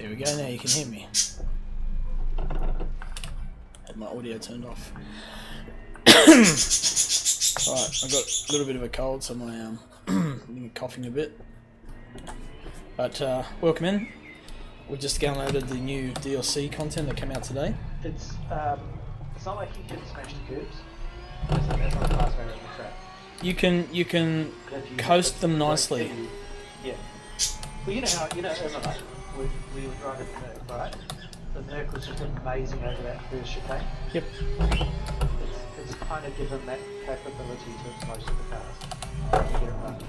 There we go, now you can hear me. Had my audio turned off. Alright, I've got a little bit of a cold, so I'm coughing a bit. But welcome in. We just downloaded the new DLC content that came out today. It's not like you can smash the curbs. That's not the last way around the track. You can coast them nicely. Yeah. Well, you know, as I know, we were driving the Merc, right? The Merc was just amazing over that first chicane. Yep. It's kind of given that capability to most of the cars. You get it right.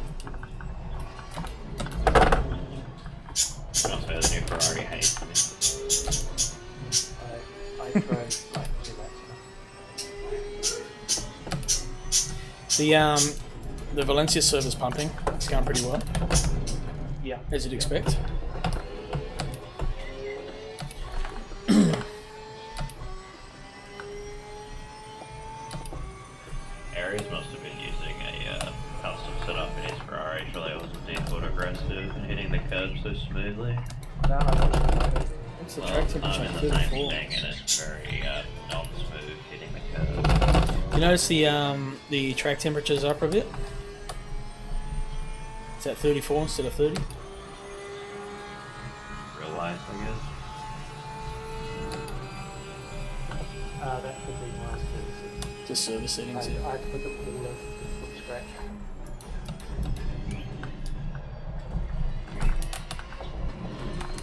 Also, the new Ferrari hates me. I drove like 2 laps. The Valencia server's pumping. It's going pretty well. Yeah. As you'd expect. Aries must have been using a custom setup in his Ferrari. Surely it wasn't default aggressive and hitting the curb so smoothly. No. What's the track temperature? I'm in the same 34. thing, and it's very non-smooth hitting the curb. You notice the track temperature's up a bit? It's at 34 instead of 30. Real life, I guess. That could be nice too. Just service settings, yeah. I put the pool of scratch.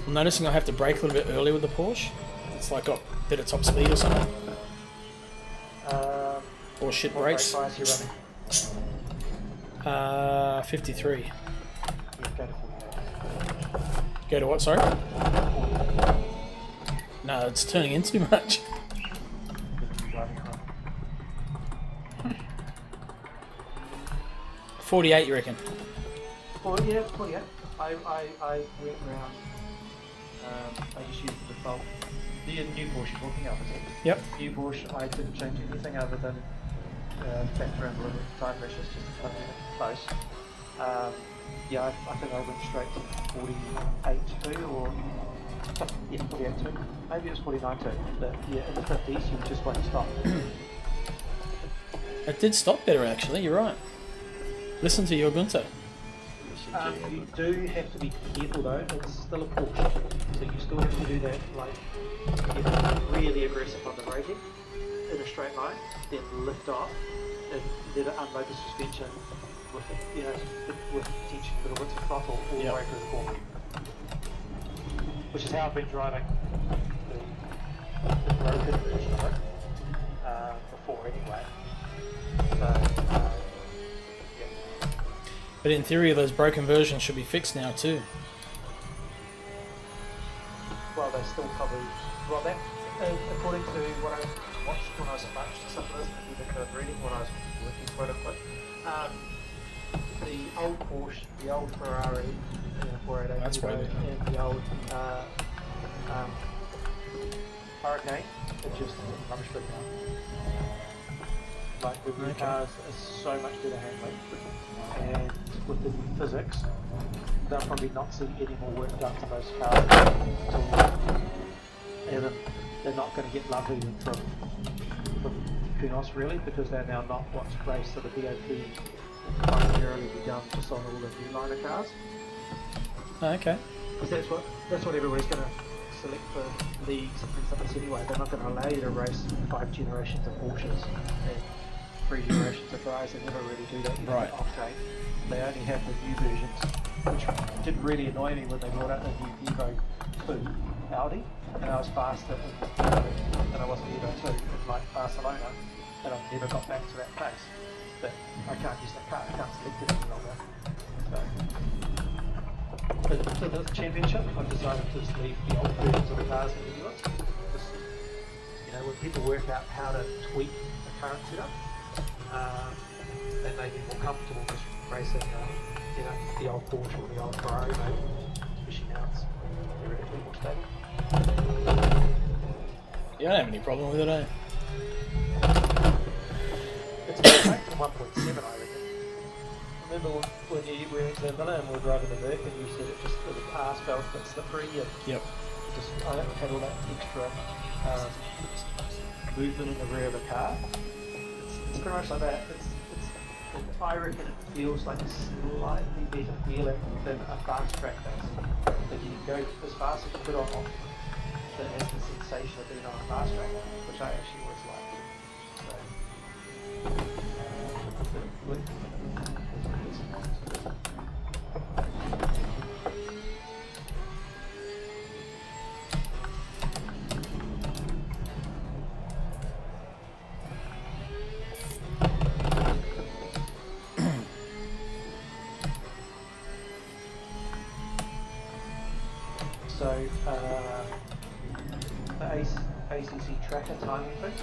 I'm noticing I have to brake a little bit early with the Porsche. It's like got better top speed or something. Or shit What brakes. brake price are you running? 53. Yeah, go to 48. Go to what, sorry? No, it's turning in too much. Driving home. 48, you reckon? Well, yeah, 48. I went around. I just used the default. The new Porsche you're talking of, is it? Yep. New Porsche, I didn't change anything other than factor in a little bit of tire pressures just to come in close. Yeah, I think I went straight to 48.2 or yeah, 48.2. Maybe it was 49.2. But yeah, in the 50s you just won't stop. It did stop better, actually. You're right. Listen to your Gunter. You do have to be careful though, it's still a Porsche, so you still have to do that, like, really aggressive on the braking, in a straight line, then lift off, and then unload the suspension with, with tension a little bit to throttle all the way through the corner. Which is how I've been driving the broken version of it, before anyway. So, But in theory, those broken versions should be fixed now too. well, they still probably, well, that, according to what I watched when I was at lunch, some of this, maybe the kind of reading when I was working quote unquote, the old Porsche, the old Ferrari, 488 That's Evo, right. and the old Hurricane, are just rubbish bin now. Like the new cars are so much better handling, and with the new physics, they'll probably not see any more work done to those cars and they're not going to get love even from Kunos really, because they're now not what's raced, so the BOP will primarily be done just on all the new liner cars. Okay. Because that's what everybody's going to select for leagues and things like this anyway. They're not going to allow you to race 5 generations of Porsches and 3 generations of Ferraris. They never really do that. Right. Octane. They only have the new versions, which did really annoy me when they brought out the new Evo 2 Audi, and I was faster than I was in Evo 2 in like Barcelona, and I've never got back to that pace. But I can't use that car, I can't select it any longer. So, for the championship, I've decided to just leave the old versions of the cars in the new ones. Just, when people work out how to tweak the current setup, they may be more comfortable just racing, the old Porsche or the old Ferrari, maybe, especially now it's theoretically more stable. You don't have any problem with it, eh? It's about back to 1.7, I reckon. Remember when you were in the Villa and we were driving the Merc and you said it was the pass felt a bit slippery and Yep. just I don't have all that extra movement in the rear of the car. It's pretty much like that. I reckon it feels like a slightly better feeling than a fast track does. That you can go as fast as you put on off, that has the sensation of being on a fast track, which I actually always like. So, the ACC tracker timing thing,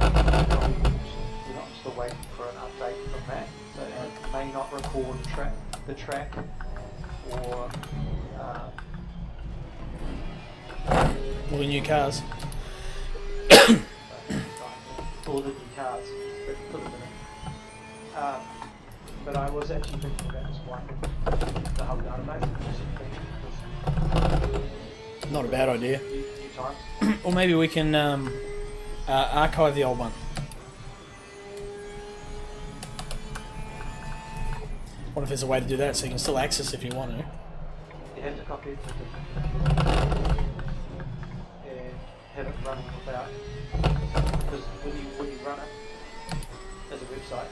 we're not still waiting for an update from that, so it may not record the track or All the new cars. all the new cars, but for the minute. But I was actually thinking about just wiping the whole database. Not a bad idea. Few times. Or maybe we can archive the old one. What if there's a way to do that so you can still access if you want to? You have to copy it to the and have it running without, because when you run it as a website,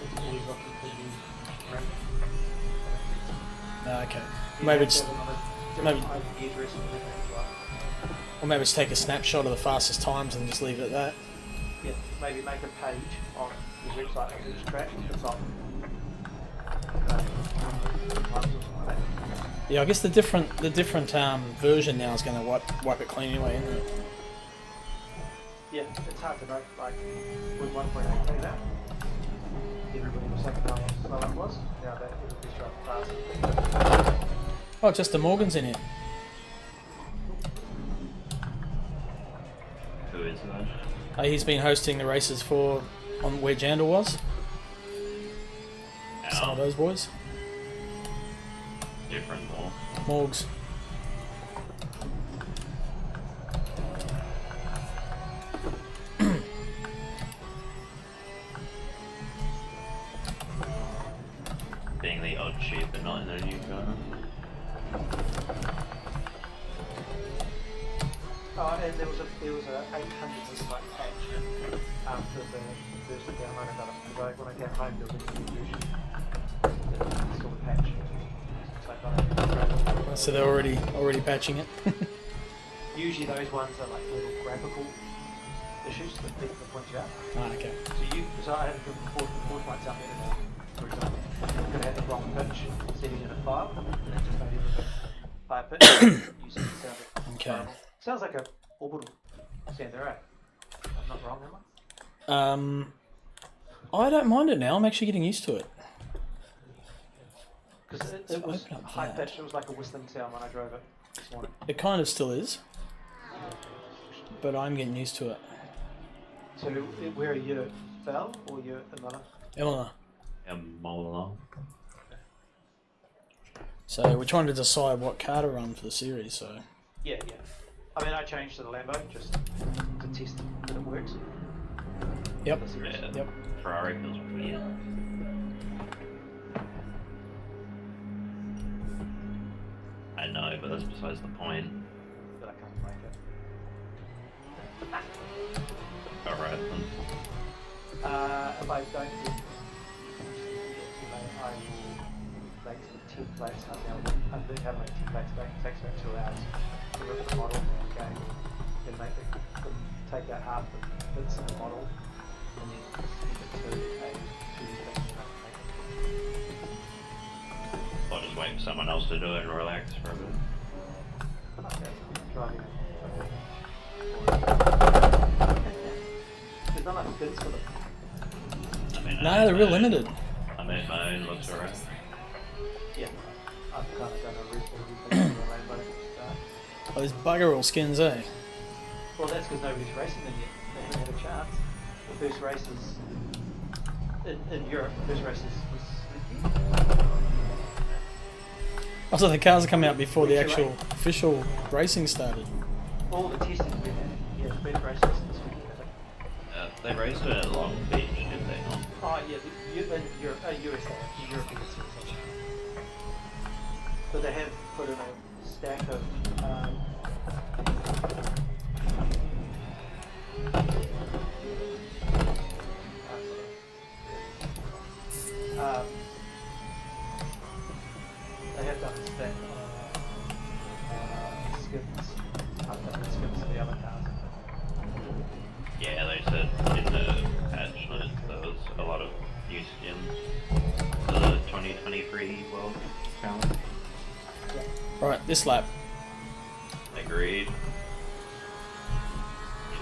it's always looking for you random. Okay. Maybe it's maybe, IP address and everything as well. or maybe just take a snapshot of the fastest times and just leave it at that. Yeah, maybe make a page on your website of each track. It's not times or something like that. Yeah, I guess the different version now is going to wipe it clean anyway, isn't it? Yeah, it's hard to know. Like with 1.8 came out, everybody was saying how slow it was. Now that everybody's driving fast. Oh, just the Morgan's in here. Who is that? He's been hosting the races on where Jandal was. Some of those boys. Different more. Morgs. Being the odd sheep and not in a new car. Oh, and there was a 800 megabyte patch after the first download I got it. Because when I came home, there was a new version. It's still a patch. So they're already patching it. Usually those ones are like little graphical issues that people point you out. Ah, okay. So I had to report points out there now. For example, I'm going to have the wrong pitch setting in a file, and it just made everything higher pitch. Using the sound. Okay. Sounds like a orbital Sandero. I'm not wrong, am I? I don't mind it now. I'm actually getting used to it. Because it was high pitch. It was like a whistling sound when I drove it this morning. It kind of still is, but I'm getting used to it. So where are you? Fell or you Imala? Eleanor. Mola. So we're trying to decide what car to run for the series. So Yeah. I mean, I changed to the Lambo just to test that it works. yep. Yeah. Yep. Ferrari feels weird. I know, but that's besides the point. But I can't make it. Alright then. If I don't get, I will make some templates. I'm doing how to make templates back. It takes about 2 hours to rip the model from the game and make it, take out half the bits of the model and then send it to a 2D thing. I'll just wait for someone else to do it and relax for a bit. Okay, driving. There's not enough skins for them. I mean, No, they're real limited. I made my own, looks alright. Yeah, I've kind of done a everything for the Rainbow. Oh, there's bugger all skins, eh? Well, that's because nobody's racing them yet. They haven't had a chance. The first race is in Europe. The first race was Slicky. Also, the cars are coming out before the actual official racing started. All the testing we had, yeah, been races this weekend, I think. They raced it at Long Beach, did they not? Oh yeah, in USA, the European series. But they have put in a stack of they have done a stack of skims, updated skims of the other cars. Yeah, they said in the patch notes there was a lot of new skins for the 2023 World Challenge. Right, this lap. Agreed.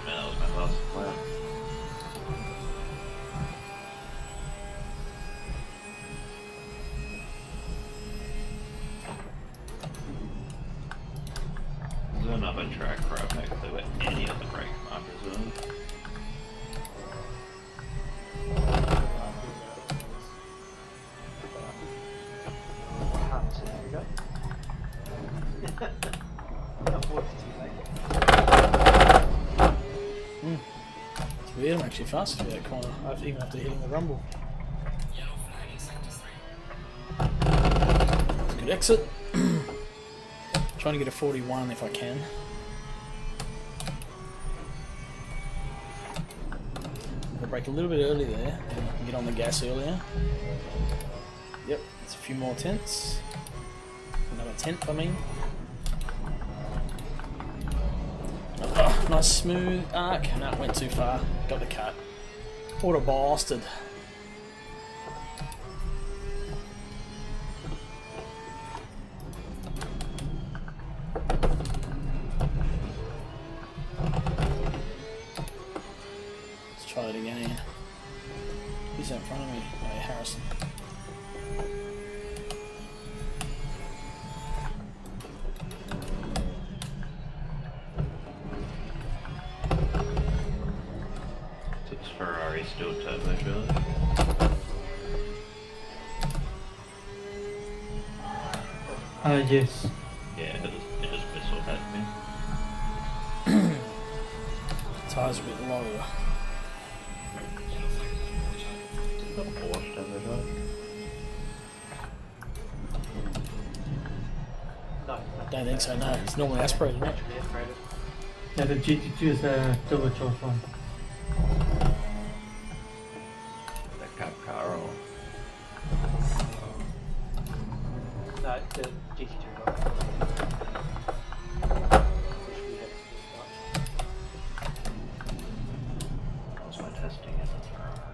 Man, that was my last lap. There's another track where I've actually where any of the brake markers are. There we go. It's weird, I'm actually faster through that corner, even after hitting the rumble. It's a good exit. Trying to get a 41 if I can. I'll brake a little bit early there and get on the gas earlier. Yep, it's a few more tenths. Another tenth, I mean. Oh, nice smooth arc. No, it went too far. Got the cut. What a bastard. Let's try it again. Who's in front of me? Oh, yeah, Harrison. Ferrari still turbocharged. Yes. Yeah, it just whistled at me. Tires a bit low. The Porsche turbocharged. No, Don't think so, no. It's normally aspirated, isn't it? naturally aspirated. Yeah, the GT2 is a turbocharged one. The Cup car or No, the GT2 one. Which we have that was my testing in the Ferrari.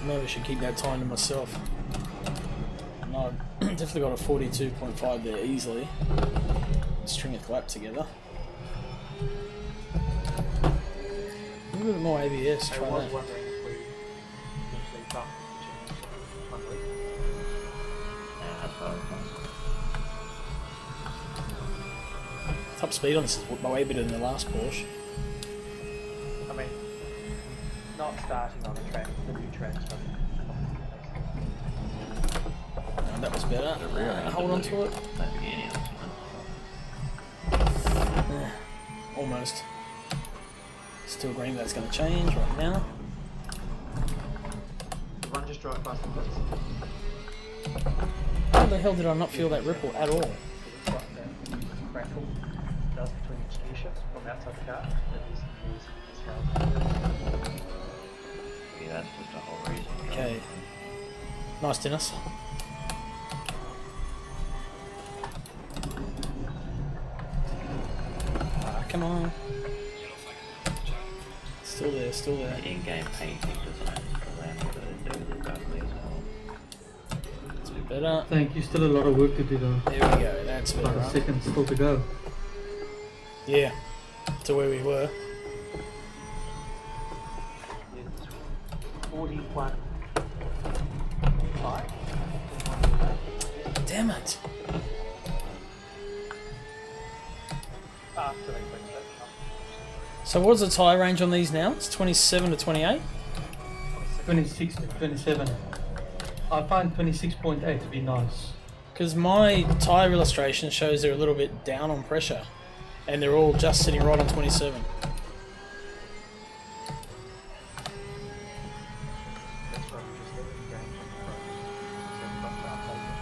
Maybe I should keep that time to myself. No, definitely got a 42.5 there easily. String a clap together. A little bit more ABS, I try was that. wondering if we eventually bumped the change 1 week. Yeah, that's what I was thinking. Top speed on this is way better than the last Porsche. I mean, not starting on the track, the new tracks, but No, that was better. The rear end Hold on of to it. Lamborghini or something. Almost. Still green, that's going to change right now. the one just drive past the place. How the hell did I not feel that ripple at all? It's like that crackle does between each gear shift from outside the car. That is how. Yeah, that's just a whole reason. Okay. Nice, Dennis. Ah, come on. Still there, still there. The in-game painting design allow me to do this ugly as hell. It's a bit better. Thank you. Still a lot of work to do though. There we go, that's better. About a second still to go. Yeah, to where we were. It's 41. 5. Damn it. After they fix that. So what's the tie range on these now? It's 27 to 28? 26 to 27. I find 26.8 to be nice. Because my tyre illustration shows they're a little bit down on pressure. And they're all just sitting right on 27. That's why we just let it go. So we've got to update it.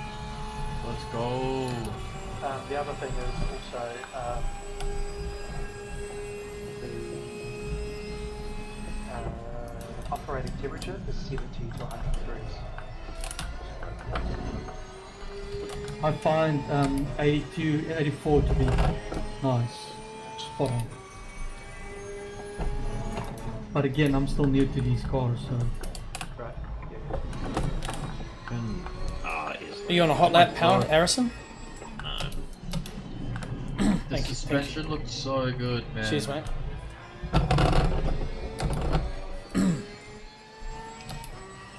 Let's go. The other thing is also the operating temperature is 70 to 100 degrees. I find 82, 84 to be nice. Spot on. But again, I'm still new to these cars, so... Right? Yeah. Are you on a hot lap, Power, Harrison? No. The Thank you. suspension looked so good, man. Cheers, mate.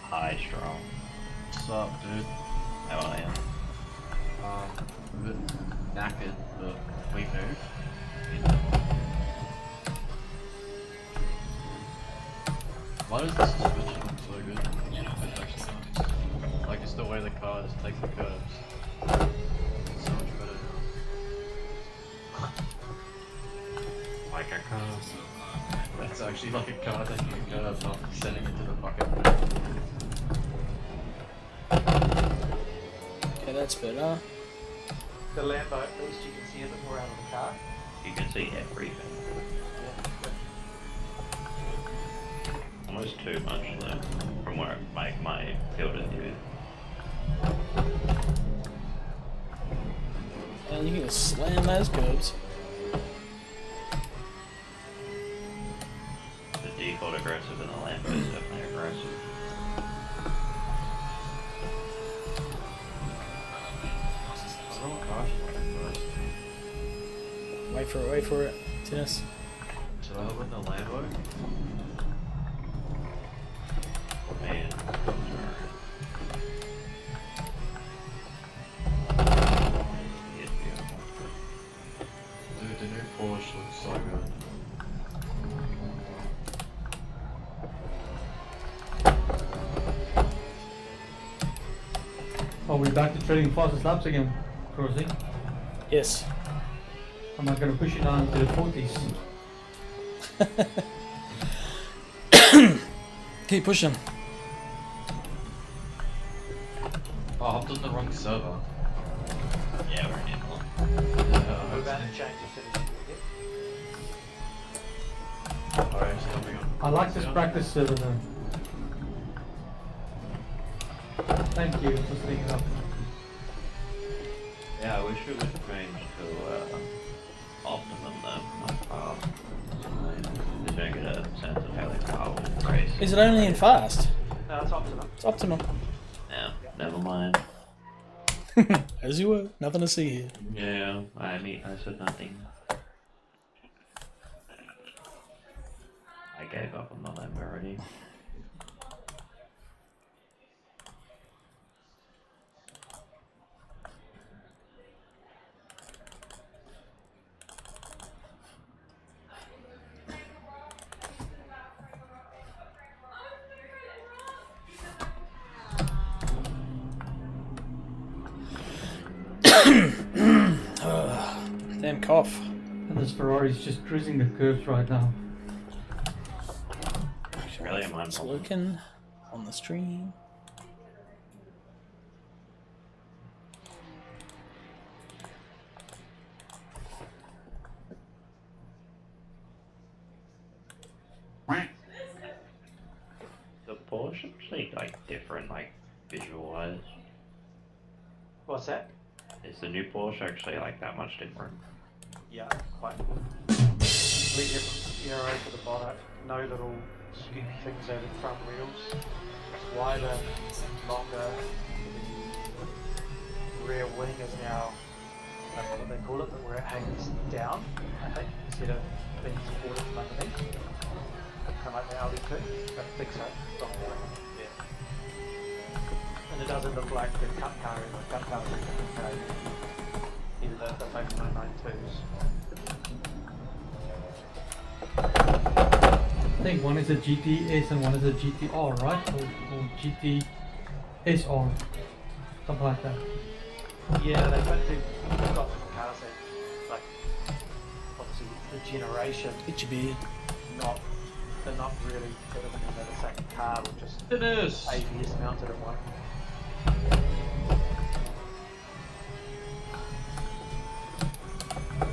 High strong. What's up, dude? How are you? A bit knackered, but we move. Why does the suspension look so good? It's actually nice. Like, it's the way the car just takes the curves. It's so much better now. Like a car. It's actually like a car taking a curve, not sending it to the fucking... Okay, that's better. The Lambo, at least you can see a bit more out of the car. You can see everything. Yeah. Almost too much though, from where my field of view. And you can just slam those curbs. The default aggressive and the Lambo is definitely aggressive. I don't know what car should I first. Wait for it, Dennis. Should I open the Lambo? Man. It's beautiful. Dude, the new Porsche looks so good. Are we back to trading fastest laps again, Crossy? Yes. Am I gonna push it down to the 40s? Keep pushing. Oh, I hopped on the wrong server. Yeah, we're in one. Yeah, We're about to change it to the Alright, it's coming on. I like this practice server though. Thank you for speaking up. Yeah, I wish it would change to optimum though, not fast. Just don't get a sense of how this car will race. Is it only in fast? No, it's optimum. It's optimum. Yeah, never mind. As you were. Nothing to see here. Yeah, I said nothing. I gave up on the Lambo already. Damn cough. And this Ferrari's just cruising the curves right now. Really, am I It's looking on the stream. The Porsche actually like different, like visual-wise? What's that? Is the new Porsche actually like that much different? Yeah, quite. Completely different aero for the bonnet. No little scoopy things over the front wheels. It's wider, longer. The rear wing is now, I don't know what they call it, but where it hangs down, I think, instead of being supported from underneath. Kind of like the Audi too. I think so. Yeah. And it doesn't look like the Cup car in the Cup car is either the Focus 992s. I think one is a GTS and one is a GTR, right? Or GTSR, something like that. Yeah, they've got different cars that, like, obviously the generation, Get your beard. they're not really sort of in the same car with just It is. ABS mounted in one.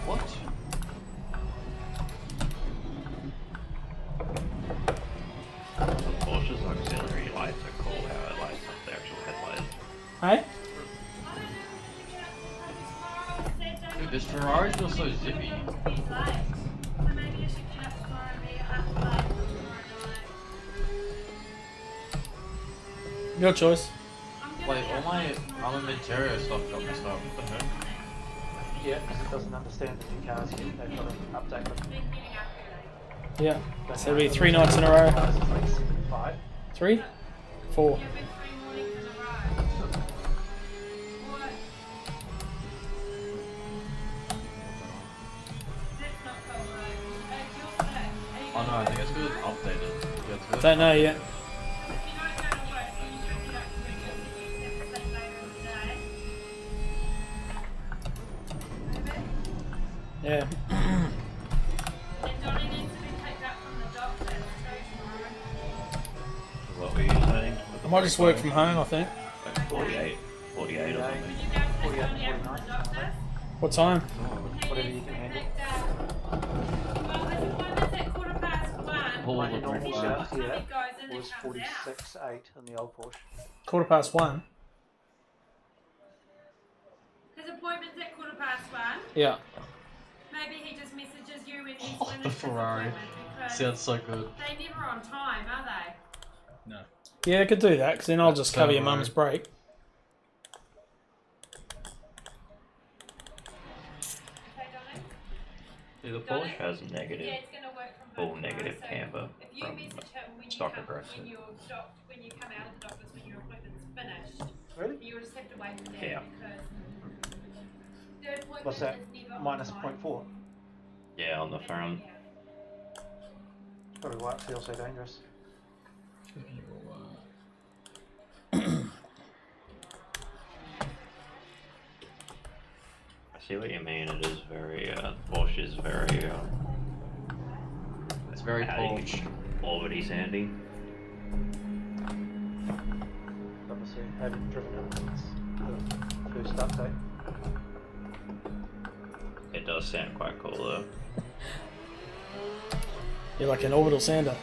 What? The Porsche's auxiliary lights are cool, how it lights up the actual headlights. Hey? Dude, this Ferrari feels so zippy. Your choice. Wait, all my armamenterio stuff got messed up. What the heck? Yeah, because it doesn't understand the new cars yet. They've got to update them. Yeah. But So it'll be now 3 the nights in a row. cars is like 75. 3? 4. Oh no, I think it's because it's updated. Yeah, it's good. Don't know yet. Yeah. What were you saying? I might just work from home, I think. Like 48 or something. 48 and 49. What time? Whatever you can handle. Pull My the normal brake shaft line. here was 46.8 in the old Porsche. 1:15. His appointment's at 1:15. Yeah. Maybe he just messages you when he's Oh, finished the his Ferrari. appointment because Sounds so good. they never on time, are they? No. Yeah, I could do that, because then I'll just cover your Don't mum's worry. break. Okay, Donnie? Yeah, the Donnie? Porsche. Has Yeah, negative, it's going to work from full home negative tomorrow, so camber if you from message him when you stock come, aggressive. when you come out of the doctor's when your appointment's finished, Really? you'll just have to wait for that Yeah. because the appointment What's that? is never Minus on time. 0.4. Yeah, on the front. Yeah. Probably why it feels so dangerous. I see what you mean. It is very, Porsche is very, It's very how do you- Porsche. Orbity sandy. Obviously, I haven't driven it since the first update. It does sound quite cool though. You're like an orbital sander.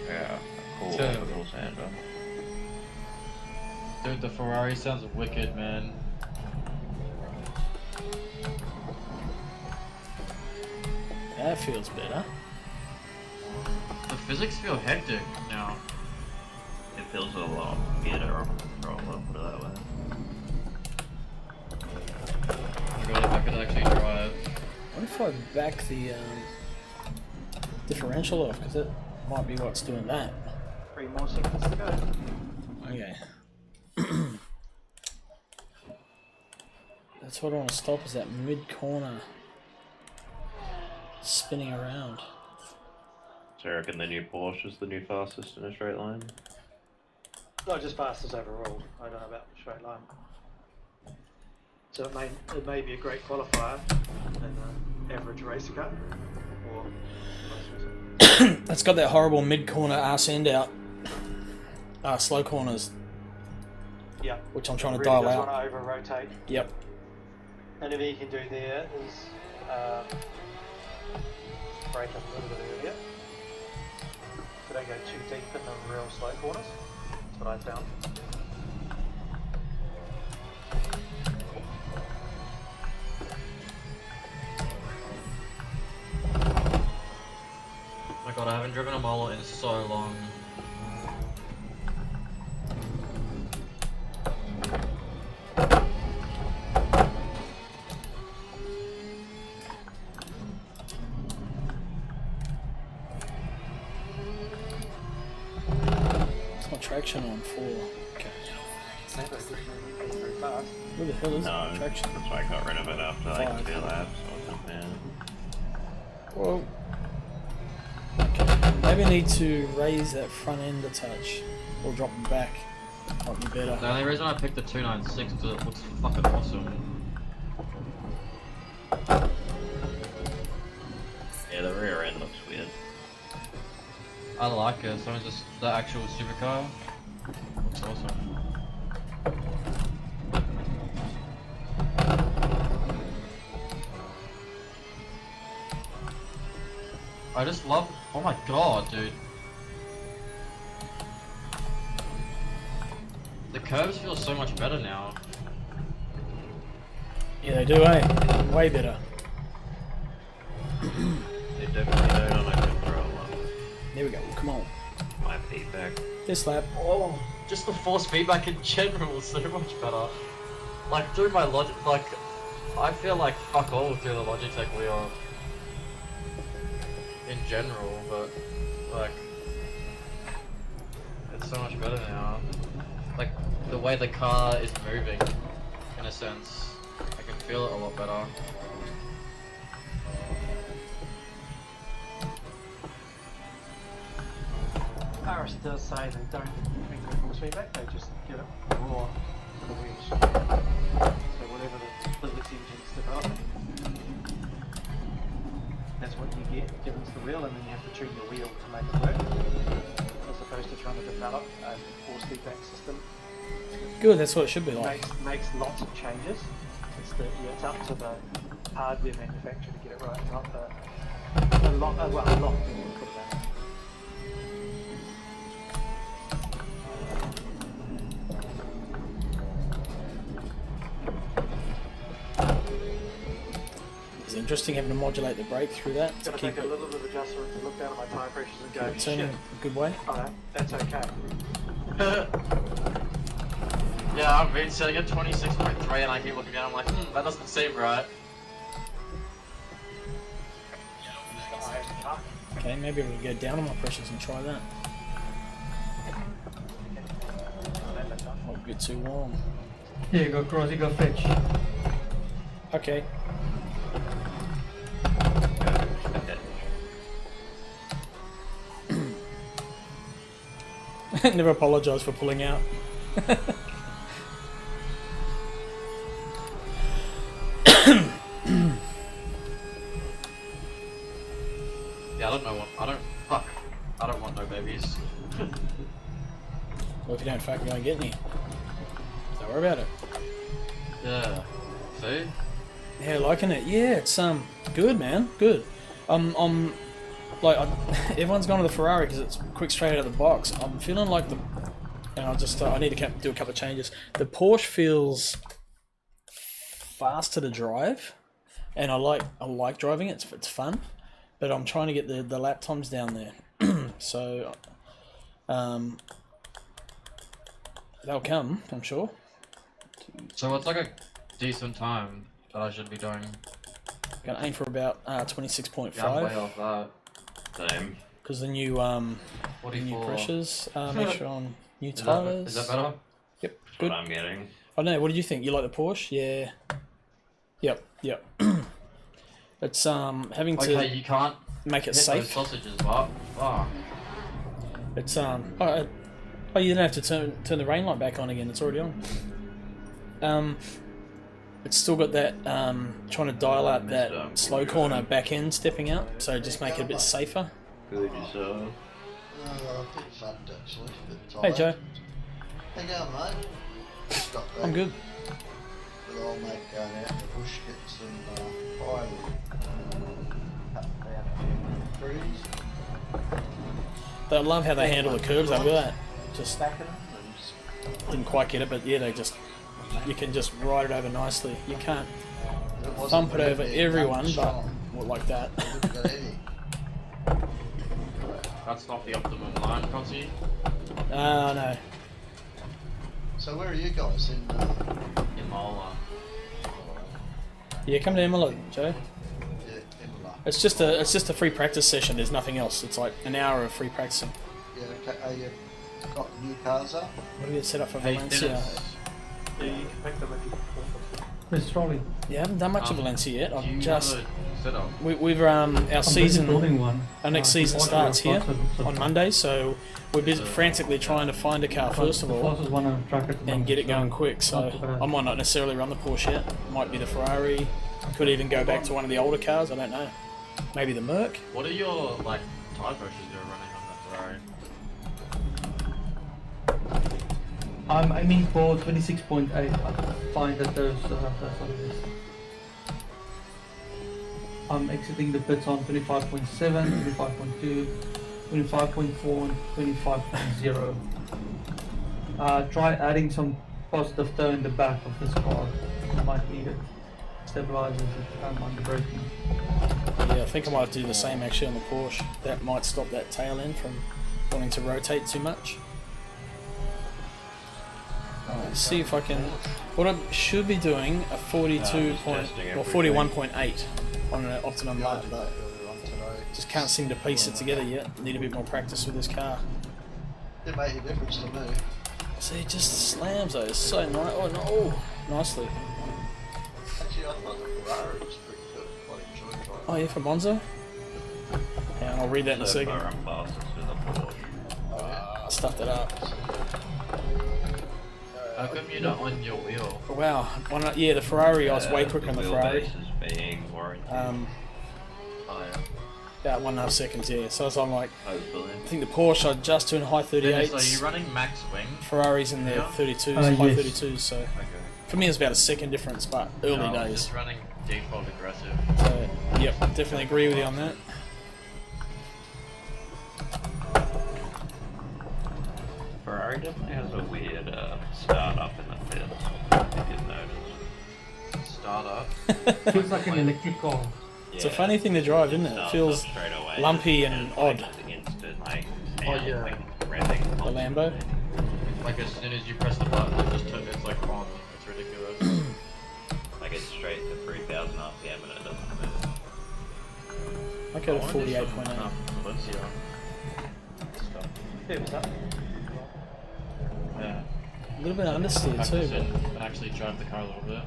Yeah, cool So- little sander. Dude, the Ferrari sounds wicked, man. That feels better. The physics feel hectic now. It feels a lot better on control, I'll put it that way. Oh my god, if I could actually drive. What if I back the differential off, because it might be what's doing that. 3 more seconds to go. Okay. That's what I want to stop, is that mid-corner spinning around. So I reckon the new Porsche is the new fastest in a straight line? Not just fastest overall. I don't know about the straight line. So it may be a great qualifier in the average racer car, or It's got that horrible mid-corner arse end out. Slow corners, yeah, which I'm trying to really dial does out. want to over rotate. Yep. And if you can do there is brake up a little bit earlier. So don't go too deep in the real slow corners. That's what I found. my god, I haven't driven a mole in so long. It's not traction on 4. Okay. Same as very fast. Where the hell is No, the traction? that's why I got rid of it after like 5. 2 laps. So wasn't bad. Whoa. Okay. Maybe I need to raise that front end a touch. Or drop it back. Might be better. The only reason I picked the 296 is because it looks fucking awesome. Yeah, the rear end looks weird. I like it, so it's just the actual supercar. Looks awesome. I just love, oh my god, dude. The curves feel so much better now. Yeah, they do, eh? Way better. They definitely don't on a controller. There we go. Come on. My feedback. This lap. Oh, just the force feedback in general is so much better. Like through my logic, like I feel like fuck all through the Logitech wheel in general, but like it's so much better now. Like the way the car is moving, in a sense, I can feel it a lot better. RS does say they don't make the force feedback, they just give it raw to the wheels. So whatever the physics engine's developing, that's what you get given to the wheel, and then you have to tune your wheel to make it work, as opposed to trying to develop a force feedback system. Good, that's what it should be like. Makes lots of changes. It's up to the hardware manufacturer to get it right, not a lot of people put it out. It's interesting having to modulate the brake through that to Gotta keep make a it little bit of adjustment to look down at my tyre pressures and go, turning shit, a good way. oh no, that's okay. Yeah, I've been setting at 26.3 and I keep looking down, I'm like, that doesn't seem right. Okay, maybe we'll go down on my pressures and try that. Not get too warm. Here you go, Crossy, go fetch. Okay. Never apologise for pulling out. Yeah, I don't know what, I don't want no babies. Well, if you don't fucking go and get any, don't worry about it. Yeah, see? Yeah, liking it. Yeah, it's good, man. Good. Like everyone's gone to the Ferrari because it's quick straight out of the box. I'm feeling like and I'll just I need to do a couple of changes. The Porsche feels faster to drive, and I like driving it. It's fun, but I'm trying to get the lap times down there. So they'll come, I'm sure. So what's like a decent time that I should be doing? Gonna aim for about 26.5. Yeah, I'm way off that. Same. Because the new new 44. pressures, make sure on new Is tires. that better? Yep, That's good. what I'm getting. I don't know. What did you think? You like the Porsche? Yeah. Yep. It's having to Okay, you can't make it hit those safe. sausages, but fuck. It's oh, you don't have to turn the rain light back on again. It's already on. It's still got that trying to dial out that slow corner back end stepping out, so just make it a bit safer. Good yourself. Oh, a bit fun actually. Bit Hey Joe, tired. How you going, mate? Just got back I'm good. with old mate going out in the bush, getting some firewood. Cutting down a few trees. I love how they handle the curbs. Look at that. Just Stacking them and just, didn't quite get it, but yeah, you can just ride it over nicely. You can't it wasn't thump it over really everyone, but strong. well, like that. It wouldn't got any. That's not the optimum line, Consi. No. So where are you guys in? Imola. Yeah, come to Imola, Joe. Yeah, Imola. It's just a free practice session. There's nothing else. It's like an hour of free practicing. Yeah, okay. Are you got the new cars up? What do we get set up for Hey, Valencia? Dennis, Yeah, you can pick them if you want. Miss Trolley. Yeah, I haven't done much of Valencia yet. do I've you just have a setup? we've our I'm busy season. building one. Our next season starts here on Monday, so we're busy frantically trying to find a car first of all and get it going quick. So I might not necessarily run the Porsche yet. Might be the Ferrari. Could even go back to one of the older cars. I don't know. Maybe the Merc. What are your like tire pressures you're running on that Ferrari? I'm aiming for 26.8. I find that that's what it is. I'm exiting the pits on 25.7, 25.2, 25.4, and 25.0. Try adding some positive toe in the back of this car. You might need it. Stabilizes it under braking. Yeah, I think I might do the same actually on the Porsche. That might stop that tail end from wanting to rotate too much. Let's see if I can. What I should be doing a 42 point or 41.8 on an optimum Yeah, I lap. did that earlier on today. Just can't seem to piece it together yet. Need a bit more practice with this car. It made a difference to me. See, it just slams though. It's so nice. Oh no, nicely. Actually, I thought the Ferrari was pretty good. Quite enjoyed driving. Oh yeah, for Monza. Yeah, I'll read that in a So second. far I'm fastest with a Porsche. I stuffed it up. How come you're not on your wheel? Wow. Yeah, the Ferrari. I was way quicker on the Ferrari. Wheelbase is being warranted. Oh yeah. About 1.5 seconds. Yeah. So I was on like. Hopefully. I think the Porsche are just doing high Dennis, 38s. are you running max wing? Ferraris in their Yeah. 32s, Yes. high 32s. So Okay. for me, it's about a second difference, but early No, I'm days. just running default aggressive. So, yep, definitely agree with you on that. Ferrari definitely has a weird start up in the pits, if you've noticed. Start up. Feels like an electric car. It's a funny thing to drive, isn't it? It Starts feels up straight away, lumpy just and has, odd. Like, the instant, like, Oh, sound, yeah. like, revving The Lambo. Like as soon as you press the button, it just turns. It's like on. It's ridiculous. Like it's straight to 3,000 RPM and it doesn't move. I go to 48.8. Valencia. Stuff. Who was that? Yeah. A little bit of understeer Practice too, it but and actually drive the car a little bit.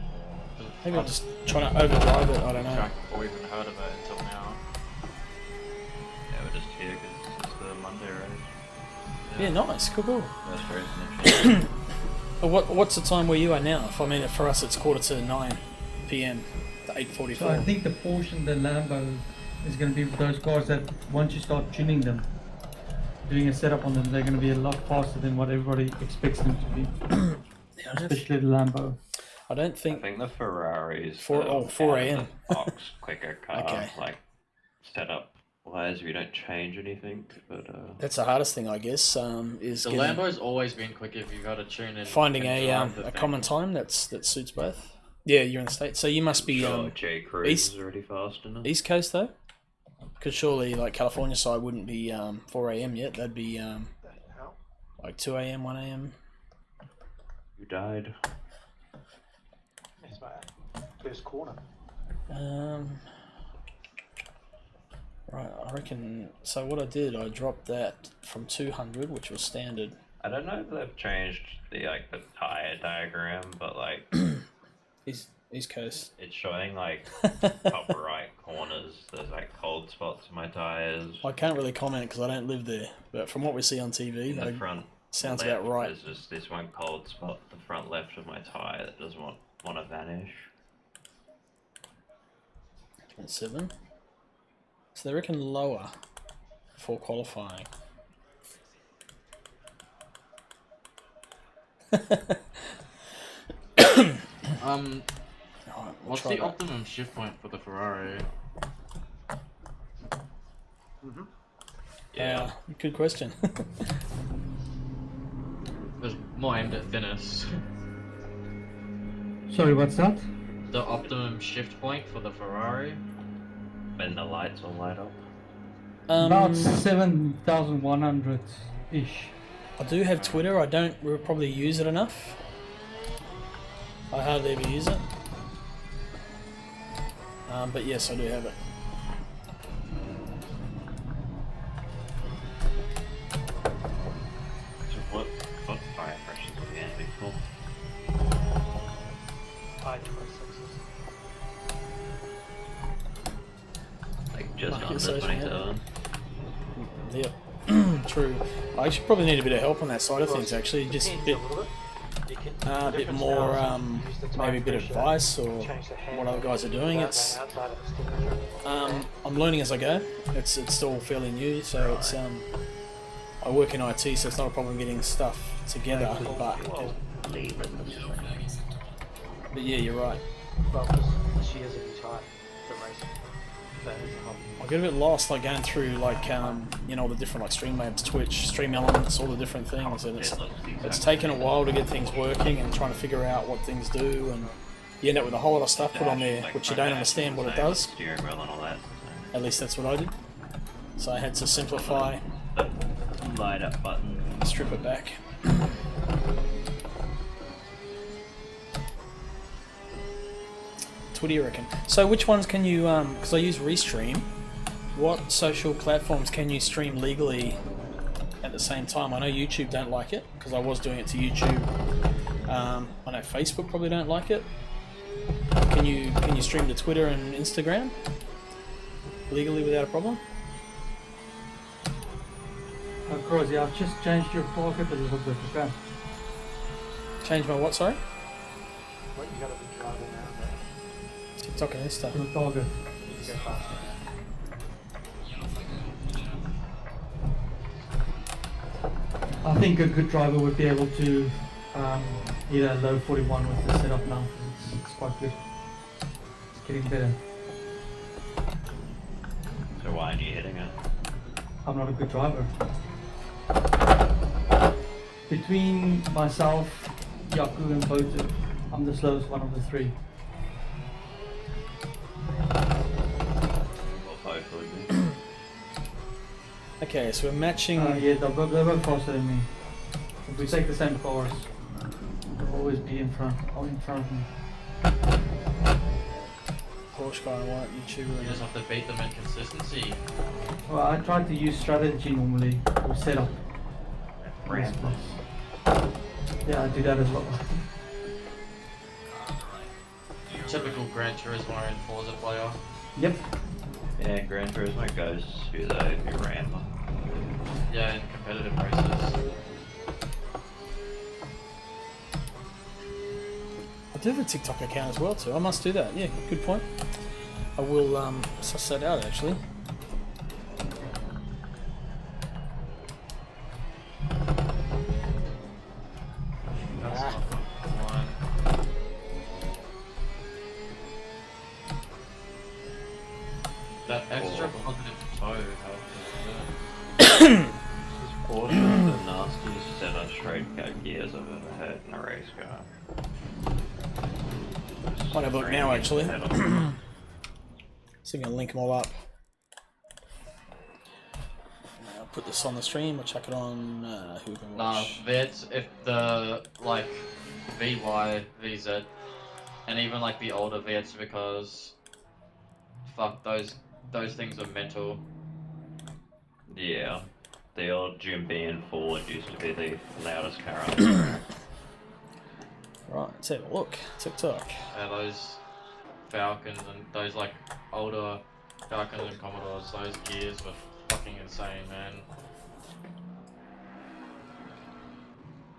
maybe I'm just trying to overdrive it. I don't know. Track before we even heard of it until now. Yeah, we're just here because it's the Monday race. Yeah, nice, cool. First race in the What's the time where you are now? If I mean, for us, it's 8:45 p.m. to So I 8:44. think the Porsche and the Lambo is going to be those cars that once you start tuning them, doing a setup on them, they're going to be a lot faster than what everybody expects them to be. Yeah, I don't- Especially the Lambo. I don't I think. think the Ferraris 4 a.m. box quicker car, Okay. like setup wise, we don't change anything, but That's the hardest thing, I guess. Is The getting, Lambo's always been quick if you got to tune in. finding and drive the a thing. common time that suits both. Yeah, you're in the States, so you must be sure, J Cruise East- is already fast enough. East Coast though, because surely like California side wouldn't be 4 a.m. yet. That'd be How? like 2 a.m., 1 a.m. You died. Yes, mate. First corner. Right, I reckon. So what I did, I dropped that from 200, which was standard. I don't know if they've changed the tire diagram, but like East Coast. it's showing like top right corners. There's like cold spots in my tires. I can't really comment because I don't live there, but from what we see on TV, In the it front sounds left, about right. There's just this one cold spot at the front left of my tire that doesn't want to vanish. 7. So they reckon lower for qualifying. Um, Alright, we'll what's try the that. optimum shift point for the Ferrari? Yeah. Good question. There's more aimed at Dennis. Sorry, what's that? The optimum shift point for the Ferrari? When the lights will light up. About 7,100 ish. I do have Twitter. I don't probably use it enough. I hardly ever use it. But yes, I do have it. So what fire impressions are we aiming for? I-26s. Like just Market under search, 27? Yeah. True. I actually probably need a bit of help on that side of things. Actually, just a bit, bit more, maybe a bit of advice or what other guys are doing. It's I'm learning as I go. It's still fairly new, so it's I work in IT, so it's not a problem getting stuff together. But yeah, you're right. Well, this year's a new type for racing. That is a hobby. I get a bit lost, like going through like you know, the different like Streamlabs, Twitch, Stream Elements, all the different things, and it's taken a while to get things working and trying to figure out what things do, and you end up with a whole lot of stuff put on there which you don't understand what it does. Steering wheel and all that. At least that's what I did. So I had to simplify, Light up button. strip it back. What do you reckon? So which ones can you, because I use Restream, what social platforms can you stream legally at the same time? I know YouTube don't like it, because I was doing it to YouTube. I know Facebook probably don't like it. Can you stream to Twitter and Instagram legally without a problem? Of course, yeah, I've just changed your pocket a little bit, okay? Change my what, sorry? What, you gotta be driving now, but TikTok and Insta. Your target. you need to go faster. I think a good driver would be able to hit a low 41 with the setup now. It's quite good. It's getting better. So why aren't you hitting it? I'm not a good driver. Between myself, Yaku and Botu, I'm the slowest one of the three. Well, both would be. Okay, so we're matching. Yeah, they're both faster than me. If we take the same cars, they'll always be in front of me. Porsche guy and white YouTuber. You just have to beat them in consistency. Well, I try to use strategy normally, or setup. Ramp. Yeah, I do that as well. Typical Gran Turismo and Forza player. Yep. Yeah, Gran Turismo goes through the ramp. Yeah, in competitive races. I do have a TikTok account as well too. I must do that. Yeah, good point. I will suss that out actually. That's not one. That extra positive toe helped. Porsche is the nastiest set of straight cut gears I've ever had in a race car. Might have a look now actually. So I'm gonna link them all up. I'll put this on the stream. I'll chuck it on who can Nah, watch. Vids, if the like VY, VZ, and even like the older Vids, because fuck those things are mental. Yeah, the old Jim Beam Ford used to be the loudest car on the track. Right, let's have a look. TikTok. And those Falcons and those like older Falcons and Commodores, those gears were fucking insane, man.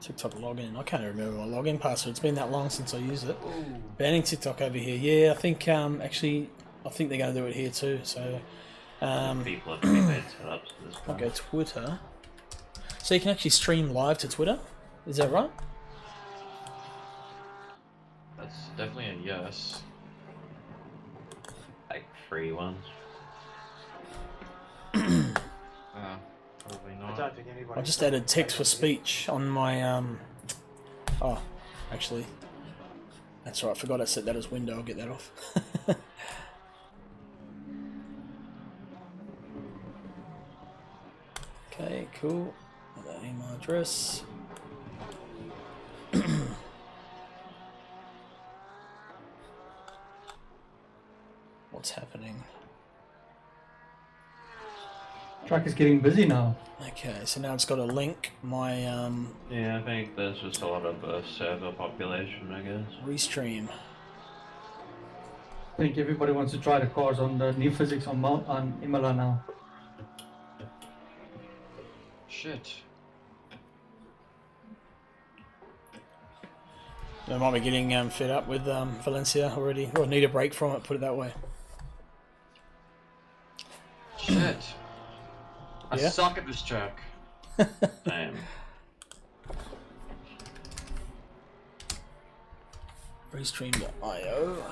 TikTok login. I can't even remember my login password. It's been that long since I used it. Banning TikTok over here. Yeah, I think actually I think they're going to do it here too. So People have prepaid setups to this I'll point. go Twitter. So you can actually stream live to Twitter. Is that right? That's definitely a yes. Like free ones. Probably I not. don't think anybody. I just added text for speech on my oh, actually, that's right. I forgot I set that as window. I'll get that off. Okay, cool. Got that email address. What's happening? Truck is getting busy now. Okay, so now it's got a link. My Yeah, I think there's just a lot of server population, I guess. restream. I think everybody wants to try the cars on the new physics on Imola now. Shit. They might be getting fed up with Valencia already, or need a break from it. Put it that way. Shit. I Yeah? suck at this track. Damn. Restream.io.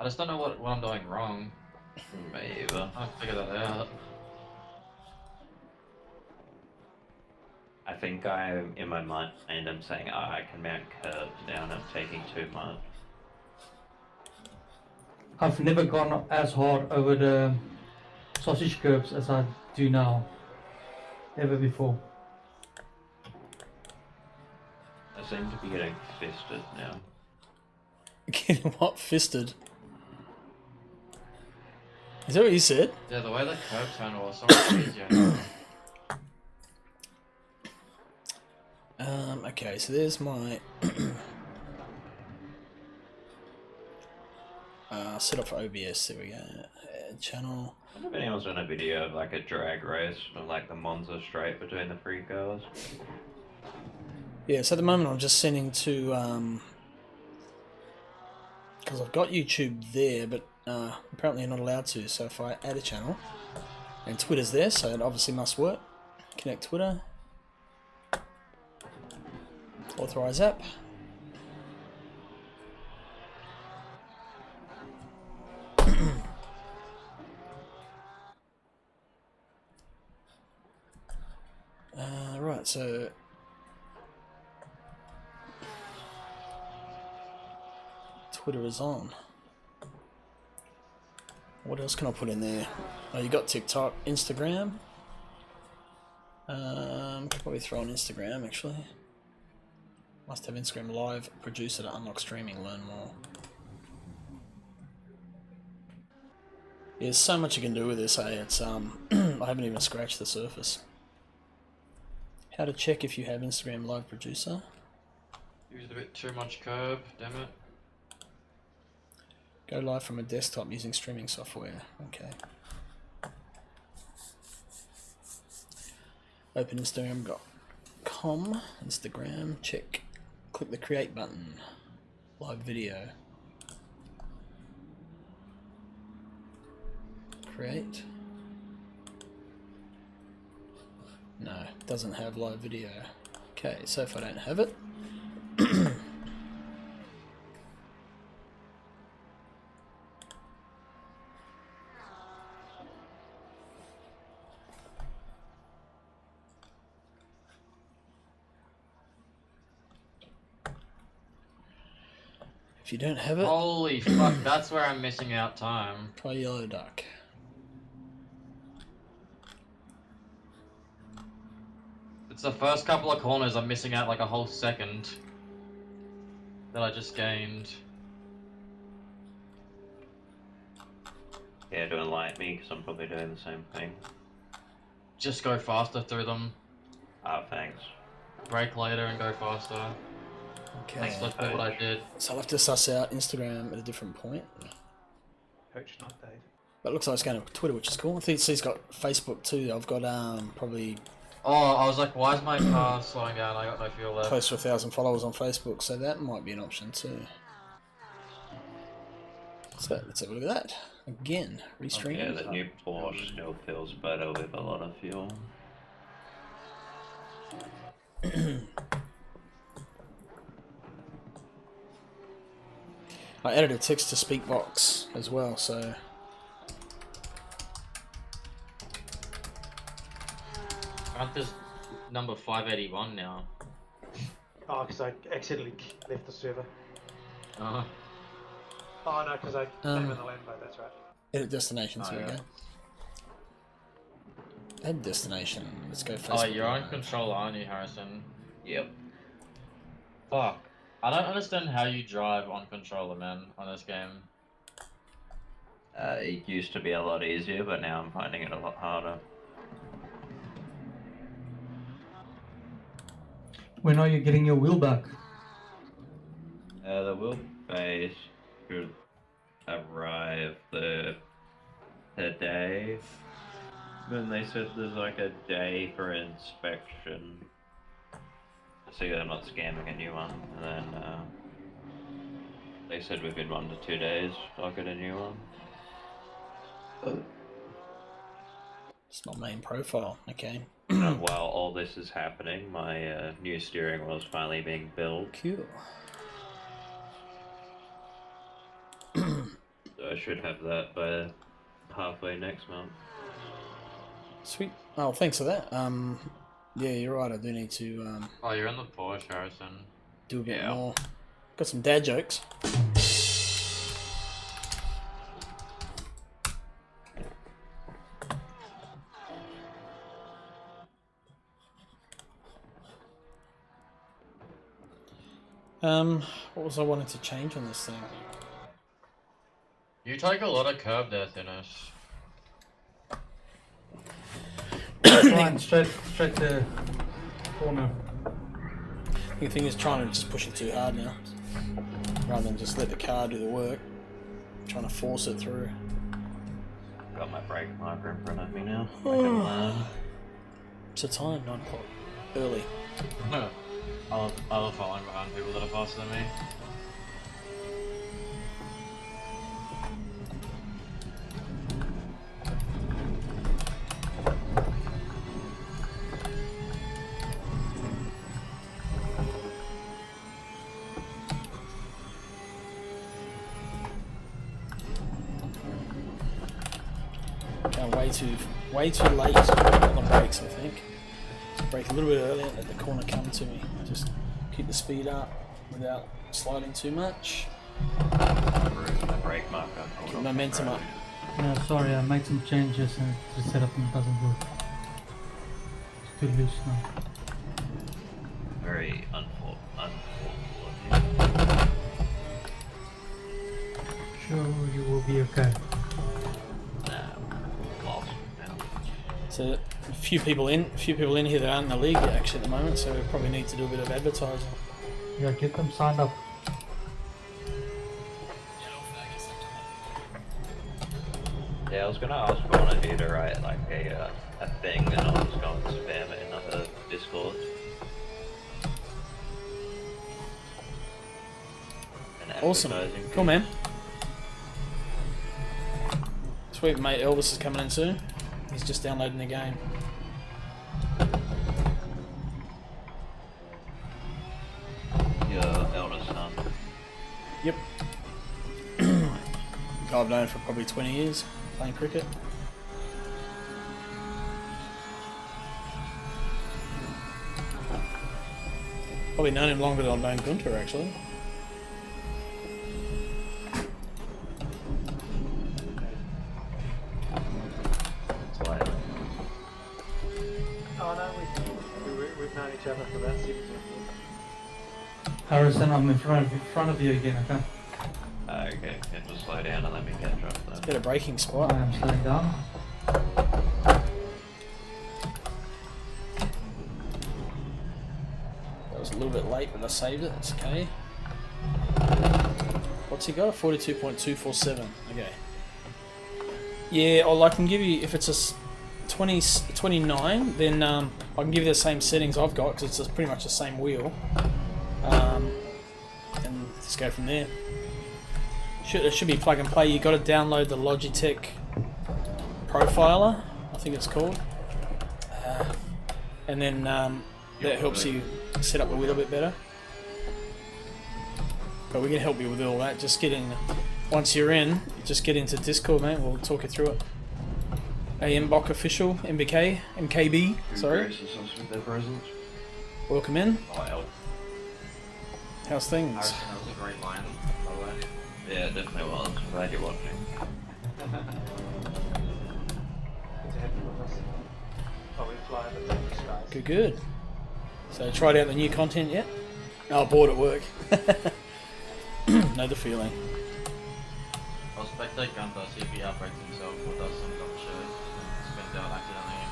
I just don't know what I'm doing wrong. Me either. I'll figure that out. I think in my mind, I'm saying, oh, I can mount curves down, I'm taking too much. I've never gone as hard over the sausage curves as I do now. Ever before. I seem to be getting fisted now. Getting what? Fisted? Is that what you said? Yeah, the way the curves handle is so much easier now. Okay, so there's my set up for OBS. There we go. Channel. I wonder if anyone's done a video of like a drag race of like the Monza straight between the three cars. Yeah, so at the moment I'm just sending to because I've got YouTube there, but apparently you're not allowed to. So if I add a channel, and Twitter's there, so it obviously must work. Connect Twitter. Authorize app. Right, so Twitter is on. What else can I put in there? Oh, you got TikTok, Instagram. Could probably throw on Instagram actually. Must have Instagram Live producer to unlock streaming, learn more. Yeah, there's so much you can do with this, hey? It's I haven't even scratched the surface. How to check if you have Instagram Live producer. Used a bit too much curb, damn it. Go live from a desktop using streaming software. Okay. Open Instagram.com. Instagram, check. Click the create button. Live video. Create. No, doesn't have live video. Okay, so if I don't have it, if you don't have it, Holy fuck, that's where I'm missing out time. try Yellow Duck. It's the first couple of corners I'm missing out like a whole second that I just gained. Yeah, don't like me because I'm probably doing the same thing. Just go faster through them. Oh, thanks. Brake later and go faster. Okay. That's literally what I did. So I'll have to suss out Instagram at a different point. Coach, not Dave. But it looks like it's going to Twitter, which is cool. I think he's got Facebook too. I've got probably Oh, I was like, why is my car slowing down? I got no fuel left. close to 1,000 followers on Facebook, so that might be an option too. So let's have a look at that. Again, restream. Yeah, the new Porsche still feels better with a lot of fuel. I added a text to speak box as well, so Aren't this number 581 now? Oh, because I accidentally left the server. Uh-huh. Oh no, because I came in the land boat, that's right. edit destinations. Oh, Here we yeah. go. Head destination. Let's go Facebook. Oh, you're on control, aren't you, Harrison? Yep. Fuck. I don't understand how you drive on controller, man, on this game. It used to be a lot easier, but now I'm finding it a lot harder. When are you getting your wheel back? The wheelbase should arrive today. Then they said there's like a day for inspection. So I'm not scamming a new one. And then they said within 1 to 2 days I'll get a new one. It's my main profile. Okay. While all this is happening, my new steering wheel is finally being built. Cool. So I should have that by halfway next month. Sweet. Oh, thanks for that. Yeah, you're right. I do need to Oh, you're in the Porsche, Harrison. do a bit Yeah. more. Got some dad jokes. What was I wanting to change on this thing? You take a lot of curb there, Thinners. Fine, straight to corner. The thing is trying to just push it too hard now, rather than just let the car do the work. Trying to force it through. Got my brake marker in front of me now. I can learn. It's a time, 9 o'clock. Early. I love following behind people that are faster than me. Going way too late on the brakes, I think. Brake a little bit earlier, let the corner come to me. Just keep the speed up without sliding too much. The brake marker. Keep momentum up. Yeah, sorry, I made some changes and the setup doesn't work. It's too loose now. Very unfortunate. Sure, you will be okay. Lost now. So a few people in here that aren't in the league yet actually at the moment, so we probably need to do a bit of advertising. Yeah, get them signed up. Yeah, I was gonna ask for one of you to write like a thing, and I'll just go and spam it in other Discord. And Awesome. advertising. Cool, man. Sweet, mate. Elvis is coming in soon. He's just downloading the game. Your eldest son. Yep. Guy I've known for probably 20 years, playing cricket. Probably known him longer than I've known Gunter, actually. Slightly. Oh no, we've known each other for about 7 years. Harrison, I'm in front of you again, okay? Okay, yeah, just slow down and let me catch up then. Get a braking spot. I am slowing down. That was a little bit late, but I saved it. It's okay. What's he got? 42.247. Okay. Yeah, I can give you, if it's a 29, then I can give you the same settings I've got because it's pretty much the same wheel. And just go from there. It should be plug and play. You got to download the Logitech Profiler, I think it's called, and then that helps you set up the wheel a bit better. But we can help you with all that. Just get in. Once you're in, just get into Discord, mate. We'll talk you through it. AMBOK official, MBK, MKB. Sorry. Graces us with their presence. Welcome in. Oh, How's things? Harrison, that was a great line, by the way. yeah, it definitely was. I'm glad you're watching. Good to have you with us. fly in the thick skies. Good, good. So tried out the new content yet? Oh, bored at work. Know the feeling. I'll spectate Gunther, see if he outbreaks himself or does some dumb shit and spins out accidentally.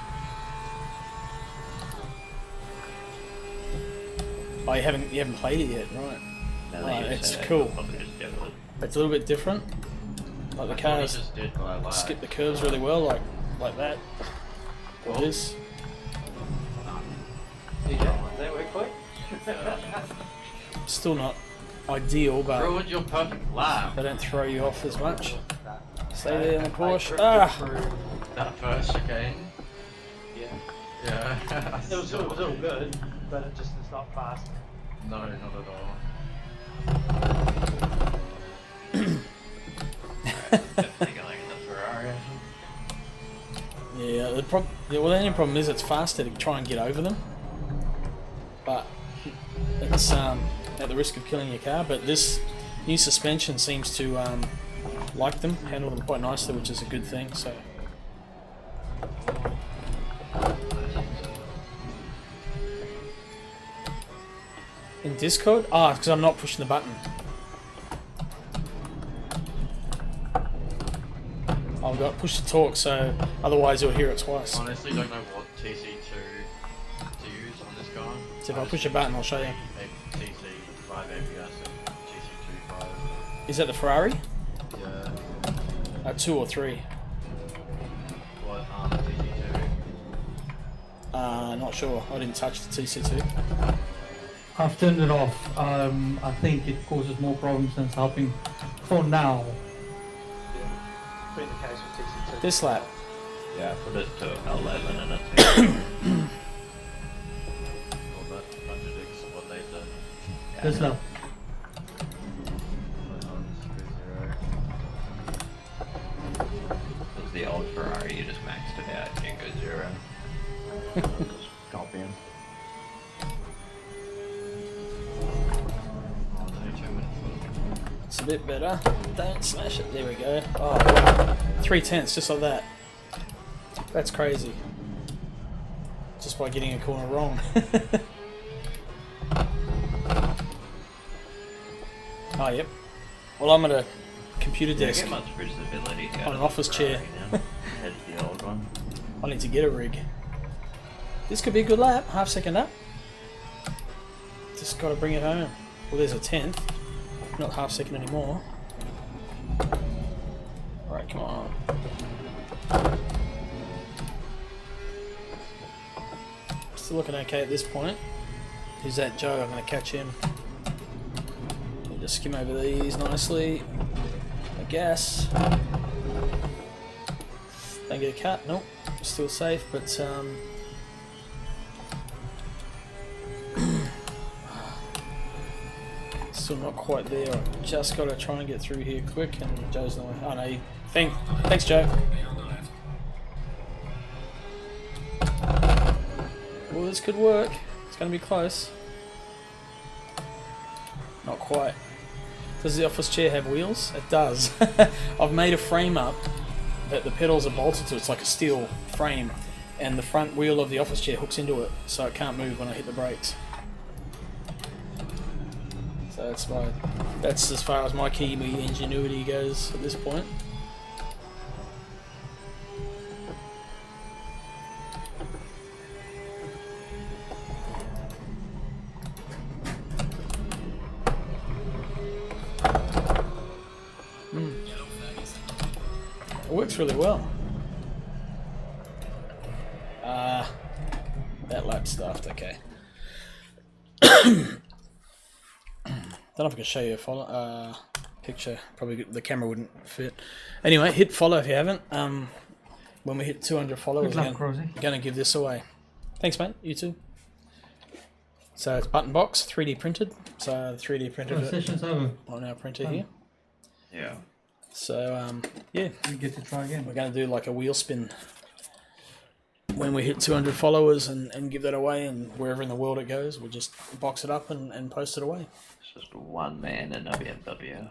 Oh, you haven't played it yet, right? Now Oh, that you it's say that, cool. I'll probably just do it. It's a little bit different. Like the I thought he cars just did by lag. skip the curves really well, like that. Or Oh. this. Does that work for you? Still not ideal, but Ruined your perfect lap. they don't throw you off as much. Stay there on the I Porsche. drifted Ah! through- That first chicane. Yeah. Yeah. It was all good, but it's not fast. No, not at all. Definitely going in the Ferrari. Yeah, well, the only problem is it's faster to try and get over them, but it's at the risk of killing your car. But this new suspension seems to like them, handle them quite nicely, which is a good thing. So. In Discord? Ah, because I'm not pushing the button. I've got push to talk, so otherwise you'll hear it twice. Honestly, don't know what TC2 to use on this car. So if I push a button, I'll show you. TC5 ABS and TC25. Is that the Ferrari? Yeah. 2 or 3? What, TC2? Not sure. I didn't touch the TC2. I've turned it off. I think it causes more problems than it's helping for now. Been the case with TC2. This lap. Yeah, put it to 11 and it's Well, that contradicts what they said. This lap. It was the old Ferrari, you just maxed it out and go 0. Just copy him. It's a bit better. Don't smash it. There we go. Oh, wow. 3/10, just like that. That's crazy. Just by getting a corner wrong. Oh, yep. Well, I'm at a computer You don't desk get much visibility out on an of office the chair. Ferrari now, compared to the old one. I need to get a rig. This could be a good lap. Half-second up. Just got to bring it home. Well, there's a 10th. Not half-second anymore. Alright, come on. Still looking okay at this point. Who's that Joe? I'm going to catch him. Just skim over these nicely. I guess. Don't get a cut. Nope. Still safe, but still not quite there. I've just got to try and get through here quick, and Joe's not. Oh no! Thanks, Joe. Well, this could work. It's going to be close. Not quite. Does the office chair have wheels? It does. I've made a frame up that the pedals are bolted to. It's like a steel frame, and the front wheel of the office chair hooks into it, so it can't move when I hit the brakes. So that's as far as my Kiwi ingenuity goes at this point. It works really well. That lap stuffed, okay. Don't know if I can show you a picture. Probably the camera wouldn't fit. Anyway, hit follow if you haven't. When we hit 200 followers, Good luck, I'm Rosie. going to give this away. Thanks, mate. You too. So it's button box, 3D printed. So 3D printed The it session's over. on our printer here. Yeah. So yeah, We get to try again. we're going to do like a wheel spin when we hit 200 followers and give that away, and wherever in the world it goes, we'll just box it up and post it away. It's just one man in a BMW.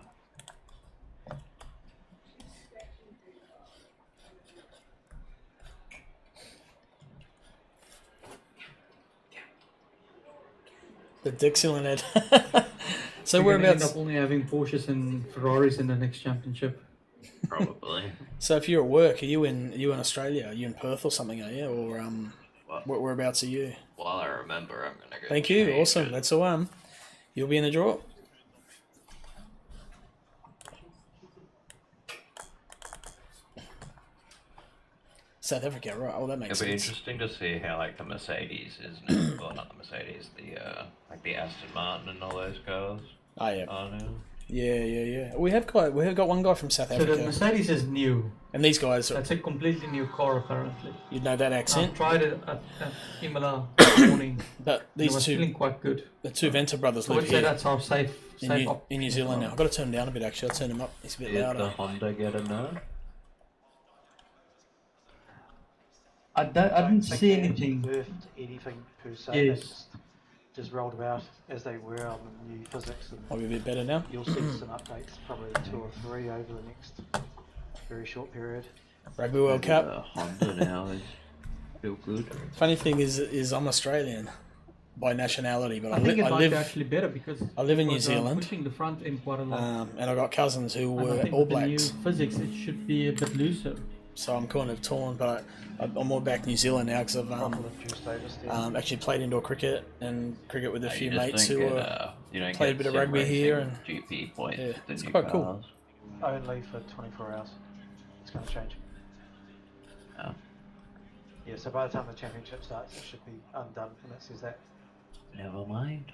The Dixieland head. So We're gonna end whereabouts? up only having Porsches and Ferraris in the next championship. Probably. So if you're at work, are you in Australia? Are you in Perth or something? Are you or whereabouts are you? While I remember, I'm gonna go. Thank you. change Awesome. it. That's the one. You'll be in the draw. South Africa, right? Oh, that makes It'll be sense. interesting to see how like the Mercedes is now. Well, not the Mercedes, the like the Aston Martin and all those cars Oh yeah, are now. yeah. We have got one guy from South So the Africa, Mercedes is new. and these guys, That's a completely new car apparently. you know that I accent, tried it at Imola this morning. but It these was two, feeling quite good. the two Venter brothers I live would say here that's our safe in New Zealand now. I've got to turn him down a bit actually. I'll turn him up. He's a bit Did the louder. Honda get a no? I didn't think see they anything. birthed anything per se. Yes. They just rolled about as they were on the new physics, and Might be a bit better now. you'll see some updates, probably 2 or 3 over the next very short period. Rugby World Cup. Honda now is feel good. Funny thing is I'm Australian by nationality, but I think it I might be live actually better because I live in New because they're Zealand. pushing the front end quite a lot. and I got cousins who And I were think All with the new Blacks, physics, it should be a bit looser. so I'm kind of torn. But I'm more back New Zealand now because I've Proper due status there. actually played indoor cricket and cricket with a You few just mates don't who get, are you don't played a get bit of sim rugby here racing and- GP points. yeah, with the it's new quite cool. cars. Only for 24 hours. It's going to change. Oh, Yeah, so by the time the championship starts, it should be undone, and it says that. never mind.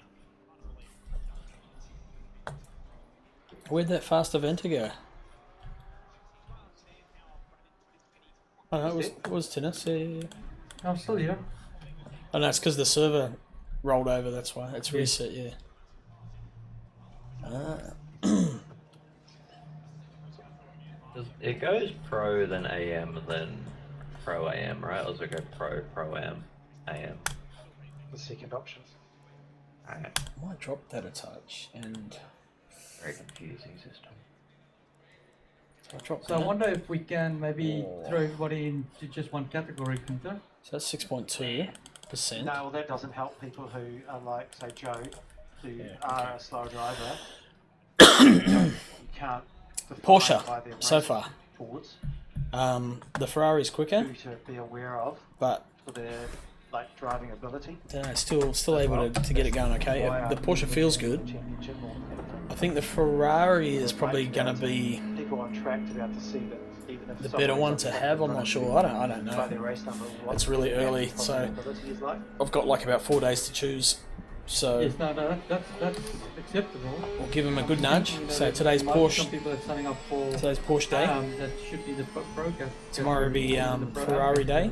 Where'd that fast event go? Oh no, it was tennis. Yeah. I'm still here. Oh no, it's because the server rolled over. That's why it's reset. Yeah. It goes pro, then AM, then pro AM, right? Or does it go pro AM, AM? The second option. Alright, I might drop that a touch and very confusing system. I'll drop So I that. wonder if we can maybe throw everybody into just one category, Gunther. So that's 6.2%. No, well, that doesn't help people who are like, say, Joe, who Yeah, are a slow driver. You can't define by Porsche their so racing far. forwards The Ferrari's quicker, who to be aware of but for their like driving ability. still able to get it going okay. The Porsche feels good. Championship or anything. I think the Ferrari is probably going to be People on track to be able to see that even if the someone better one doesn't to have have. the I'm not running sure. I don't by know. their race number, what It's really their early, probably so ability is like. I've got like about 4 days to choose. So Yes, no, that's acceptable. we'll give them a good I'm nudge. thinking So that today's there might be Porsche, Some people are signing up for today's Porsche day. that should be the pro category. Tomorrow will be The pro Ferrari day.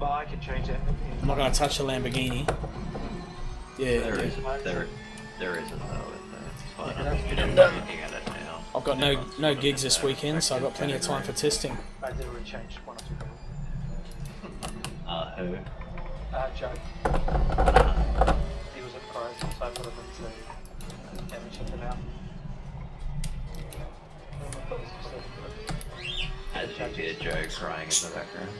But I can change that. I'm not going to touch the Lamborghini. Yeah, There yeah. is a no in there. It's fine. Yeah, that's I'm good. just looking at it now. I've got no gigs this weekend, so I've got plenty of time for testing. I did already change 1 or 2 people. Who? Joe. He was a pro, so I put him into championship for now. As you hear Joe crying in the background.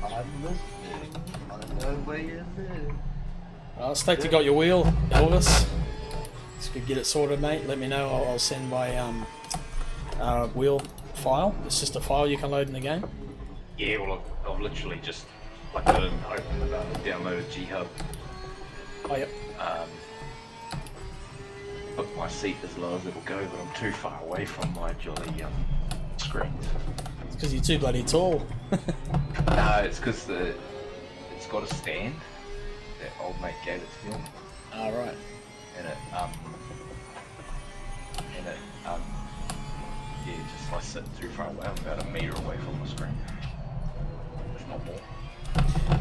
I'm listening. I know where you live. Well, Stake, you got your wheel, Elvis. Just could get it sorted, mate. Let me know. I'll send my wheel file. It's just a file you can load in the game. Yeah, well, I've literally just opened downloaded G-Hub. Oh, yep. Put my seat as low as it'll go, but I'm too far away from my jolly screens. It's because you're too bloody tall. No, it's because it's got a stand that old mate gave it to me, All right. and it yeah, just I sit too far away. I'm about a metre away from the screen, if not more.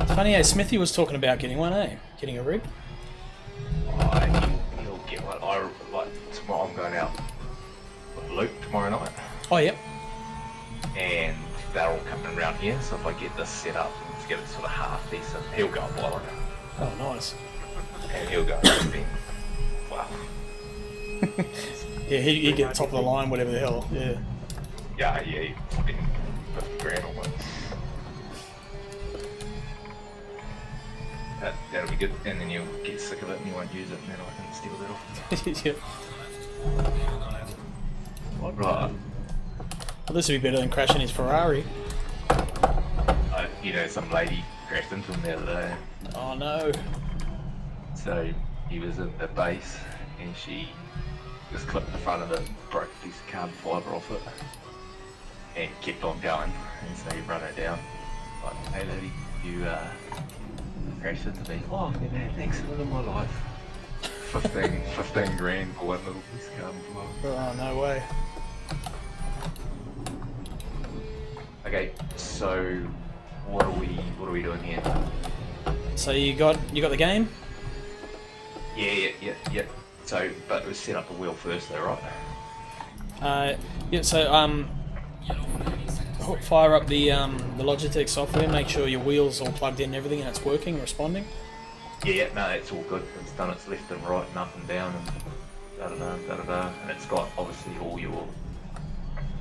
It's funny how Smithy was talking about getting one, eh? Getting a rig. He'll get one. Tomorrow I'm going out with Luke tomorrow night, Oh, yep. and they're all coming around here. So if I get this set up and get it sort of half decent, he'll go and buy one, Oh, nice. and he'll go and spend. Wow. Yeah, he get top of the line, whatever the hell. Yeah. Yeah, he'd spend 50 grand on one. get, and then you'll get sick of it and you won't use it, and then I can steal that off. Yeah. Right. Well, this would be better than crashing his Ferrari. You know, some lady crashed into him the other day. Oh no. So he was at the base and she just clipped the front of it, broke a piece of carbon fibre off it, and kept on going. And so he run her down. Like, hey lady, you crashed into me. Oh, you've had an accident in my life. 15 grand for one little piece of carbon fibre. Oh no way. Okay, so what are we doing here? So you got the game? Yeah. So, but we set up the wheel first though, right? Yeah. So fire up the Logitech software. Make sure your wheels all plugged in and everything, and it's working, responding. Yeah, no, it's all good. It's done its left and right and up and down and da-da-da. And it's got obviously all your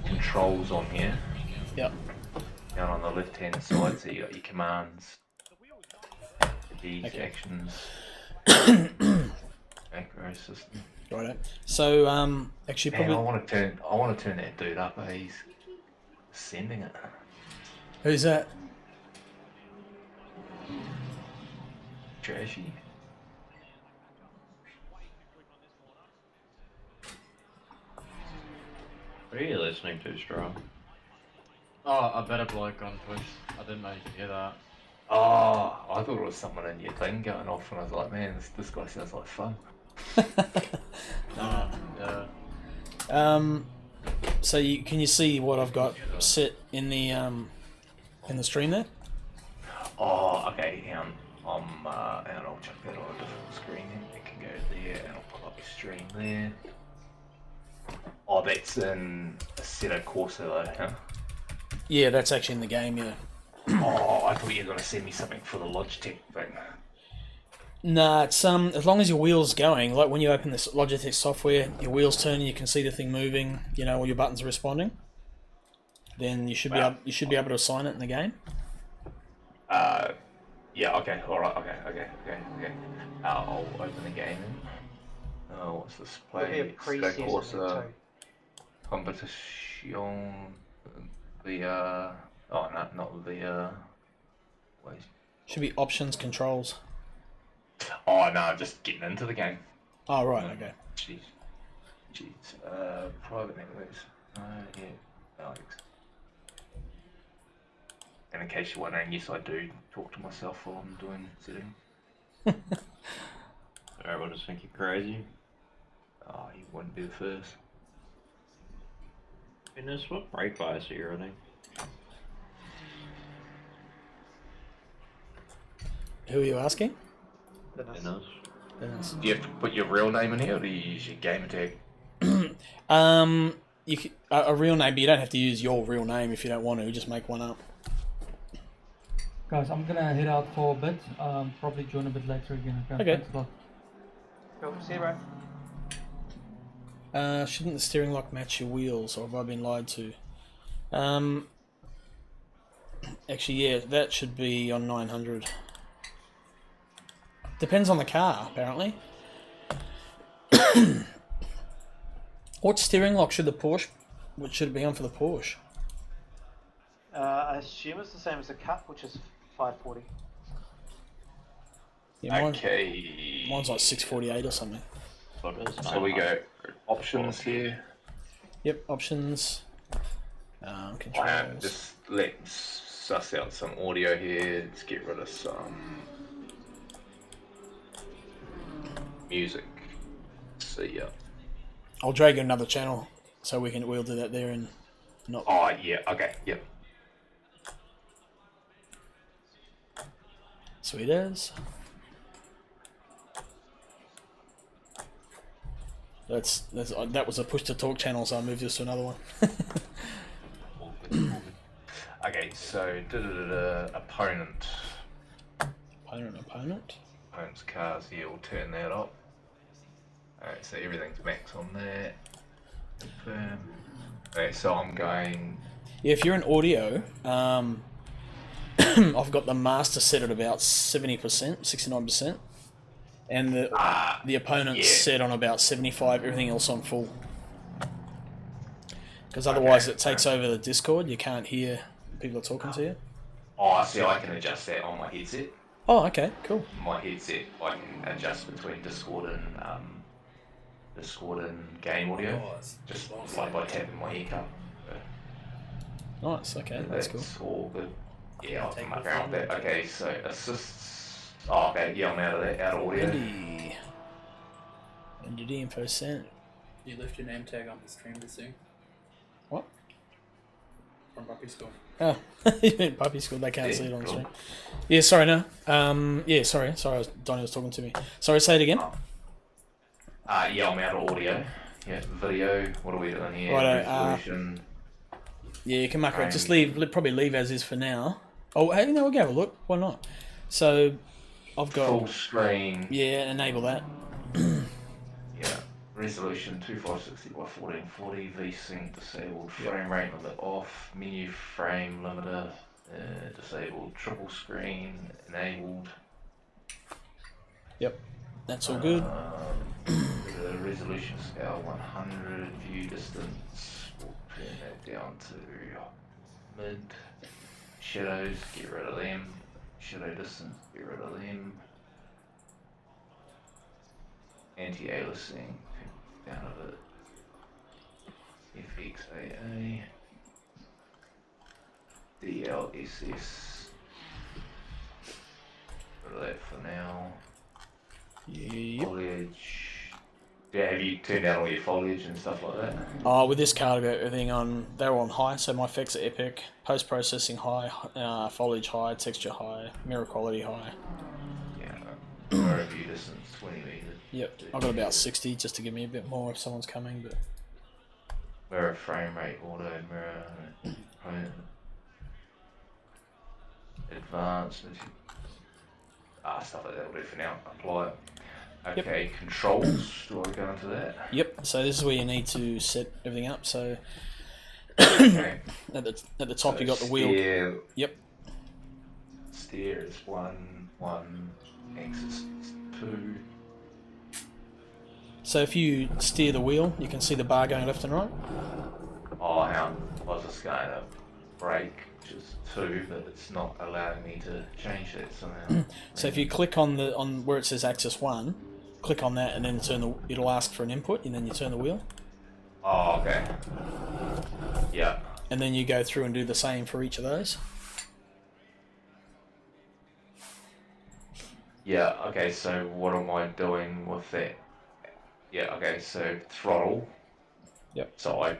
controls on here. Yep. Down on the left hand side, so you got your commands, these actions, macro system. Right. So actually Man, probably I want to turn that dude up. He's sending it. who's that? Trashy. What are you listening to, Straw? Oh, a better bloke on Twitch. I didn't know you could hear that. Oh, I thought it was someone in your thing going off, and I was like, man, this guy sounds like fun. Yeah. So can you see what I've got set in the stream there? Oh, okay, hang on. And I'll chuck that on a different screen. It can go there, and I'll pull up the stream there. Oh, that's in Assetto Corsa though, huh? Yeah, that's actually in the game. Yeah. Oh, I thought you were going to send me something for the Logitech thing. Nah, it's as long as your wheel's going, like when you open this Logitech software, your wheel's turning, you can see the thing moving, you know, all your buttons are responding. Then you should be able to assign it in the game. Yeah, okay, alright, okay. I'll open the game in. Oh, what's this There'll be a play? preset in Course, there too. competition. The oh no, not the wait. Should be options, controls. Oh no, just getting into the game. Oh right, okay. Jeez. Private networks. Yeah, Alex. And in case you're wondering, yes, I do talk to myself while I'm doing setting. Everyone just think you're crazy. Oh, you wouldn't be the first. Goodness, what brake bias are you running? Who are you asking? Goodness. Dennis. Do you have to put your real name in here, or do you use your gamer tag? You can, a real name, but you don't have to use your real name if you don't want to. Just make one up. Guys, I'm gonna head out for a bit. Probably join a bit later again. Okay. Okay. Thanks a lot. Cool. See you, bro. Shouldn't the steering lock match your wheels, or have I been lied to? Actually, yeah, that should be on 900. Depends on the car, apparently. What steering lock should the Porsche? What should it be on for the Porsche? I assume it's the same as the Cup, which is 540. Yeah, Okay. mine's like 648 or something. What is So we go options here. Yep, options. Controls. Just let's suss out some audio here. Let's get rid of some music. See ya. I'll drag another channel so we'll do that there and not. Oh yeah. Okay. Yep. Sweet as. That was a push to talk channel, so I moved this to another one. All good. Okay. So opponent. Opponent. Opponent's cars here. We'll turn that up. Alright. So everything's max on that. Confirm. Okay. So I'm going. Yeah, if you're in audio, I've got the master set at about 70%, 69%, and the opponent's set on about 75. Everything else on full. Because otherwise, it takes over the Discord. You can't hear people are talking to you. Oh, see, I can adjust that on my headset. Oh, okay, cool. My headset, I can adjust between Discord and game audio, just like by tapping my haircut. Nice. Okay, that's cool. All good. Yeah, I'll come around with that. Okay, so assists. Oh, okay, yeah, I'm out of that, out of audio. Entity info sent. You left your name tag on the stream to see. What? From puppy school. Oh, you meant puppy school. They can't see it on the screen. Yeah, sorry, no. Yeah, sorry. Donnie was talking to me. Sorry, say it again. Yeah, I'm out of audio. Yeah, video. What are we doing here? Righto, resolution. Yeah, you can mark it. Just probably leave as is for now. Oh, hey, no, we'll go have a look. Why not? So, I've got full screen. Yeah, enable that. Yeah, resolution 2560 by 1440. VSync disabled. Frame rate limit off. Menu frame limiter disabled. Triple screen enabled. Yep, that's all good. The resolution scale 100. View distance. We'll turn that down to mid. Shadows, get rid of them. Shadow distance, get rid of them. Anti-aliasing, down a bit. FXAA. DLSS. Rid of that for now. Yep. Foliage. Yeah, have you turned down all your foliage and stuff like that? Oh, with this card, I've got everything on. They're on high, so my effects are epic. Post processing high, foliage high, texture high, mirror quality high. Yeah. Mirror view distance 20 meters. Yep, I've got about 60 just to give me a bit more if someone's coming. But mirror frame rate, auto mirror, advanced, stuff like that will do for now. Apply it. Okay, yep. Controls, do I go into that? Yep, so this is where you need to set everything up. So okay. at the top so you got the wheel. Yep. Steer is 1, axis 2. So if you steer the wheel, you can see the bar going left and right. Oh, hang on. I was just going to brake, which is 2, but it's not allowing me to change that somehow. So if you click on where it says axis 1, click on that and then it'll ask for an input and then you turn the wheel. Oh, okay. Yeah. And then you go through and do the same for each of those. Yeah, okay, so what am I doing with that? Yeah, okay, so throttle. Yep. So I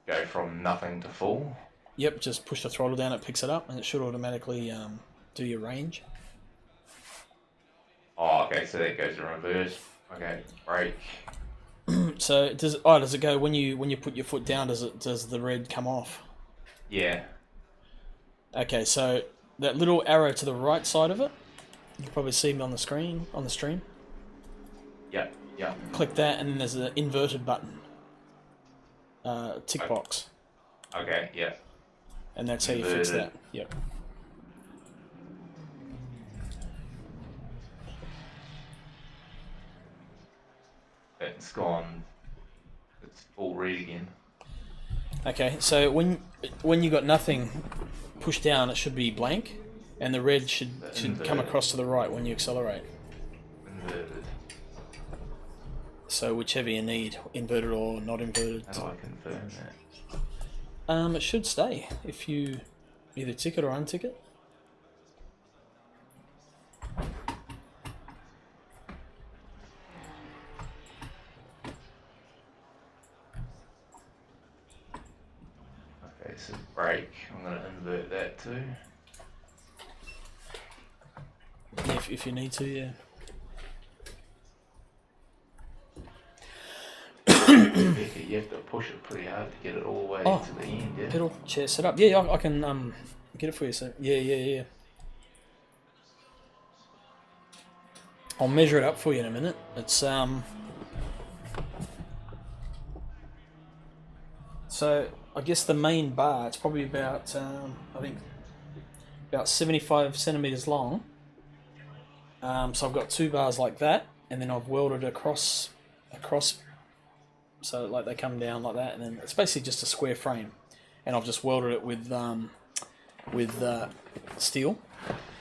go from nothing to full. Yep, just push the throttle down, it picks it up and it should automatically do your range. Oh, okay, so that goes in reverse. Okay, brake. So does it go when you put your foot down? Does the red come off? Yeah. Okay, so that little arrow to the right side of it, you can probably see me on the screen on the stream. Yep. Yeah. Click that, and then there's an inverted button. Tick okay. box. Okay. Yeah. And that's how you fix that. Yep. It's gone. It's all red again. Okay, so when you got nothing pushed down, it should be blank, and the red should come across to the right when you accelerate. Inverted. So whichever you need, inverted or not inverted. How do I confirm that? It should stay if you either tick it or untick it. Okay, so brake. I'm going to invert that too. If you need to, yeah. You have to push it pretty hard to get it all the way to the end, yeah? Pedal chair set up. Yeah, I can get it for you. So yeah. I'll measure it up for you in a minute. It's so I guess the main bar. It's probably about I think about 75 centimeters long. So I've got 2 bars like that, and then I've welded across, so like they come down like that, and then it's basically just a square frame, and I've just welded it with steel,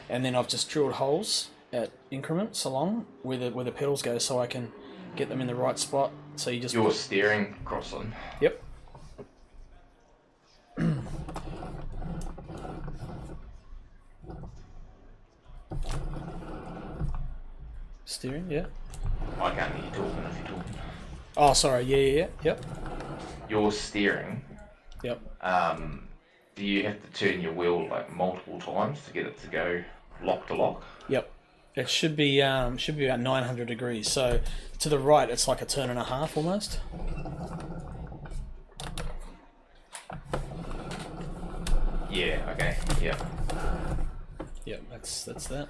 and then I've just drilled holes at increments along where the pedals go, so I can get them in the right spot. So you just You're steering Crossland. Yep. Steering, yeah. I can't hear you talking if you're talking. Oh, sorry. Yeah. Yep. You're steering. Yep. Do you have to turn your wheel like multiple times to get it to go lock to lock? Yep. It should be about 900 degrees. So to the right, it's like a turn and a half almost. Yeah. Okay. Yeah. Yep. That's that.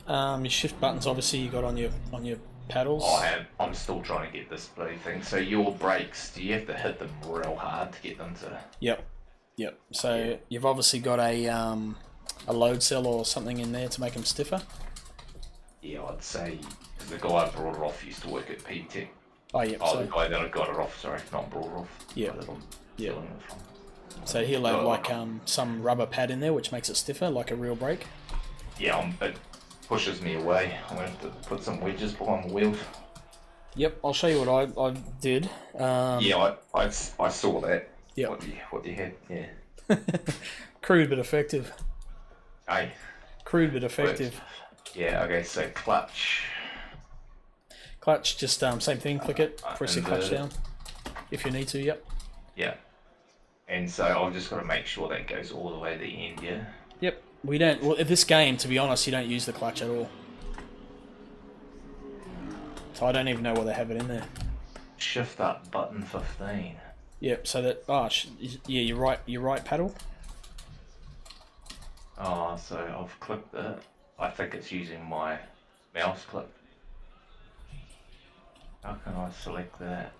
Your shift buttons, obviously, you got on your paddles. I'm still trying to get this bloody thing. So your brakes, do you have to hit them real hard to get them to? Yep. So you've obviously got a load cell or something in there to make them stiffer. Yeah, I'd say because the guy I brought it off used to work at P-Tech. Oh, yeah. Oh, the guy that I got it off, sorry, not brought it off. Yeah. That I'm Yeah. stealing it from. So he'll have like some rubber pad in there which makes it stiffer, like a real brake. Yeah, it pushes me away. I'm going to have to put some wedges behind the wheels. Yep, I'll show you what I did. Yeah, I saw that. Yep. What you had, yeah. Crude but effective. Hey. Crude but effective. Yeah, okay, so clutch. Clutch, just same thing, click it, press your clutch invert down. If you need to, yep. Yeah. And so I've just got to make sure that goes all the way to the end, yeah? Yep. We don't, well, in this game, to be honest, you don't use the clutch at all. So I don't even know why they have it in there. Shift up button 15. Yep, so that, yeah, your right paddle. Oh, so I've clicked it. I think it's using my mouse click. How can I select that?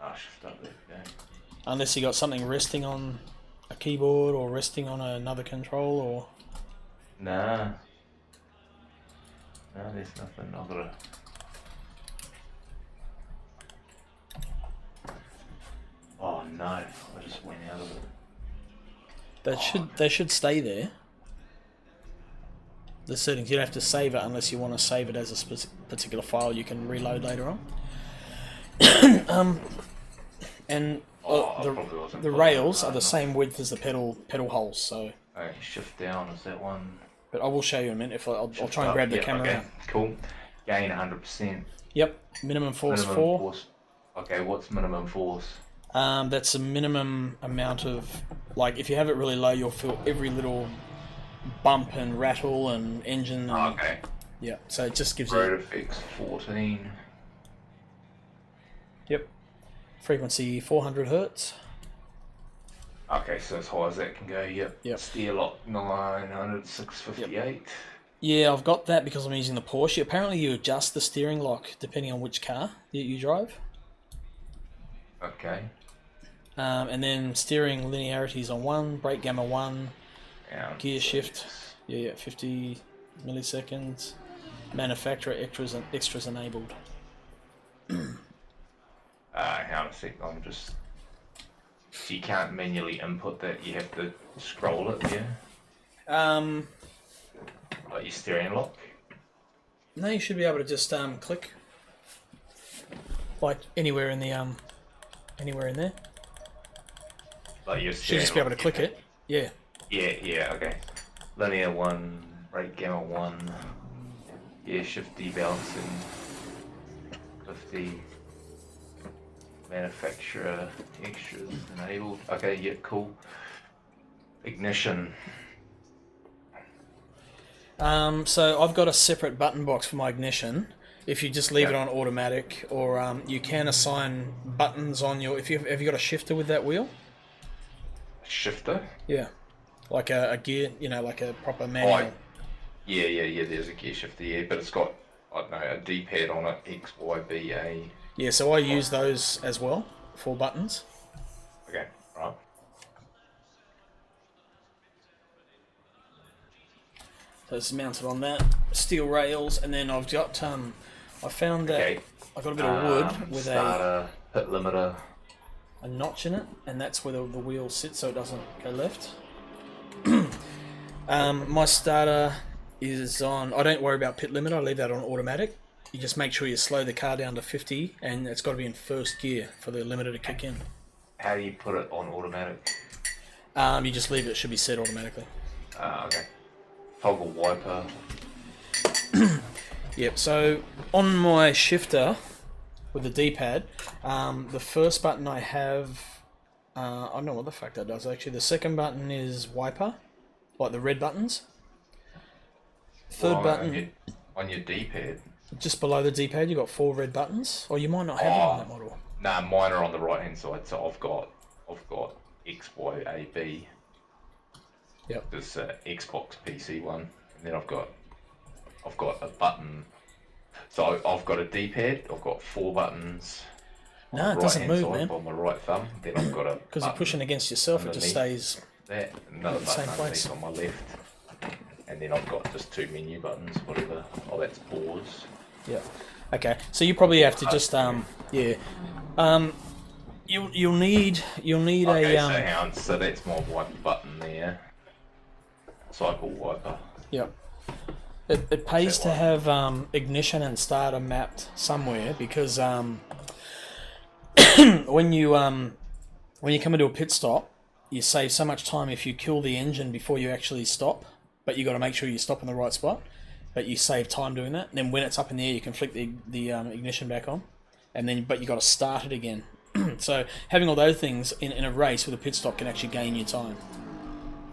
Oh, shift up, there we go. Unless you got something resting on a keyboard or resting on another control or... Nah. No, there's nothing. I've got to... Oh no, I just went out of it. They should stay there. The settings, you don't have to save it unless you want to save it as a particular file you can reload later on. And the rails are the same width as the pedal holes, so... Okay, shift down, is that one? But I will show you in a minute. I'll try and grab the camera okay, out. Cool. Gain 100%. Yep, minimum force 4. Okay, what's minimum force? That's a minimum amount of... Like, if you have it really low, you'll feel every little bump and rattle and engine. And, okay. Yeah, so it just gives Road you... effects 14. Yep. Frequency 400 hertz. Okay, so as high as that can go, yep. Steer lock 900, 658. Yeah, I've got that because I'm using the Porsche. Apparently you adjust the steering lock depending on which car you drive. Okay. And then steering linearity is on 1, brake gamma 1, gear shift, 50 milliseconds, manufacturer extras enabled. Hang on a sec, I'm just... So you can't manually input that, you have to scroll it, yeah? Like your steering lock? No, you should be able to just click. Like anywhere in the anywhere in there. Like your You should steering just be able to lock, click it. Yeah. Yeah, okay. Linear 1, brake gamma 1, gear shift debalancing, 50, manufacturer extras enabled. Okay, yeah, cool. Ignition. So I've got a separate button box for my ignition. If you just leave it on automatic, or you can assign buttons on your... Have you got a shifter with that wheel? Shifter? Yeah. Like a gear, like a proper manual. Yeah, there's a gear shifter, yeah, but it's got, I don't know, a D-pad on it, X, Y, B, A. Yeah, so I use those as well, 4 buttons. Okay, right. So it's mounted on that steel rails, and then I've got I found that Okay. I got a bit of wood with starter, pit limiter. a notch in it, and that's where the wheel sits so it doesn't go left. My starter is on. I don't worry about pit limiter. I leave that on automatic. You just make sure you slow the car down to 50, and it's got to be in first gear for the limiter to kick in. How do you put it on automatic? You just leave it. It should be set automatically. Okay. Toggle wiper. Yep. So on my shifter with the D-pad, the first button I have. I don't know what the fuck that does actually. The second button is wiper, like the red buttons. Third button. On your D-pad. Just below the D-pad, you got 4 red buttons, or you might not have them on that model. Nah, mine are on the right hand side. So I've got X, Y, A, B. Yep. This Xbox PC one, and then I've got a button. So I've got a D-pad. I've got 4 buttons. No, it doesn't move, man. On my right thumb. Then I've got a. Because you're pushing against yourself, it just stays. That another in the same button place. underneath on my left, and then I've got just 2 menu buttons. Whatever. Oh, that's pause. Yeah. Okay. So you probably have to just yeah. You'll need Okay, a so that's my wiper button there. Cycle wiper. Yep. It pays That to one. have ignition and starter mapped somewhere because when you come into a pit stop, you save so much time if you kill the engine before you actually stop, but you got to make sure you stop in the right spot. But you save time doing that. And then when it's up in the air, you can flick the ignition back on, but you got to start it again. So having all those things in a race with a pit stop can actually gain you time.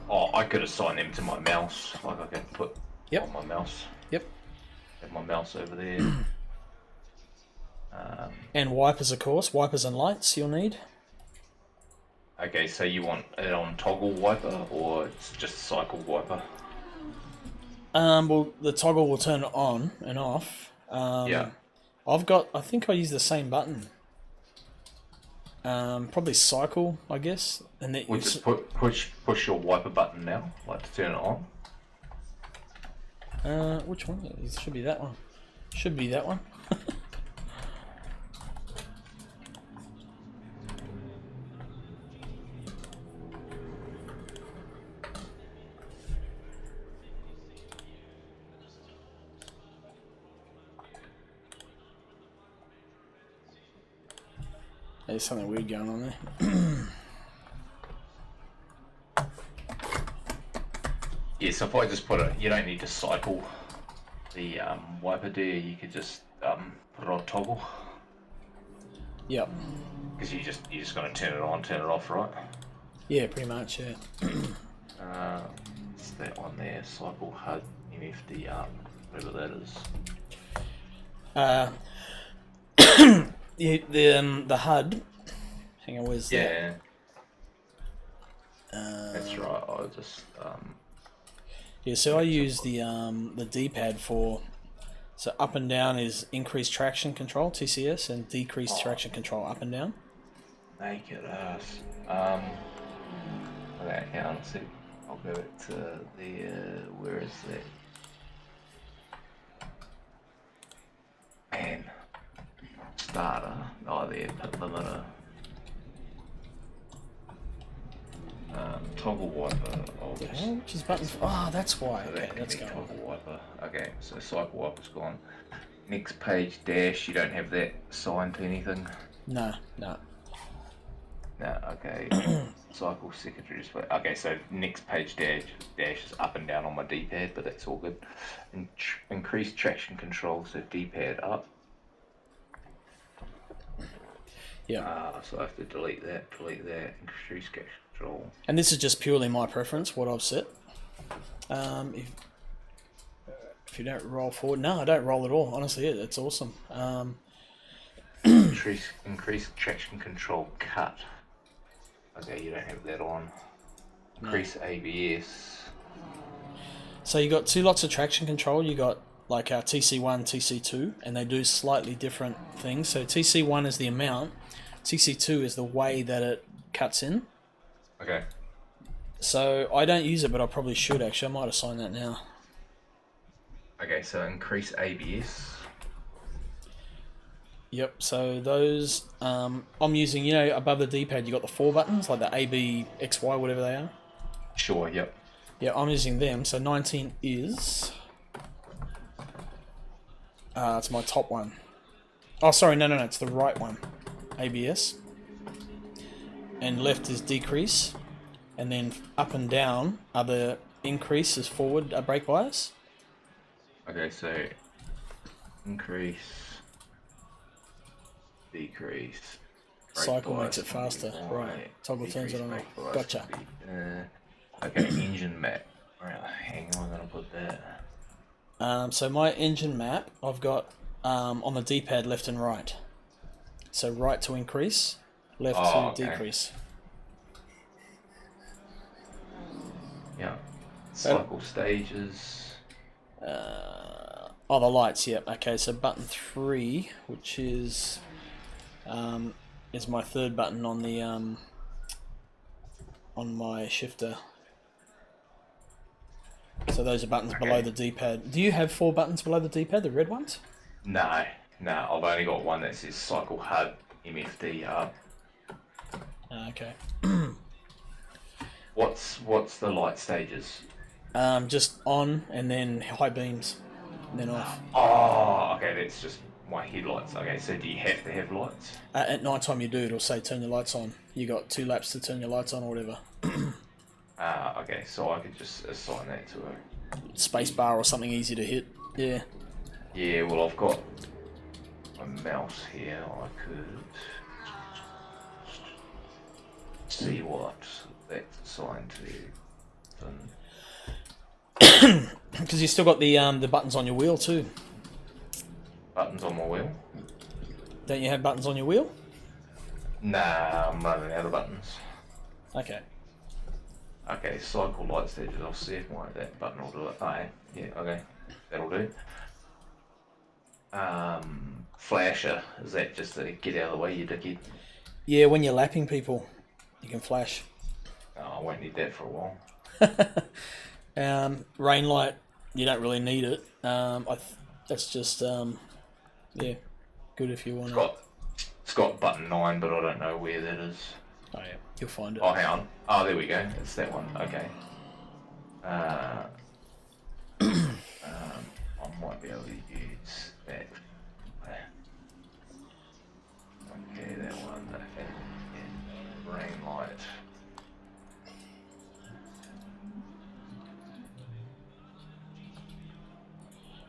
Oh, I could assign them to my mouse. Like I could put Yep. on my mouse. Yep. Have my mouse over there. And wipers, of course. Wipers and lights you'll need. Okay, so you want it on toggle wiper or it's just cycle wiper? Well, the toggle will turn it on and off. Yeah. I think I use the same button. Probably cycle, I guess. And then We'll just push your wiper button now, like to turn it on. which one? It should be that one. Should be that one. There's something weird going on there. Yeah, so if I just put it, you don't need to cycle the wiper there. You could just put it on toggle Yep. because you just got to turn it on, turn it off, right? Yeah, pretty much. Yeah. It's that one there, cycle HUD MFD up, whatever that is. The HUD. Hang on, where's that? Yeah, that's right. I'll just Yeah, so I use the D-pad for. So up and down is increased traction control (TCS) and decreased traction control up and down. make it us. Okay, hang on a sec. I'll go back to the where is that? Man, starter. Oh, there, pit limiter. Toggle wiper. Oh, The hell? Which is button? Oh, that's why. Okay, that's going on. toggle wiper. Okay, so cycle wiper's gone. Next page dash. You don't have that signed to anything. No, no. No. Okay. Cycle secondary display. Okay, so next page dash is up and down on my D-pad, but that's all good. Increase traction control, so D-pad up. Yeah. So I have to delete that. Increase traction control. And this is just purely my preference, what I've set. If you don't roll forward, no, I don't roll at all. Honestly, it's awesome. Increase traction control cut. Okay, you don't have that on. Increase ABS. So you got 2 lots of traction control. You got like our TC1, TC2, and they do slightly different things. So TC1 is the amount, TC2 is the way that it cuts in. Okay. So I don't use it, but I probably should actually. I might assign that now. Okay, so increase ABS. Yep, so those, I'm using, you know, above the D-pad you got the 4 buttons, like the A, B, X, Y, whatever they are. Sure, yep. Yeah, I'm using them, so 19 is... it's my top one. Oh, sorry, no, it's the right one. ABS. And left is decrease. And then up and down are the increase is forward brake bias. Okay, so increase, decrease. brake Cycle bias makes it can be faster. Y, Right. Toggle turns it decrease on. brake bias Gotcha. can be, okay, engine map. Alright, hang on, I'm gonna put that. So my engine map, I've got on the D-pad left and right. So right to increase, left to Okay. decrease. Yeah. Cycle stages. Oh, the lights. Yep. Okay. So button 3, which is my third button on the on my shifter. So those are buttons below the D-pad. Do you have 4 buttons below the D-pad, the red ones? No, I've only got one that says cycle HUD MFD hub. Okay. What's the light stages? Just on and then high beams, and then off. Oh, okay, that's just my headlights. Okay, so do you have to have lights? At night time you do. It'll say turn your lights on. You got 2 laps to turn your lights on or whatever. Okay, so I could just assign that to a... Space bar or something easy to hit. Yeah. Yeah, well, I've got a mouse here. I could see what that's assigned to. Because you still got the buttons on your wheel too. Buttons on my wheel? Don't you have buttons on your wheel? Nah, I'm running out of buttons. Okay. Okay, cycle light stages. I'll see if that button will do it. Oh, yeah, okay, that'll do. Flasher, is that just to get out of the way, you dickhead? Yeah, when you're lapping people, you can flash. Oh, I won't need that for a while. Rain light, you don't really need it. That's just yeah, good if you want to. It's got button 9, but I don't know where that is. Oh yeah, you'll find it. Oh, hang on. Oh, there we go. It's that one. Okay. I might be able to use that. Okay, that one. And rain light.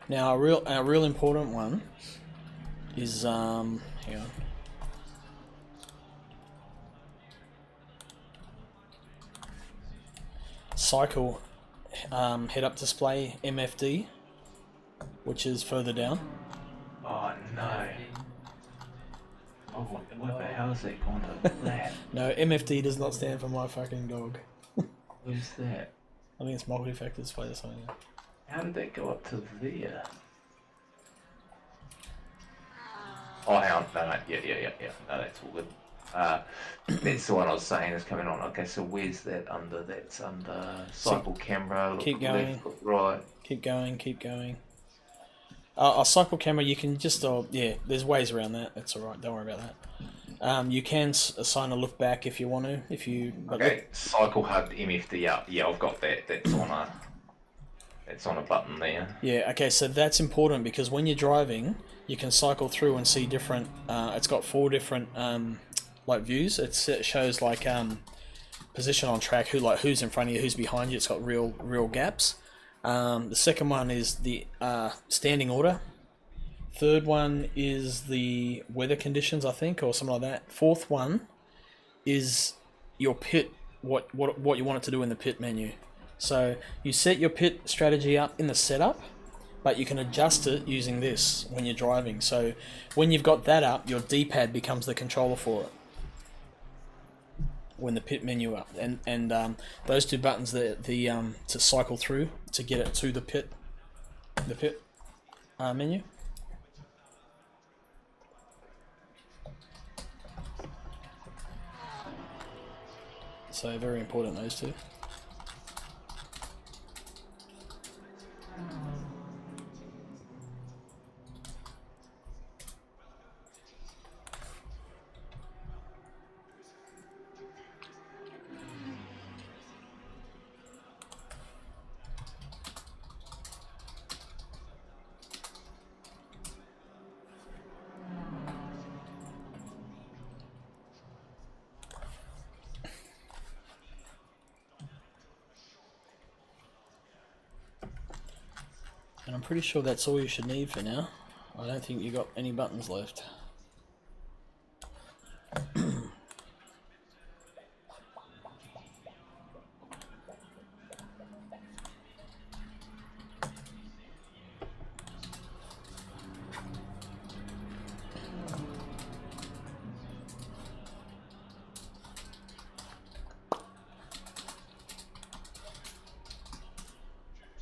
Now a real important one is hang on. Cycle head-up display MFD, which is further down. Oh no. Oh, what the hell is that going to that? No, MFD does not stand for my fucking dog. Where's that? I think it's multi-factor display or something. How did that go up to there? Oh, hang on. No, yeah. No, that's all good. That's the one I was saying is coming on. Okay, so where's that under? That's under cycle camera. Look keep going. left, look right. Keep going. A cycle camera, you can just, yeah, there's ways around that. That's alright, don't worry about that. You can assign a look back if you want to. Okay, cycle HUD MFD up. Yeah, I've got that. That's on a button there. Yeah, okay, so that's important because when you're driving, you can cycle through and see different, it's got 4 different like views. It shows like position on track, who's in front of you, who's behind you. It's got real gaps. The second one is the standing order. Third one is the weather conditions, I think, or something like that. Fourth one is your pit, what you want it to do in the pit menu. So you set your pit strategy up in the setup, but you can adjust it using this when you're driving. So when you've got that up, your D-pad becomes the controller for it. When the pit menu up, and those 2 buttons, to cycle through to get it to the pit menu. So very important, those 2. And I'm pretty sure that's all you should need for now. I don't think you got any buttons left.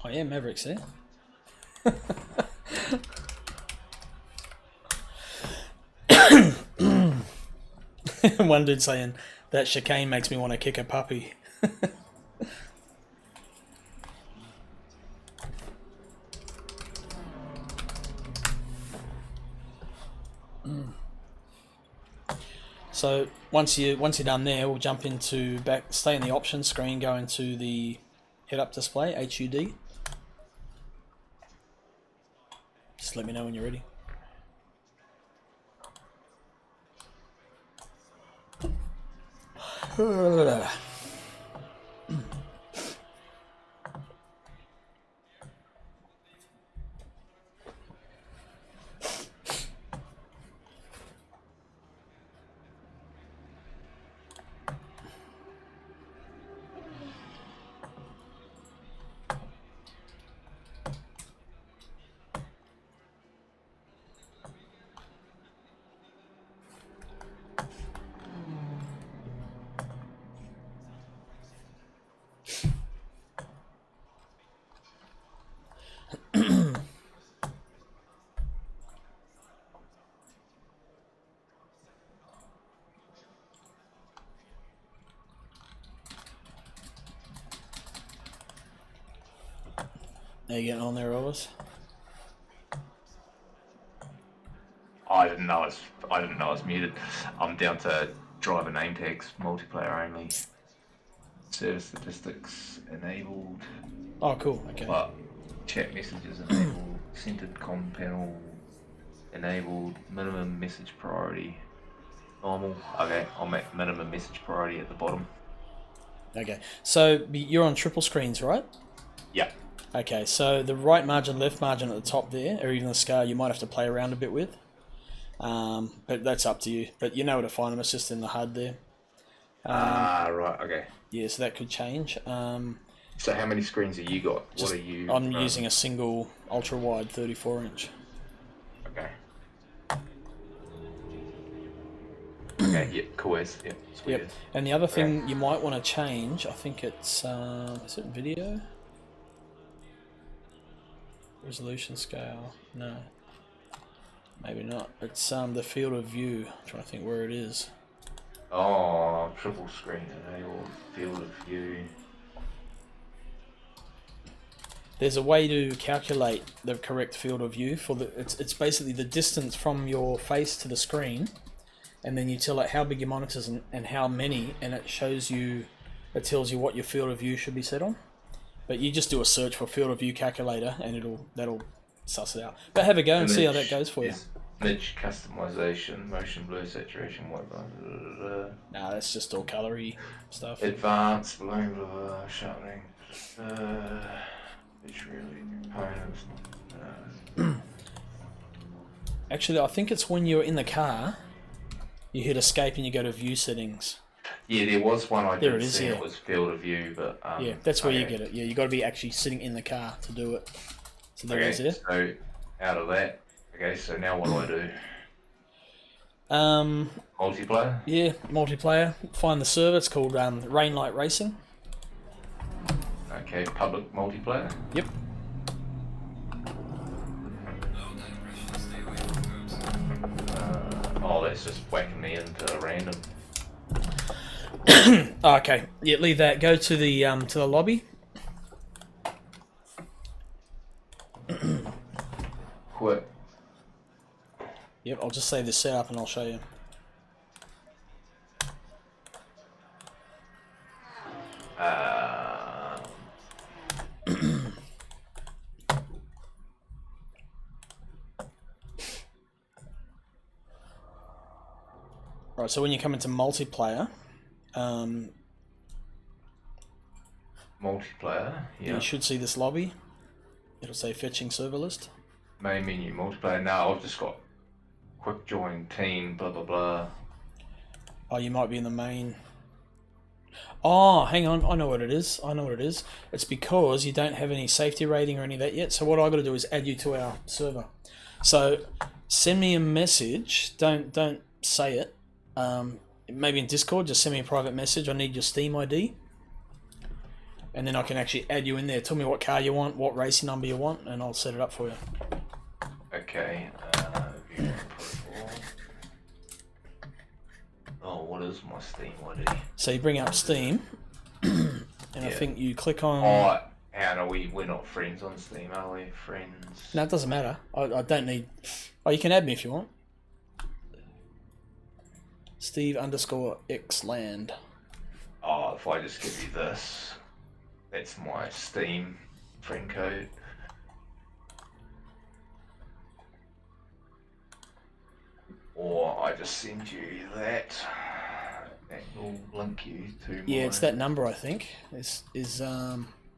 Oh yeah, Maverick's there. One dude saying that chicane makes me want to kick a puppy. So once you're done there, we'll jump into stay in the options screen, go into the head-up display, HUD. Just let me know when you're ready. Are you getting on there, Rollers? I didn't know I was muted. I'm down to driver name tags, multiplayer only. Service statistics enabled. Oh, cool. Okay. But chat messages enabled. Centered com panel enabled. Minimum message priority normal. Okay, I'll make minimum message priority at the bottom. Okay. So you're on triple screens, right? Yeah. Okay. So the right margin, left margin at the top there, or even the scale, you might have to play around a bit with. But that's up to you. But you know where to find them. It's just in the HUD there. Right. Okay. Yeah, so that could change. So how many screens have you got? What are you? I'm using a single ultra wide 34-inch. Okay. Okay. Yep. Cool. Yep. Sweet. Yep. And the other thing you might want to change, I think it's is it video? Resolution scale? No. Maybe not. It's the field of view. I'm trying to think where it is. Oh, triple screen enabled field of view. There's a way to calculate the correct field of view for the. It's basically the distance from your face to the screen, and then you tell it how big your monitor is and how many, and it shows you. It tells you what your field of view should be set on. But you just do a search for field of view calculator, and that'll suss it out. But have a go and see how that goes for you. Image customization, motion blur, saturation, white balance. Nah, that's just all colory stuff. Advanced, blah blah blah, sharpening. It's really components. Actually, I think it's when you're in the car, you hit escape and you go to view settings. Yeah, there was one I There did it is, see. yeah. It was field of view, but Yeah, that's where you get it. Yeah, you got to be actually sitting in the car to do it. So there it is. There. So out of that, okay. So now what do I do? Multiplayer. Yeah, multiplayer. Find the server. It's called Rainlight Racing. Okay, public multiplayer. Yep. Oh, that's just whacking me into random. Okay. Yeah, leave that. Go to the lobby. Quit. Yep. I'll just save this setup and I'll show you. Right. So when you come into multiplayer. Multiplayer. Yeah. You should see this lobby. It'll say fetching server list. Main menu multiplayer. No, I've just got quick join team, blah blah blah. Oh, you might be in the main. Oh, hang on. I know what it is. It's because you don't have any safety rating or any of that yet. So what I got to do is add you to our server. So send me a message. Don't say it. Maybe in Discord, just send me a private message. I need your Steam ID. And then I can actually add you in there. Tell me what car you want, what racing number you want, and I'll set it up for you. Okay. View profile. Oh, what is my Steam ID? So you bring up Steam, and I think you click on... Oh, Hannah, we're not friends on Steam, are we? Friends? No, it doesn't matter. I don't need... Oh, you can add me if you want. Steve_xland. Oh, if I just give you this, that's my Steam friend code. Or I just send you that. That will link you to Yeah, my... it's that number, I think. It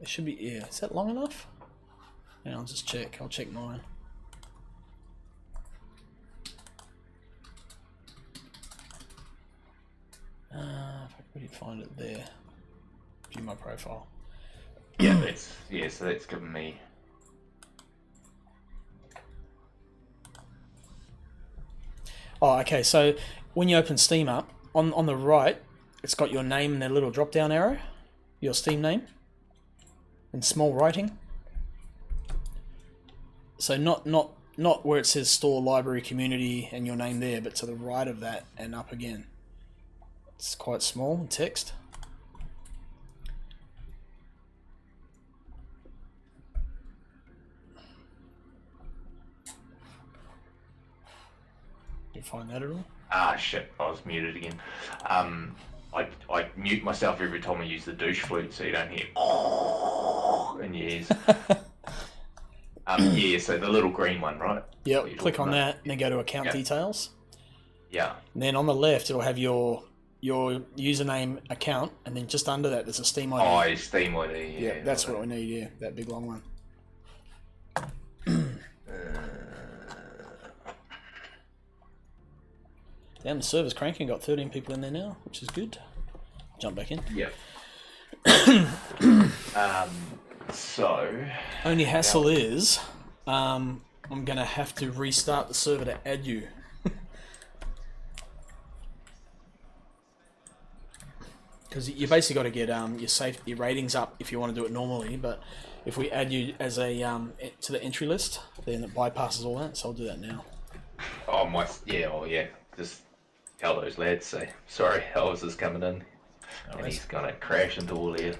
should be... Yeah, is that long enough? Yeah, I'll just check. I'll check mine. If I can really find it there. View my profile. Yeah, so that's given me... Oh, okay, so when you open Steam up, on the right, it's got your name and that little drop-down arrow. Your Steam name. In small writing. So not where it says store, library, community, and your name there, but to the right of that and up again. It's quite small text. You find that at all? Ah, shit, I was muted again. I mute myself every time I use the douche flute so you don't hear in your ears. Yeah, so the little green one, right? Yep, click on that and then go to account details. Yeah. And then on the left it'll have your username account, and then just under that there's a Steam ID. Oh, Steam ID, yeah. Yeah, that's what we need, yeah, that big long one. Damn, the server's cranking, got 13 people in there now, which is good. Jump back in. Yep. So... Only hassle is, I'm going to have to restart the server to add you. Because you basically got to get your ratings up if you want to do it normally, but if we add you as a to the entry list, then it bypasses all that, so I'll do that now. Oh, yeah. Just tell those lads, say, sorry, Elvis is coming in. And he's gonna crash into all here.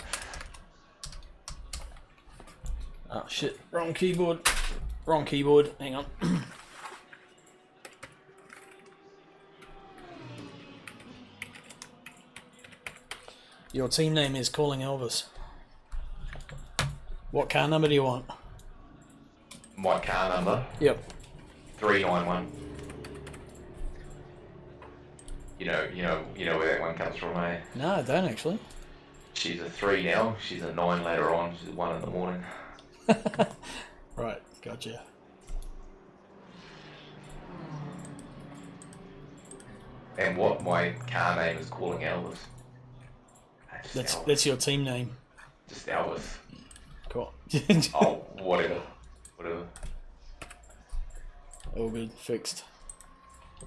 Oh shit, wrong keyboard. Hang on. Your team name is Calling Elvis. What car number do you want? My car number? Yep. 391. You know where that one comes from, eh? No, I don't actually. She's a 3 now, she's a 9 later on, she's a 1 in the morning. Right, gotcha. And what my car name is Calling Elvis. That's your team name. Just Elvis. Cool. Oh, whatever. All good, fixed.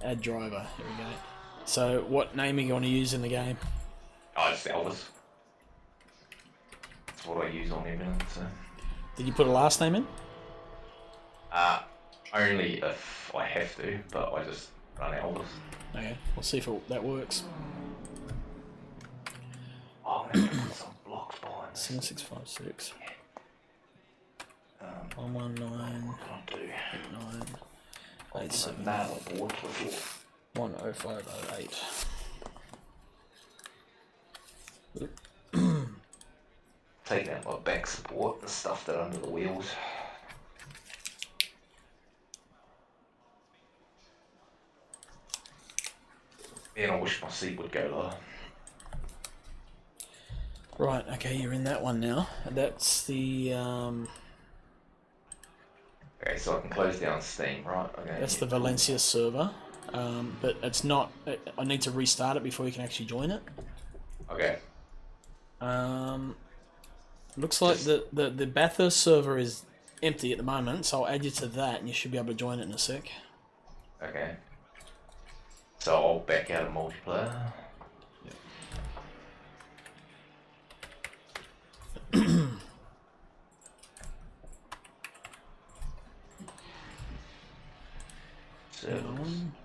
Add driver, here we go. So, what name are you going to use in the game? Oh, just Elvis. That's what I use on everything, so... Did you put a last name in? Only if I have to, but I just run Elvis. Okay, we'll see if that works. Oh, I'm gonna put some blocks behind this. 7656. 119. 89. 87. 10508. Taking out my back support and stuffed it under the wheels. And I wish my seat would go lower. Right, okay, you're in that one now. That's the Okay, so I can close down Steam, right? Okay. That's the Valencia server, but it's not. I need to restart it before you can actually join it. Okay. Looks like the Bathurst server is empty at the moment, so I'll add you to that, and you should be able to join it in a sec. Okay. So I'll back out of multiplayer.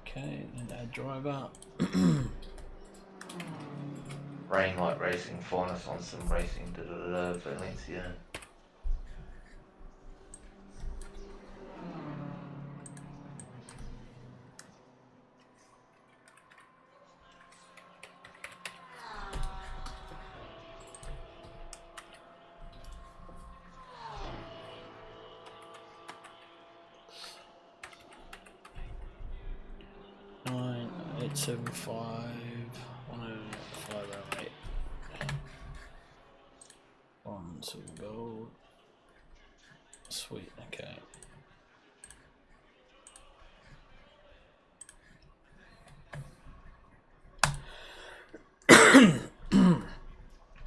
Okay, and add driver. Rain Light Racing, Faunus on some racing, Valencia. Nine 875 1 silver gold. Sweet, okay.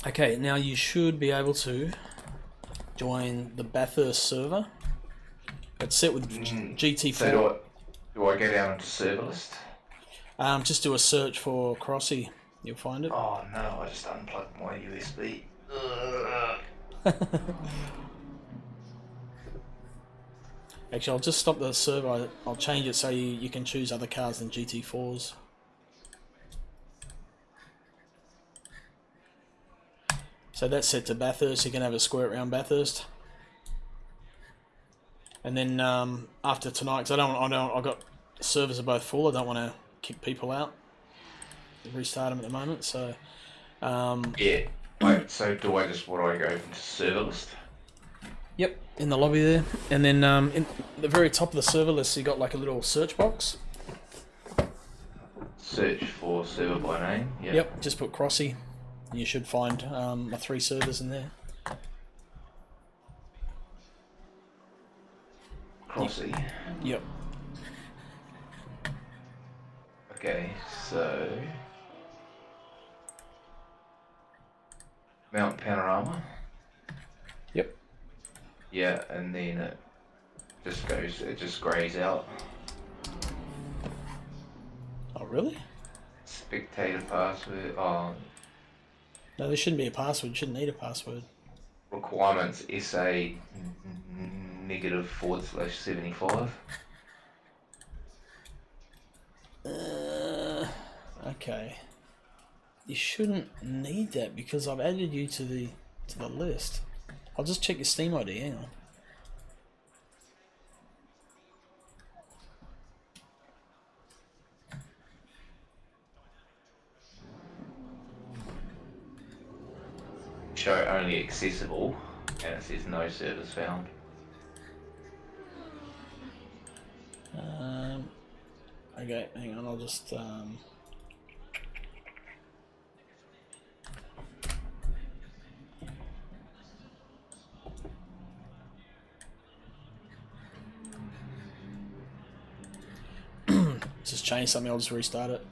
Okay, now you should be able to join the Bathurst server. It's set with GT4. So do I go down into server list? Just do a search for Crossy. You'll find it. Oh no, I just unplugged my USB. Actually, I'll just stop the server. I'll change it so you can choose other cars than GT4s. So that's set to Bathurst. You can have a squirt around Bathurst. And then after tonight, because I've got servers are both full. I don't want to kick people out. Restart them at the moment. So Yeah. Wait, so do I go into server list? Yep, in the lobby there, and then in the very top of the server list, you got like a little search box. Search for server by name. Yeah. Yep, just put Crossy. You should find my 3 servers in there. Crossy. Yep. Okay, so Mount Panorama. Yep. Yeah, and then it just grays out. Oh really? Spectator password. Oh, No, there shouldn't be a password. You shouldn't need a password. requirements SA -/75. Okay. You shouldn't need that because I've added you to the list. I'll just check your Steam ID. Hang on. Show only accessible, and it says no servers found. Okay, hang on. I'll just just change something. I'll just restart it.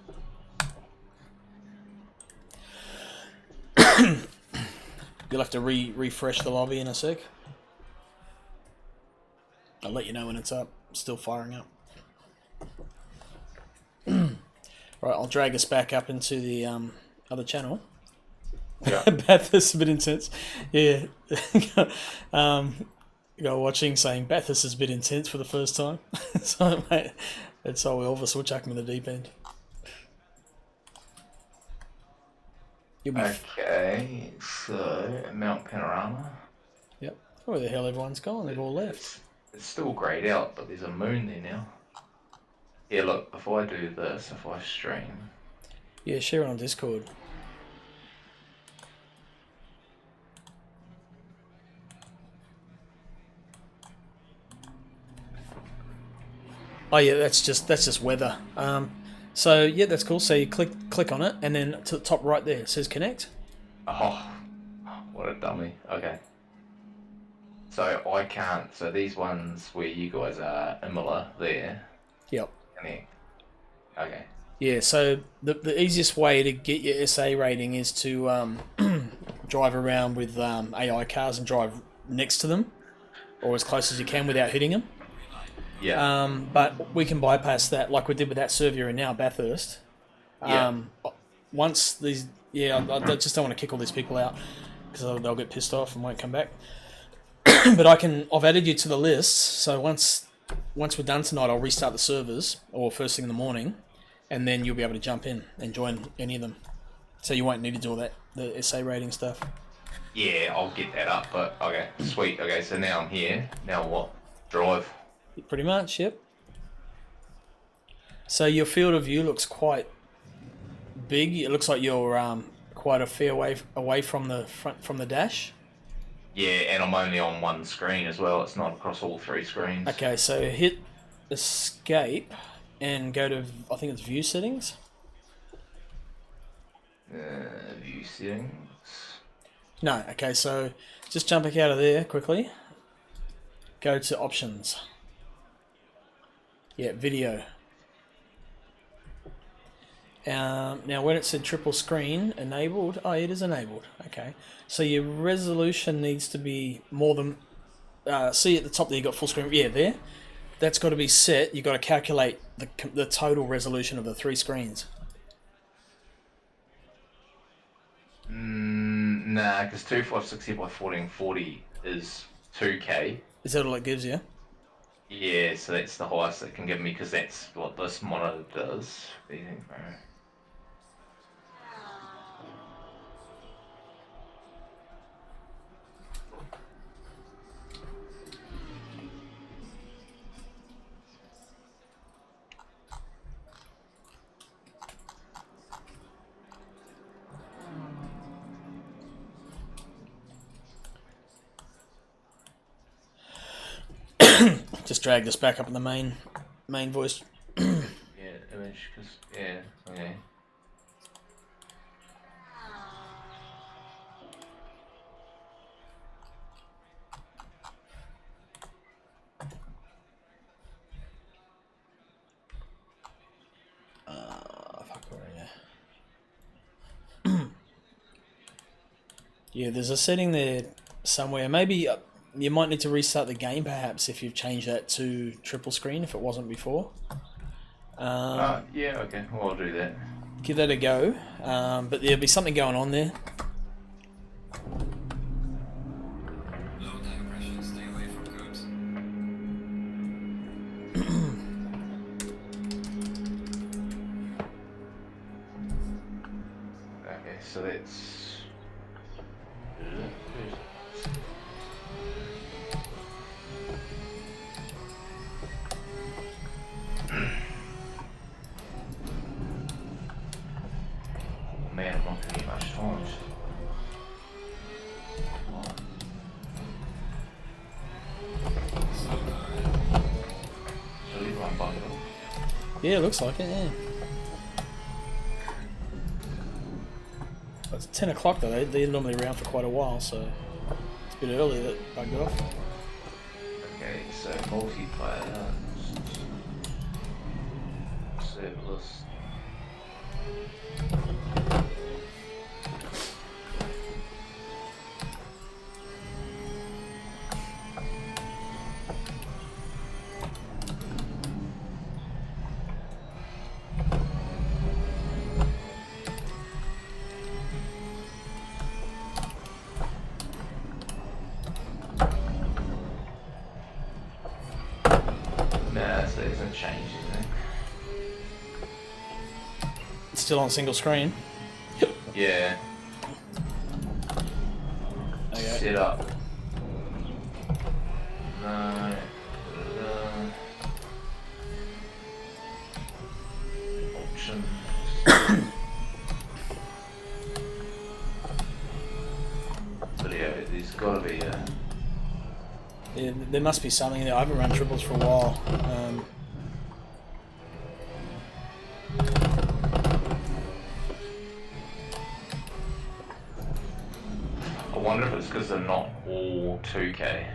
You'll have to refresh the lobby in a sec. I'll let you know when it's up. Still firing up. Right, I'll drag us back up into the other channel. Yeah. Bathurst is a bit intense. Yeah. Go watching saying Bathurst is a bit intense for the first time. So, mate, that's all Elvis will chuck him in the deep end. You'll be Okay, so Mount Panorama. Yep. Where the hell everyone's gone? They've all left. It's still greyed out, but there's a moon there now. Yeah, look, if I do this, if I stream. Yeah, share it on Discord. Oh yeah, that's just weather. So yeah, that's cool. So you click on it, and then to the top right there it says connect. Oh, what a dummy. Okay. So I can't. So these ones where you guys are, Imola, there. Yep. And then, okay. Yeah, so the easiest way to get your SA rating is to drive around with AI cars and drive next to them, or as close as you can without hitting them. Yeah. But we can bypass that, like we did with that server you're in now, Bathurst. Once these, I just don't want to kick all these people out because they'll get pissed off and won't come back. But I've added you to the list, so once we're done tonight, I'll restart the servers, or first thing in the morning, and then you'll be able to jump in and join any of them. So you won't need to do all that, the SA rating stuff. Yeah, I'll get that up, but okay, sweet. Okay, so now I'm here. Now what? Drive. Pretty much, yep. So your field of view looks quite big. It looks like you're quite a fair way away from the front, from the dash. Yeah, and I'm only on one screen as well. It's not across all three screens. Okay, so hit escape and go to, I think it's view settings. View settings. No, okay, so just jump back out of there quickly. Go to options. Yeah, video. Now when it said triple screen enabled, oh, it is enabled. Okay, so your resolution needs to be more than, see at the top there you got full screen, yeah, there. That's got to be set. You got to calculate the total resolution of the three screens. Nah, because 2560 by 1440 is 2K. Is that all it gives you? Yeah, so that's the highest it can give me because that's what this monitor does. Just drag this back up in the main voice. Yeah, image, because, yeah, okay. Yeah, there's a setting there somewhere. Maybe you might need to restart the game, perhaps, if you've changed that to triple screen, if it wasn't before. Yeah, okay, well, I'll do that. Give that a go, but there'll be something going on there. Low tag pressure, stay away from curbs. Okay, so that's... Man, I'm not gonna get much time. So you run by it. Yeah, it looks like it, yeah. It's 10 o'clock though, they're normally around for quite a while, so it's a bit early that I got off. Okay, so multiplayer. Serverless. Nah, so it hasn't changed anything. It's still on single screen. Yeah. Okay. Set up. No. Options. Video. There's got to be a. Yeah, there must be something there. I haven't run triples for a while. I wonder if it's because they're not all 2K.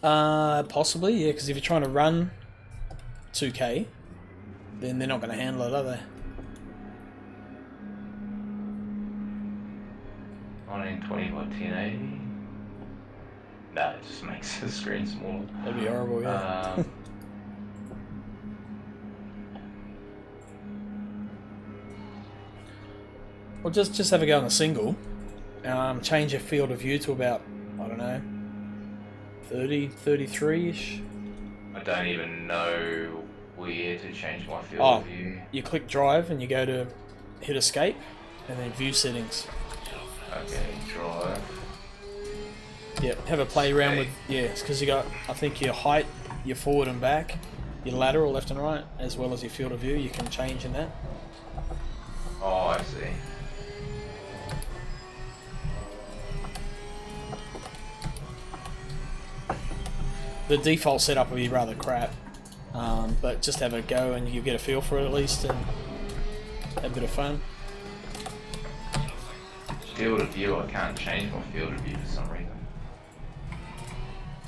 Possibly, yeah, because if you're trying to run 2K, then they're not going to handle it, are they? 1920 by 1080. No, it just makes the screen smaller. That'd be horrible, yeah. Well, just have a go on the single. Change your field of view to about, I don't know, 30, 33-ish. I don't even know where to change my field Oh, of view. you click drive and you go to hit escape, and then view settings. Okay, drive. Yep, have a play around with, yeah, it's because you got, I think, your height, your forward and back, your lateral, left and right, as well as your field of view, you can change in that. Oh, I see. The default setup will be rather crap, but just have a go and you get a feel for it at least, and have a bit of fun. Field of view, I can't change my field of view for some reason.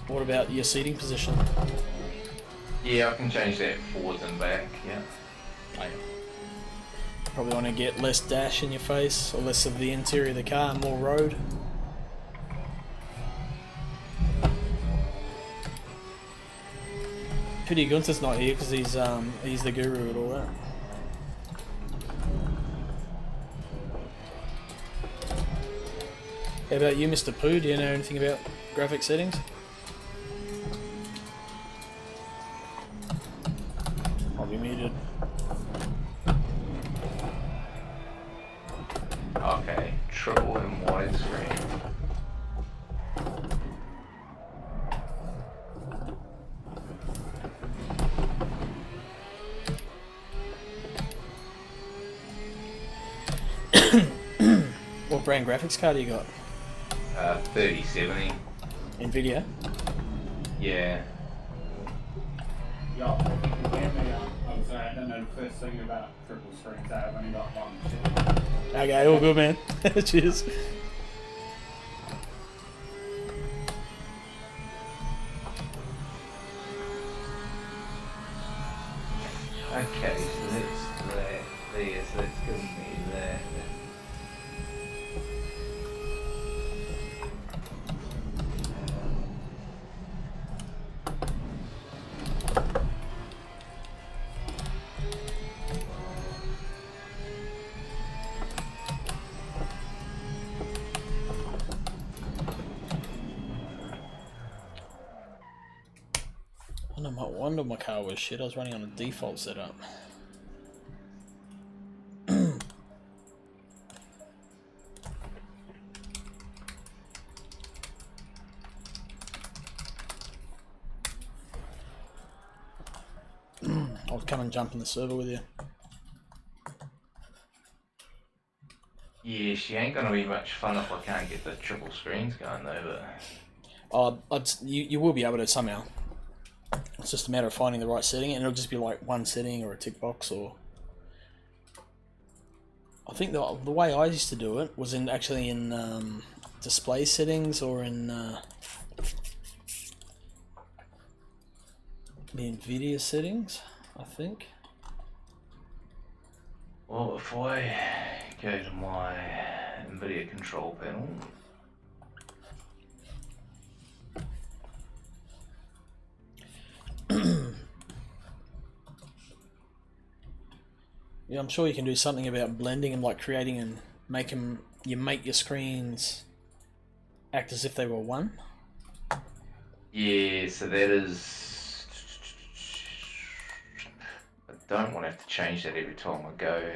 What about your seating position? Yeah, I can change that forwards and back, yeah. Probably want to get less dash in your face, or less of the interior of the car, more road. Pity Gunther's not here because he's the guru at all that. How about you, Mr. Pooh? Do you know anything about graphic settings? I'll be muted. Okay, triple and widescreen. What brand graphics card do you got? 3070. Nvidia? Yeah. Yeah, if you can hear me, I'm sorry, I don't know the first thing about triple screens. I've only got one. Okay, all good, man. Cheers. Okay, so that's that there, so that's giving me that. I wonder my car was shit. I was running on a default setup. I'll come and jump in the server with you. Yeah, she ain't gonna be much fun if I can't get the triple screens going though, but... You will be able to somehow. It's just a matter of finding the right setting, and it'll just be like one setting or a tick box, or... I think the way I used to do it was actually in display settings, or in the Nvidia settings, I think. Well, if I go to my Nvidia control panel... Yeah, I'm sure you can do something about blending and like creating and you make your screens act as if they were one. Yeah, so that is... I don't want to have to change that every time I go.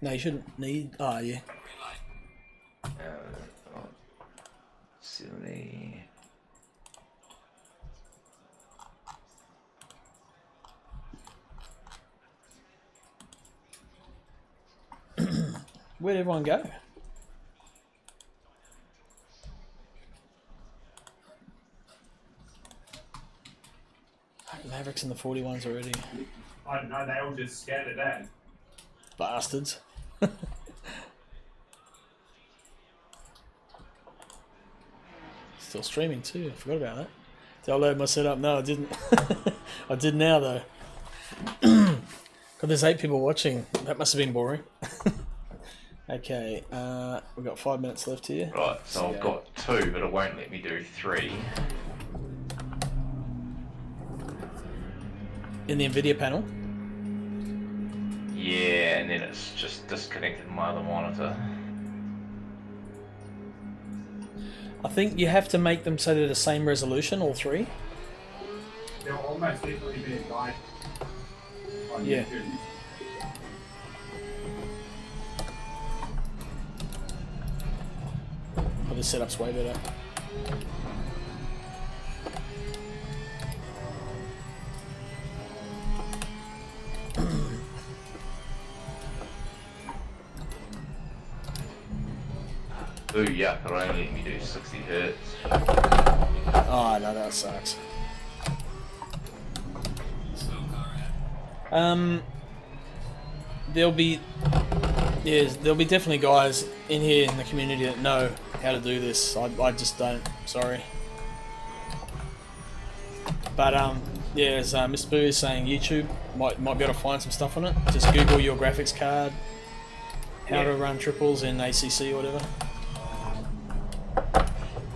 No, you shouldn't need... Oh, yeah. 70... Where'd everyone go? Mavericks in the 41s already. I don't know, they all just scattered out. Bastards. Still streaming too, I forgot about that. Did I load my setup? No, I didn't. I did now though. God, there's 8 people watching. That must have been boring. Okay, we've got 5 minutes left here. Right, so I've got 2, but it won't let me do 3. In the NVIDIA panel. Yeah, and then it's just disconnected my other monitor. I think you have to make them so they're the same resolution, all 3. There'll almost definitely be a guide on Yeah. YouTube. Oh, the setup's way better. Ooh, yuck, it'll only let me do 60 hertz. Oh no, that sucks. There'll be definitely guys in here in the community that know how to do this. I just don't. Sorry. But yeah, as Mr. Boo is saying, YouTube might be able to find some stuff on it. Just Google your graphics card, how to run triples in ACC or whatever.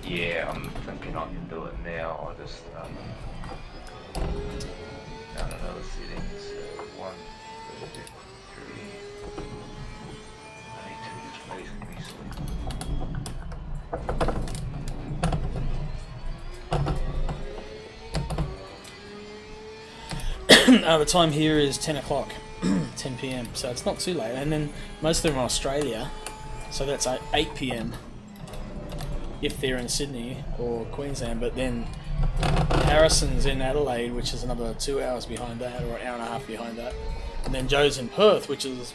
Yeah, I'm thinking I can do it now. I just I don't know the settings. 1, 2, 3. I need to just basically The time here is 10 o'clock, 10 p.m. So it's not too late. And then most of them are in Australia, so that's 8 p.m. if they're in Sydney or Queensland. But then Harrison's in Adelaide, which is another 2 hours behind that, or an hour and a half behind that. And then Joe's in Perth, which is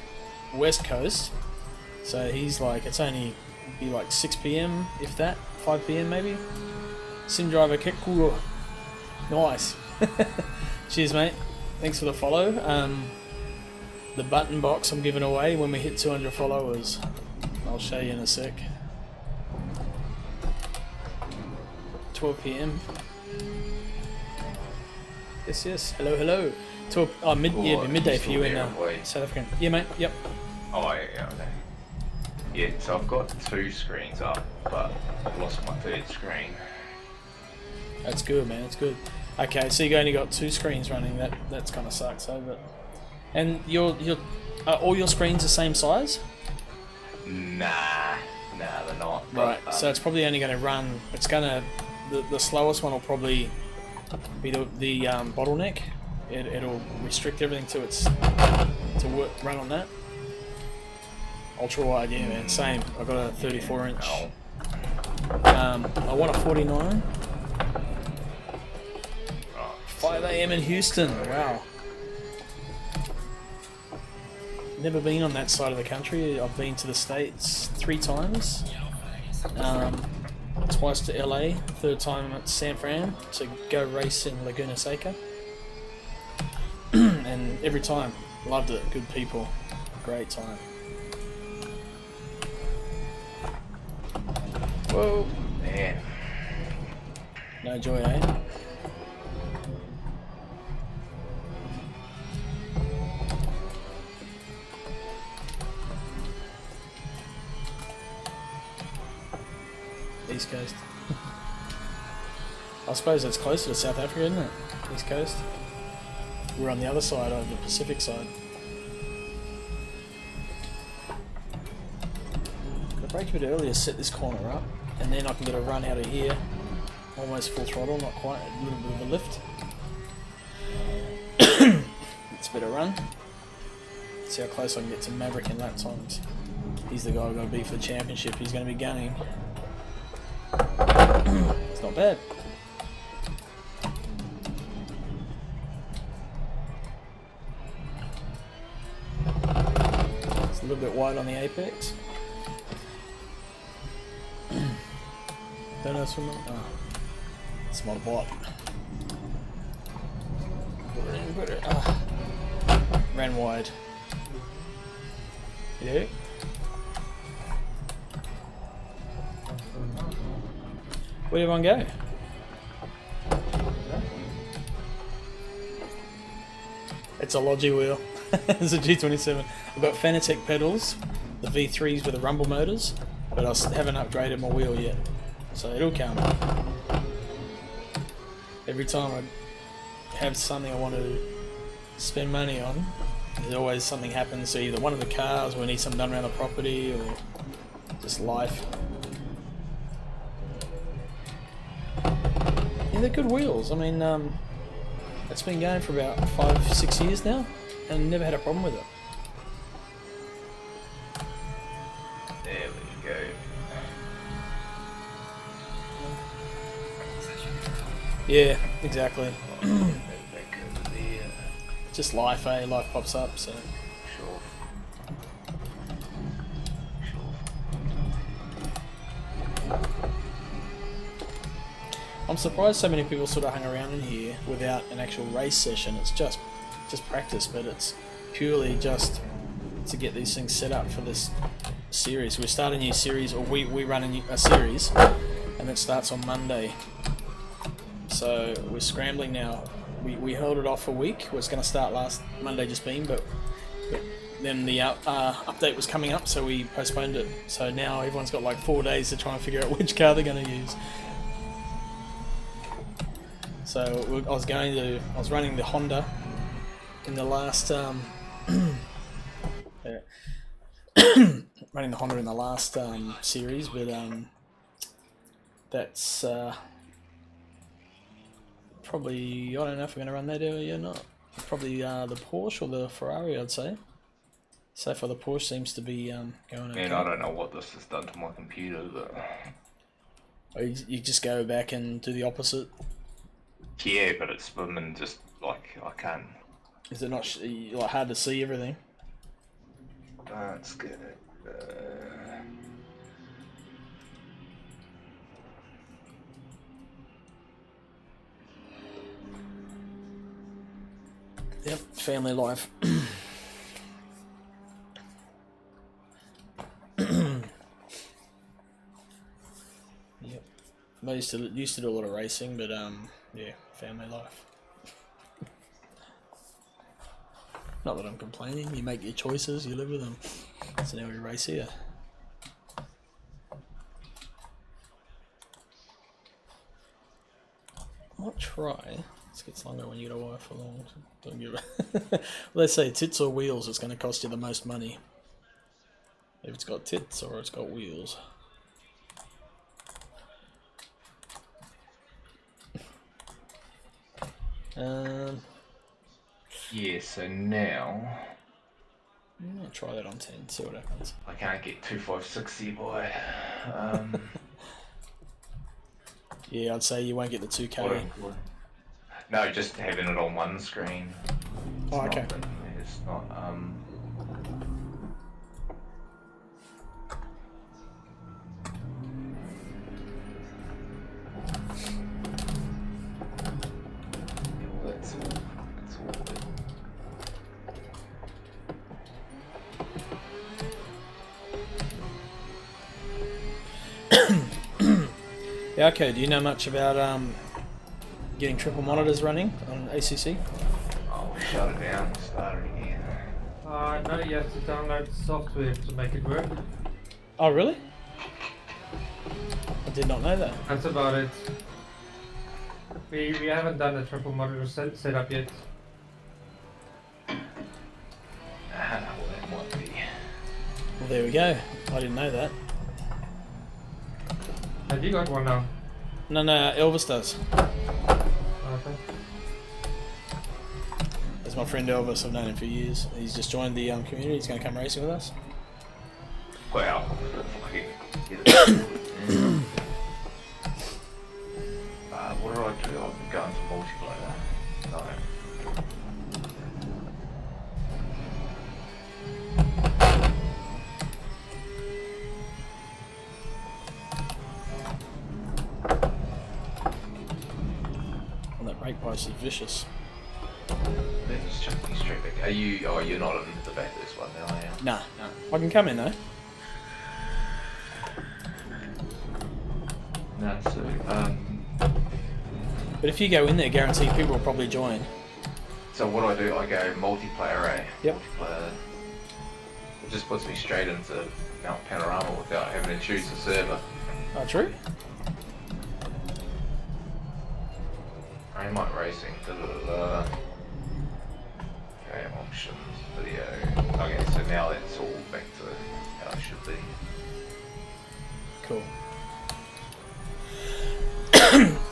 West Coast. So he's like, it's only be like 6 p.m. if that, 5 p.m. maybe. Sim driver, kick cool. Nice. Cheers, mate. Thanks for the follow. The button box I'm giving away when we hit 200 followers. I'll show you in a sec. 12 p.m. Yes, yes. Hello, hello. 12. Oh, midday for you in South Africa. Yeah, mate. Yep. Oh, yeah, okay. Yeah, so I've got 2 screens up, but I've lost my 3rd screen. That's good, man. That's good. Okay, so you only got 2 screens running. That's kind of sucks, though. But and are all your screens the same size? Nah, they're not. Right. But, So it's probably only going to run. It's going to the slowest one will probably be the bottleneck. It'll restrict everything to run on that. Ultra wide, yeah, man. Same. I've got a 34-inch. I want a 49. 5 a.m. in Houston. Wow. Never been on that side of the country. I've been to the States 3 times. Twice to LA. 3rd time at San Fran to go race in Laguna Seca. And every time, loved it. Good people. Great time. Whoa. Man. No joy, eh? East Coast. I suppose it's closer to South Africa, isn't it? East Coast. We're on the other side of the Pacific side. I'll break a bit earlier, set this corner up, and then I can get a run out of here. Almost full throttle, not quite, a little bit of a lift. It's a bit of run. See how close I can get to Maverick in lap times. He's the guy I've got to beat for the championship. He's going to be gunning. It's not bad. It's a little bit wide on the apex. Don't know someone. Oh, it's not a bot. Ran wide. Yeah. Where'd everyone go? It's a Logi wheel. It's a G27. I've got Fanatec pedals, the V3s with the rumble motors, but I haven't upgraded my wheel yet. So it'll come. Every time I have something I want to spend money on, there's always something happens. So either one of the cars, we need something done around the property, or just life. Yeah, they're good wheels. I mean, it's been going for about 5-6 years now, and never had a problem with it. There we go. Yeah, exactly. Back over there. Just life, eh? Life pops up, so. Sure. I'm surprised so many people sort of hung around in here without an actual race session. It's just practice, but it's purely just to get these things set up for this series. We start a new series, or we run a series, and it starts on Monday. So we're scrambling now. We held it off a week. It was going to start last Monday just been, but then the update was coming up, so we postponed it. So now everyone's got like 4 days to try and figure out which car they're going to use. So I was running the Honda in the last running the Honda in the last series, but that's probably, I don't know if we're going to run that area or not. Probably the Porsche or the Ferrari, I'd say. So far the Porsche seems to be going okay. Man, I don't know what this has done to my computer, but... Or you just go back and do the opposite? Yeah, but it's swimming just like I can't. Is it not like hard to see everything? Let's get it. Yep, family life. Yep. I used to do a lot of racing, but yeah, family life. Not that I'm complaining. You make your choices, you live with them. So now we race here. I might try. This gets longer when you get a wife for long. Don't give it. Well, they say tits or wheels, it's going to cost you the most money. If it's got tits or it's got wheels. Yeah, so now I'll try that on 10, see what happens. I can't get 2560 by Yeah, I'd say you won't get the 2K. No, just having it on one screen. It's Oh, okay. It's not that's all good. Yeah, okay, do you know much about getting triple monitors running on ACC? I'll shut it down and start it again. No, you have to download software to make it work. Oh, really? I did not know that. That's about it. We haven't done a triple monitor setup yet. Well, that might be. Well, there we go. I didn't know that. Have you got one now? No, Elvis does. Okay. That's my friend Elvis. I've known him for years. He's just joined the community. He's going to come racing with us. Well, fucking get it. What do I do? I've been going to multiplayer. No. And that brake price is vicious. Let's just chuck these straight back. Are you? Oh, you're not in the back of this one now, are you? Nah. I can come in though. No, so But if you go in there, guaranteed people will probably join. so So what do? I go multiplayer, eh? Yep. Multiplayer. It just puts me straight into Mount Panorama without having to choose the server. Oh, true. Remote racing. Okay, options, video. Okay, so now that's all back to how it should be. Cool.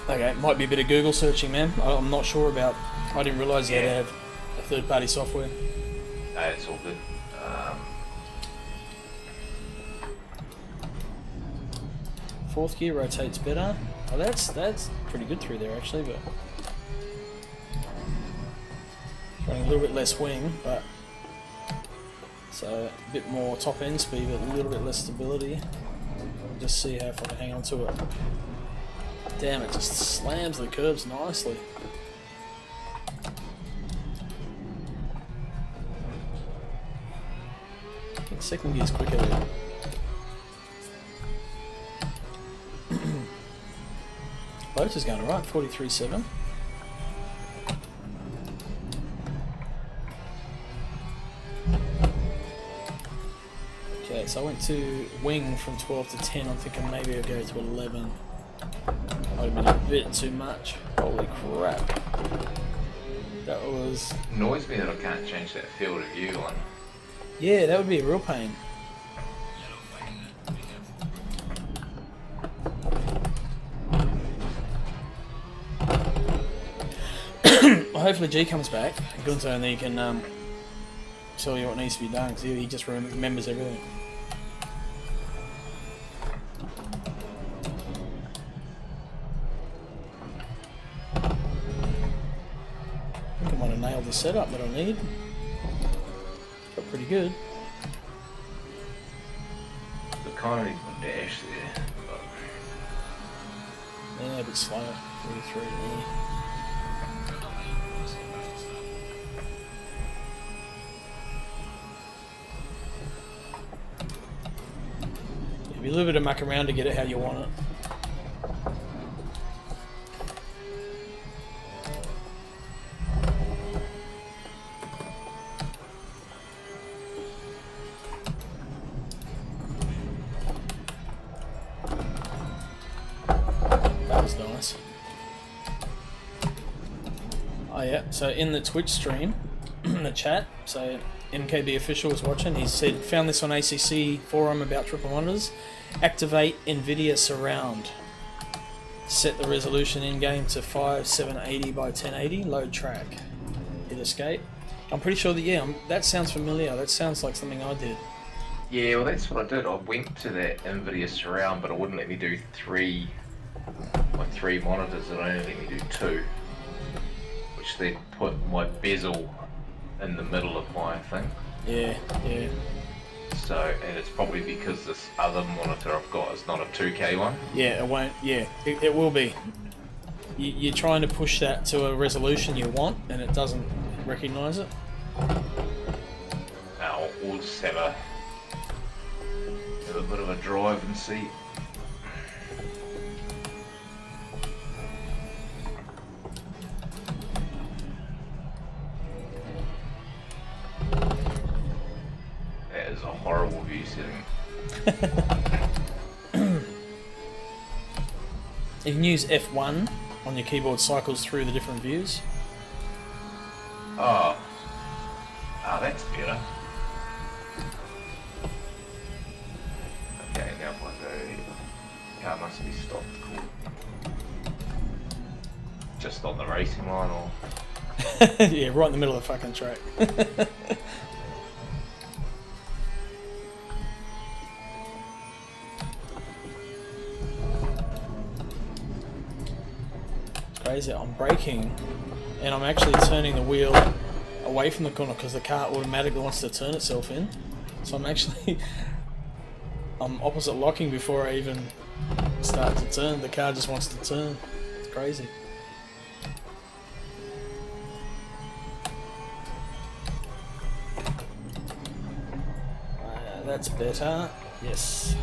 Okay, might be a bit of Google searching, man. I'm not sure about. I didn't realise you had to have a third-party software. No, it's all good. Fourth gear rotates better. Oh, that's pretty good through there actually, but running a little bit less wing, but so a bit more top end speed, but a little bit less stability. Just see how if I can hang on to it. Damn, it just slams the curves nicely. I think second gear's quicker there. Boat is going alright, 43.7. Okay, so I went to wing from 12 to 10. I'm thinking maybe I'll go to 11. Might have been a bit too much. Holy crap. That was... Annoys me that I can't change that field of view on. Yeah, that would be a real pain. Well, hopefully G comes back, Gunter, and then he can tell you what needs to be done, because he just remembers everything. I think I might have nailed the setup that I need. Got pretty good. The kind of even dash there. But... Yeah, a bit slower. 43. Yeah. Be a little bit of muck around to get it how you want it. That was nice. Oh yeah, so in the Twitch stream, in the chat, so MKB official was watching. He said, found this on ACC forum about triple monitors. Activate NVIDIA Surround. Set the resolution in game to 5780 by 1080. Load track. Hit escape. I'm pretty sure that that sounds familiar. That sounds like something I did. Yeah, well that's what I did. I went to that NVIDIA Surround, but it wouldn't let me do three monitors. It only let me do 2, which then put my bezel in the middle of my thing. Yeah, yeah. So, and it's probably because this other monitor I've got is not a 2K one. Yeah, it won't. Yeah, it will be. You're trying to push that to a resolution you want, and it doesn't recognise it. Now we'll just have a bit of a drive and see. That is a horrible view setting. You can use F1 on your keyboard, cycles through the different views. Oh, that's better. Okay, now if I go, car must be stopped. Cool. Just on the racing line, or Yeah, right in the middle of the fucking track. It's crazy. I'm braking and I'm actually turning the wheel away from the corner because the car automatically wants to turn itself in. So I'm opposite locking before I even start to turn. The car just wants to turn. It's crazy. That's better. Yes.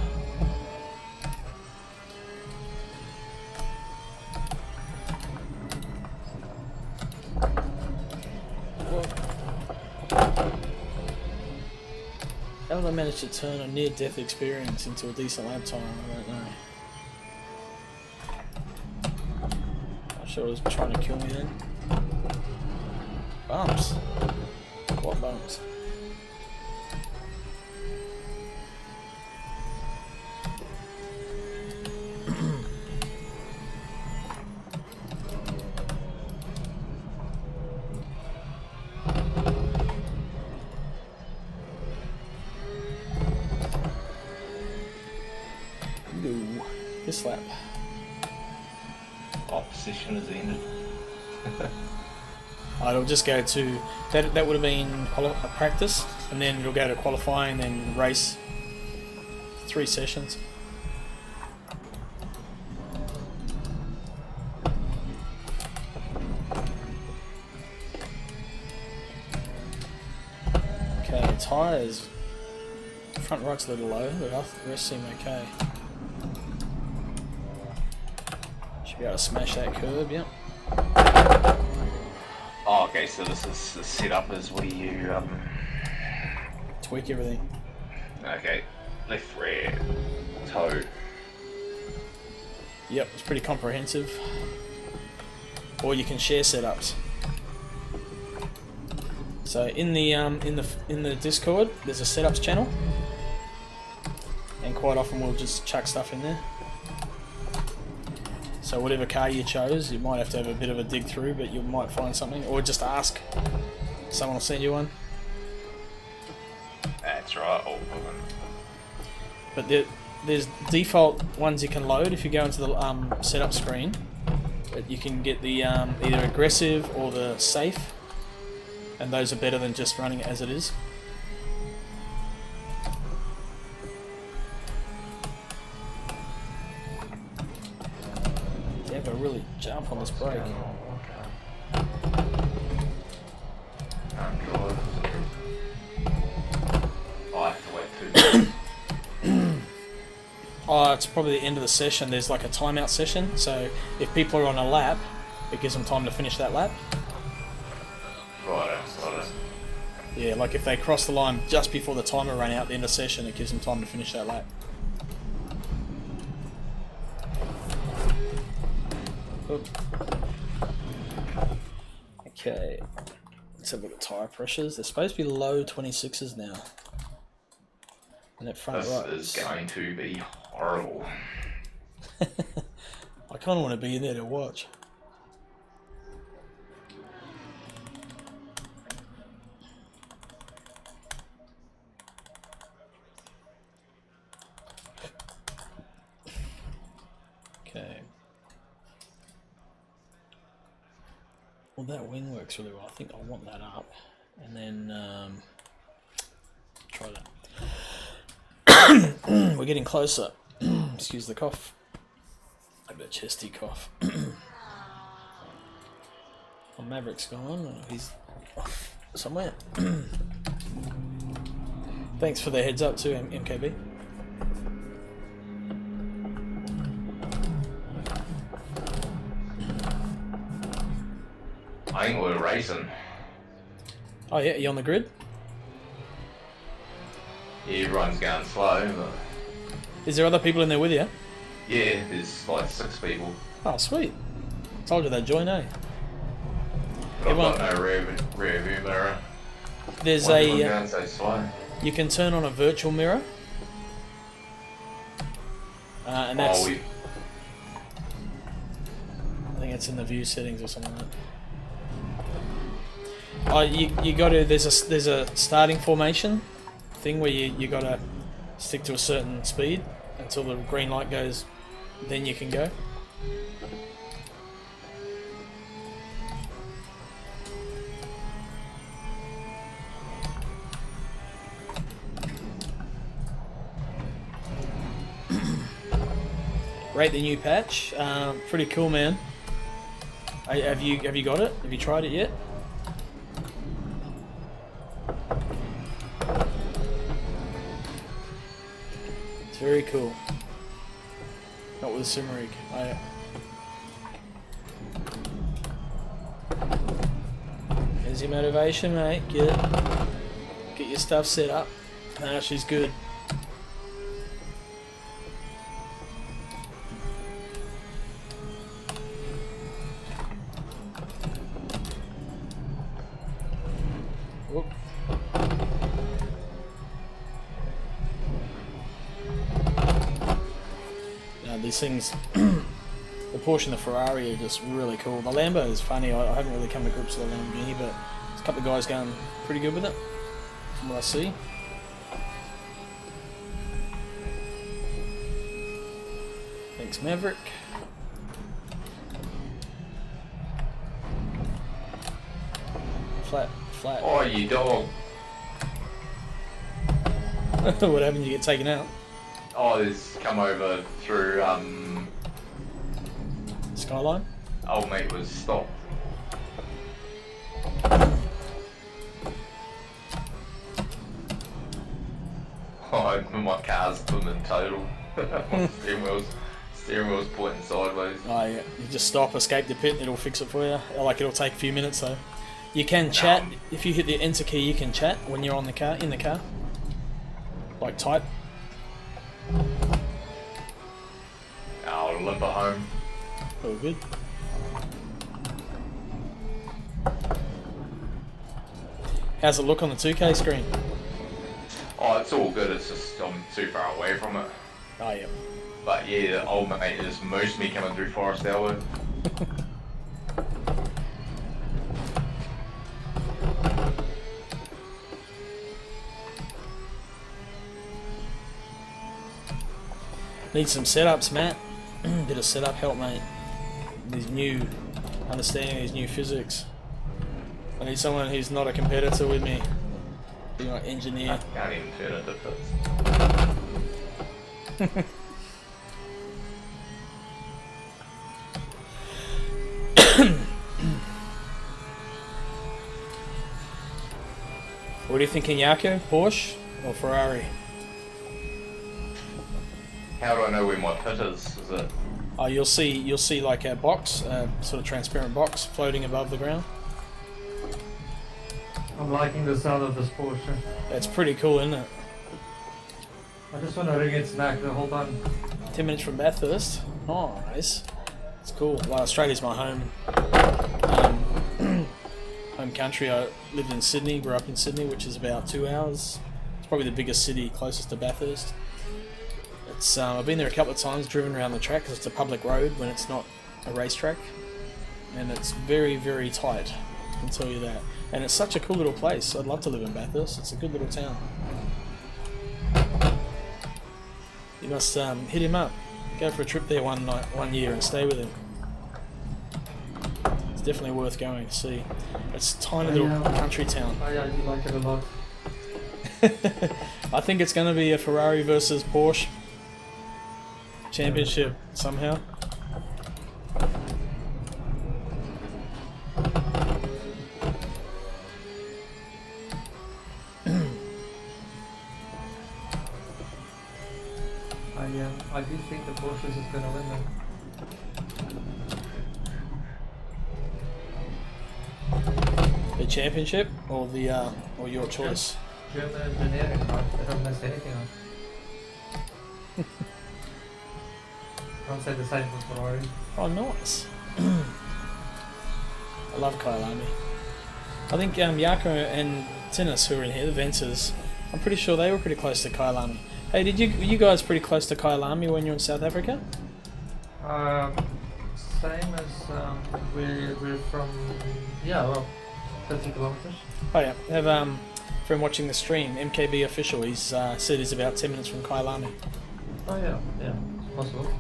How did I manage to turn a near-death experience into a decent lap time? I don't know. I'm sure it was trying to kill me then. Bumps? What bumps? Ooh, this lap. Opposition has ended. It'll just go to that. That would have been a practice, and then it'll go to qualifying, then race. 3 sessions. Okay, tyres. Front right's a little low, but the rest seem okay. Should be able to smash that curb, yep. Oh, okay, so this is the setup is where you Tweak everything. okay, left, rear, toe. Yep, it's pretty comprehensive. Or you can share setups. So in the Discord, there's a setups channel, and quite often we'll just chuck stuff in there. So whatever car you chose, you might have to have a bit of a dig through, but you might find something, or just ask. Someone will send you one. That's right. Oh, But there's default ones you can load if you go into the setup screen. But you can get the either aggressive or the safe, and those are better than just running it as it is. You have to really jump on this brake. I have to wait too. Oh, it's probably the end of the session. There's like a timeout session, so if people are on a lap, it gives them time to finish that lap. Right. Yeah, like if they cross the line just before the timer ran out at the end of the session, it gives them time to finish that lap. Oop. Okay, let's have a look at tyre pressures. They're supposed to be low 26s now. And that front right This is going to be horrible. I kind of want to be in there to watch. Okay. Well, that wing works really well. I think I want that up, and then try that. We're getting closer. Excuse the cough. A bit chesty cough. Oh, Maverick's gone. He's off somewhere. Thanks for the heads up too, MKB. I think we're racing. Oh yeah, you on the grid? Yeah, everyone's going slow, but Is there other people in there with you? yeah, there's like 6 people. Oh sweet. Told you they'd join, eh? But I've Everyone- got no rear view mirror. There's Why is everyone a going so slow? you can turn on a virtual mirror. And that's Oh, I think it's in the view settings or something like that. Oh, you got to. There's a starting formation thing where you got to stick to a certain speed until the green light goes. Then you can go. Rate the new patch. Pretty cool, man. Have you got it? Have you tried it yet? It's very cool. Not with a sim rig. There's your motivation, mate. Get your stuff set up. Nah, she's good. Whoop. Now these things, the Porsche and the Ferrari are just really cool. The Lambo is funny. I haven't really come to grips with the Lamborghini, but there's a couple of guys going pretty good with it, from what I see. Thanks, Maverick. Flat. Oh, you dog. What happened? You get taken out? Oh, this come over through, Skyline? old mate was stopped. Oh, my car's swimming total. Steering wheel's pointing sideways. Oh yeah, you just stop, escape the pit, it'll fix it for you. Like, it'll take a few minutes though. You can chat, if you hit the enter key you can chat when you're in the car. Like type. I'll limber home. All good. How's it look on the 2K screen? Oh, it's all good, it's just I'm too far away from it. Oh yeah. But yeah, the old mate just moosed me coming through Forest Elwood. Need some setups, Matt. Bit of setup help, mate. These new, understanding these new physics. I need someone who's not a competitor with me. Be my engineer. Can't even turn it if it's... What are you thinking, Yako? Porsche or Ferrari? How do I know where my pit is? Is it... Oh, you'll see like a box, sort of transparent box floating above the ground. I'm liking the sound of this Porsche. That's pretty cool, isn't it? I just want to ring its back the whole time. 10 minutes from Bathurst. Nice. It's cool. Well, Australia's my home home country. I lived in Sydney, grew up in Sydney, which is about 2 hours. It's probably the biggest city closest to Bathurst. It's I've been there a couple of times, driven around the track because it's a public road when it's not a racetrack, and it's very, very tight. I can tell you that. And it's such a cool little place. I'd love to live in Bathurst. It's a good little town. You must hit him up. Go for a trip there one year and stay with him. It's definitely worth going to see. It's a tiny little country town. I do like it a lot. I think it's going to be a Ferrari versus Porsche championship somehow. I do think the Porsche is going to win them. The championship or the or your choice? German engineering, right? They don't mess anything up. I'll say the same for Ferrari. Oh, nice. I love Kyalami. I think Yako and Tinnis, who are in here, the Venters, I'm pretty sure they were pretty close to Kyalami. Hey, were you guys pretty close to Kyalami when you were in South Africa? Same as we're from, well, 30 kilometers. Oh yeah, I have from watching the stream, MKB official. He's said he's about 10 minutes from Kyalami. Oh yeah, it's possible.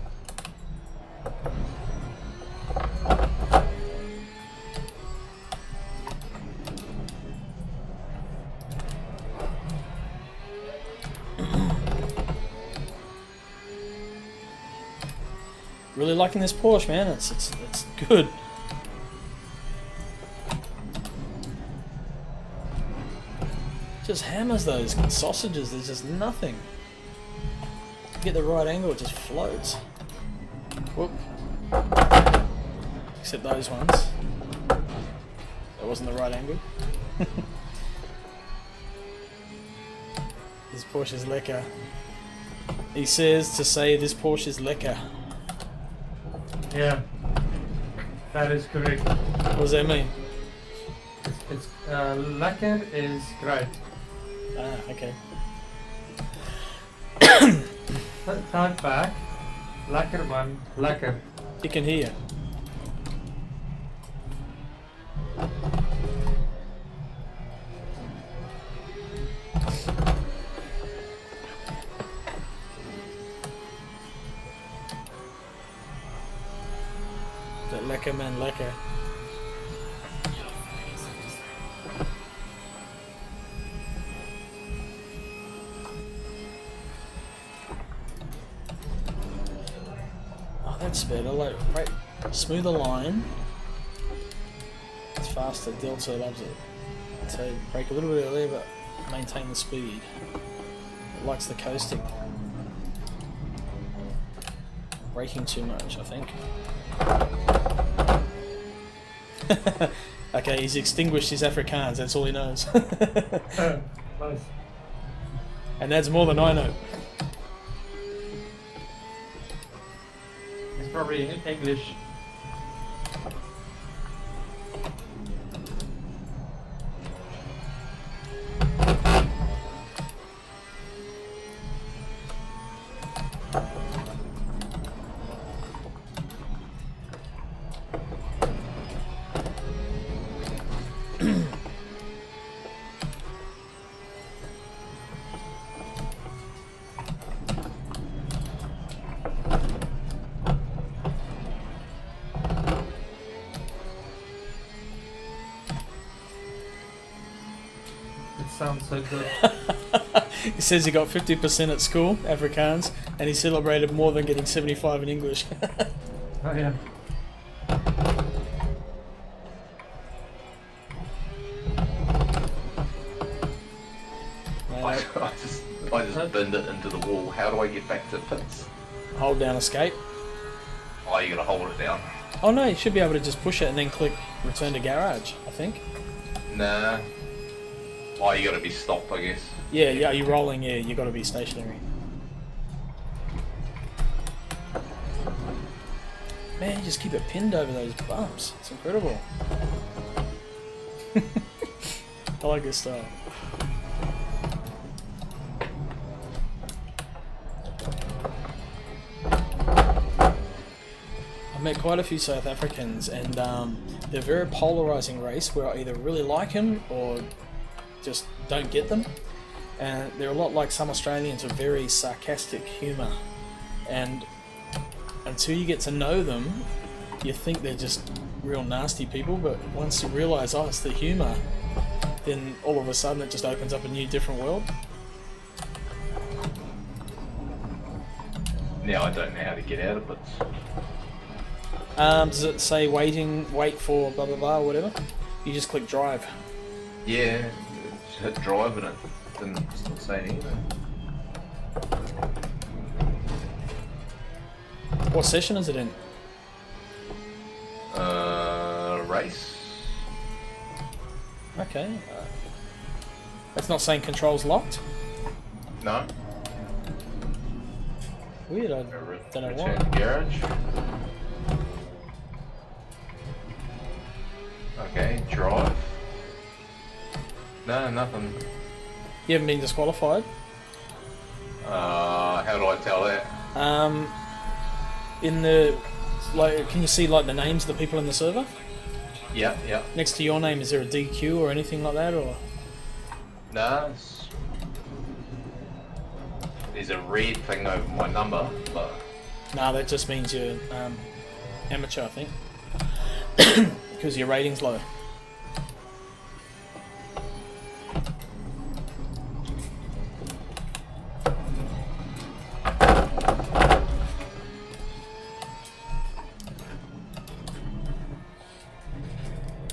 Really liking this Porsche, man. It's good. Just hammers those sausages. There's just nothing. Get the right angle, it just floats. Whoop. Except those ones. That wasn't the right angle. This Porsche is lekker. He says to say this Porsche is lekker. Yeah, that is correct. What does that mean? It's lekker is great. Ah, okay. Type back. Lekker man, lekker. You can hear. That lekker man, lekker. Oh, that's better. Like, right, smoother line. It's faster. Delta loves it. So brake a little bit earlier, but maintain the speed. It likes the coasting. Braking too much, I think. Okay, he's extinguished his Afrikaans. That's all he knows. Nice. And that's more than I know. It's probably in English. Sounds so good. He says he got 50% at school, Afrikaans, and he celebrated more than getting 75 in English. Oh yeah. I just binned it into the wall. How do I get back to pits? Hold down escape. Oh, you gotta hold it down. Oh no, you should be able to just push it and then click return to garage, I think. Nah. Oh, you gotta be stopped, I guess. Yeah, yeah, you're rolling, yeah, you gotta be stationary. Man, you just keep it pinned over those bumps. It's incredible. I like this style. I've met quite a few South Africans, and they're a very polarizing race where I either really like them or just don't get them. And they're a lot like some Australians with very sarcastic humour. And until you get to know them, you think they're just real nasty people, but once you realise, oh, it's the humour, then all of a sudden it just opens up a new, different world. Now I don't know how to get out of it. Does it say wait for blah blah blah or whatever? You just click drive. Yeah, just hit drive and it didn't say anything. What session is it in? Race. Okay. That's not saying controls locked? No. Weird, I don't know Return why. to garage. Okay, drive. No, nothing. You haven't been disqualified? How do I tell that? In the, like, can you see like the names of the people in the server? Yeah, yeah. Next to your name, is there a DQ or anything like that, or? No, there's a red thing over my number, but... Nah, that just means you're amateur, I think. Because your rating's low.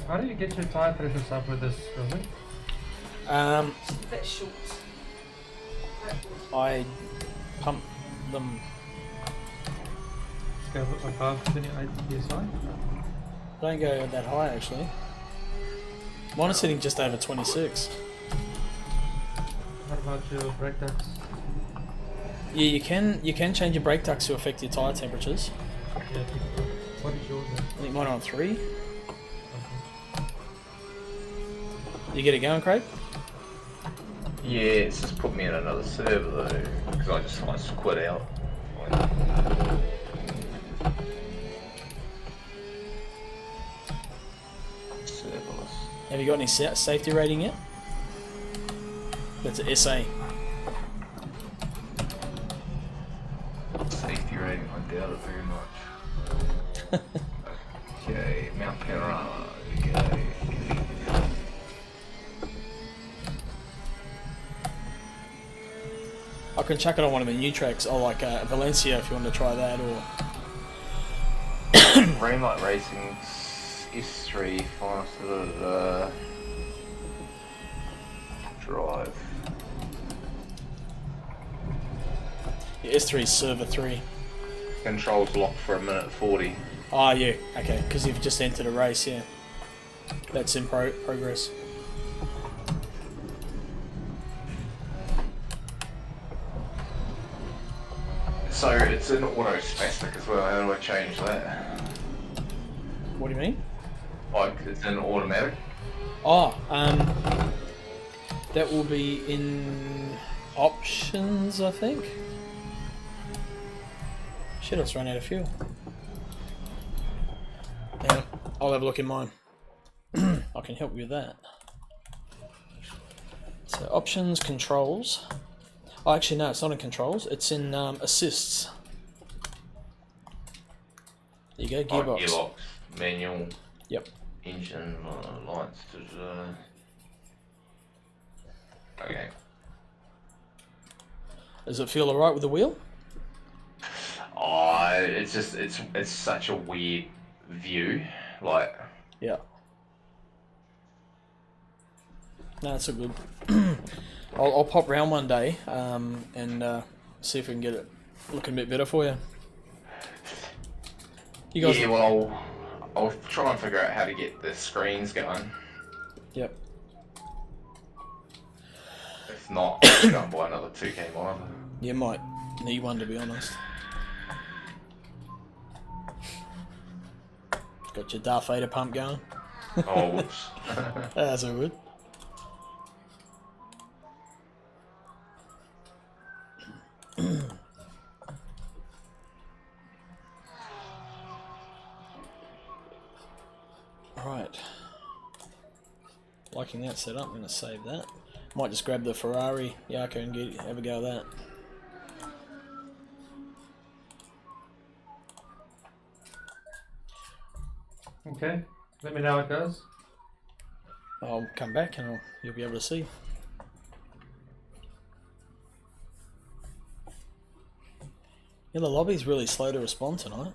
How do you get your tire pressures up with this, Rosie? A bit short. I pump them. Let's go above 28 psi. Don't go that high actually. Mine is sitting just over 26. What about your brake ducts? Yeah, you can change your brake ducts to affect your tyre temperatures. Yeah, what is yours then? I think mine are on 3. Okay. You get it going, Craig? Yeah, it's just put me in another server though, because I just quit out. Serverless. Have you got any safety rating yet? That's an SA. Safety rating, I doubt it very much. Okay, Mount Panorama. Okay. I can chuck it on one of the new tracks, or like Valencia if you want to try that, or... Rainlight Racing S3 faster drive. Yeah, S3 server 3. Controls locked for 1:40. Ah, yeah, okay, because you've just entered a race, yeah. That's in progress. So it's an auto spastic as well. How do I change that? What do you mean? Like it's an automatic. Oh, that will be in options, I think. Shit, I just ran out of fuel. Yeah, I'll have a look in mine. I can help you with that. So options, controls. Oh, actually no, it's not in controls. It's in assists. There you go, gearbox. Gearbox, manual. Yep. Engine, lights. Okay. Does it feel alright with the wheel? Oh, it's just it's such a weird view. Like. Yeah. No, it's all good. I'll pop round one day and see if we can get it looking a bit better for you. You guys. Yeah, well, I'll try and figure out how to get the screens going. Yep. If not, I'll go and buy another 2K monitor. You might need one, to be honest. Got your Darth Vader pump going. Oh, whoops. That's all good. Right. Liking that setup, I'm going to save that. Might just grab the Ferrari Yako and have a go at that. Okay, let me know how it goes. I'll come back and you'll be able to see. Yeah, the lobby's really slow to respond tonight.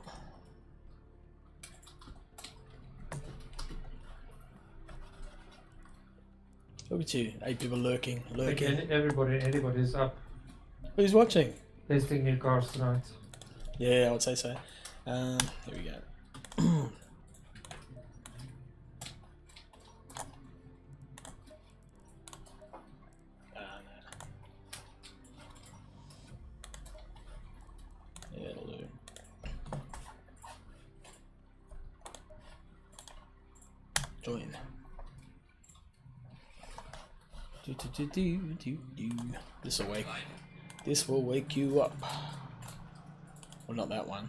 Look at you, 8 people lurking. I think anybody's up Who's watching? testing new cars tonight. Yeah, I would say so. Here we go. Yeah, it'll do. Join. This will wake you up. Well, not that one.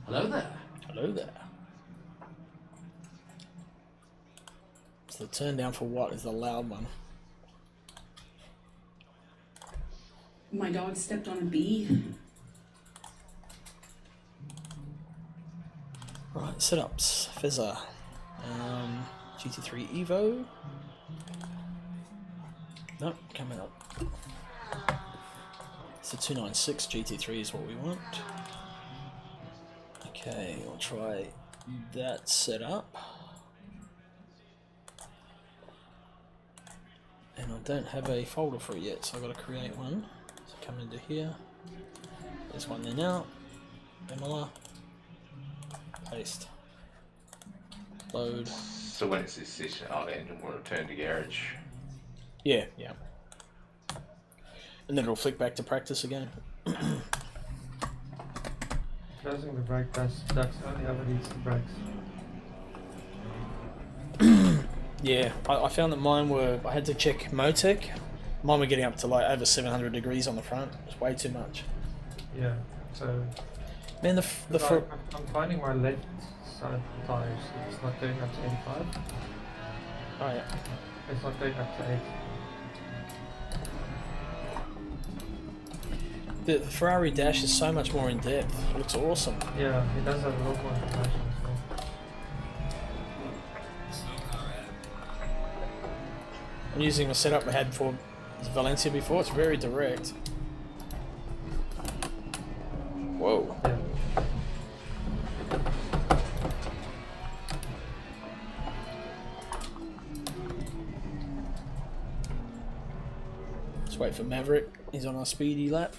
Hello there. Hello there. So the turn down for what is the loud one? My dog stepped on a bee. Right, setups. Fizzer. GT3 Evo. Nope, coming up. So 296 GT3 is what we want. Okay, we'll try that setup. And I don't have a folder for it yet, so I've got to create one. So come into here. There's one there now. MLR. Paste. Load. So when it's this session, the engine will return to garage. Yeah, yeah. And then it'll flick back to practice again. Closing the brake ducts only overheats the brakes. Yeah, I found that mine were. I had to check Motec. Mine were getting up to like over 700 degrees on the front. It's way too much. Yeah, so. Man, I'm finding my left side tires. It's not going up to 85. Oh yeah. It's not going up to 8. The Ferrari dash is so much more in depth. It looks awesome. Yeah, it does have a lot more information as well. I'm using the setup I had for Valencia before. It's very direct. Whoa. Yeah. Let's wait for Maverick. He's on our speedy lap.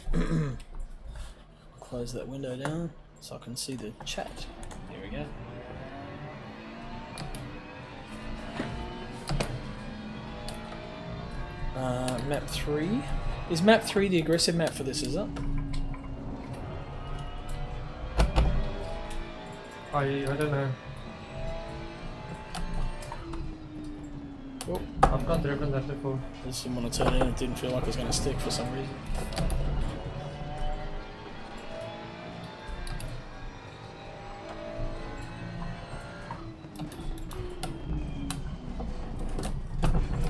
Close that window down so I can see the chat. There we go. Map 3. Is map 3 the aggressive map for this, is it? I don't know. Oh, I've not driven that before. this one when I turned in, it didn't feel like it was going to stick for some reason.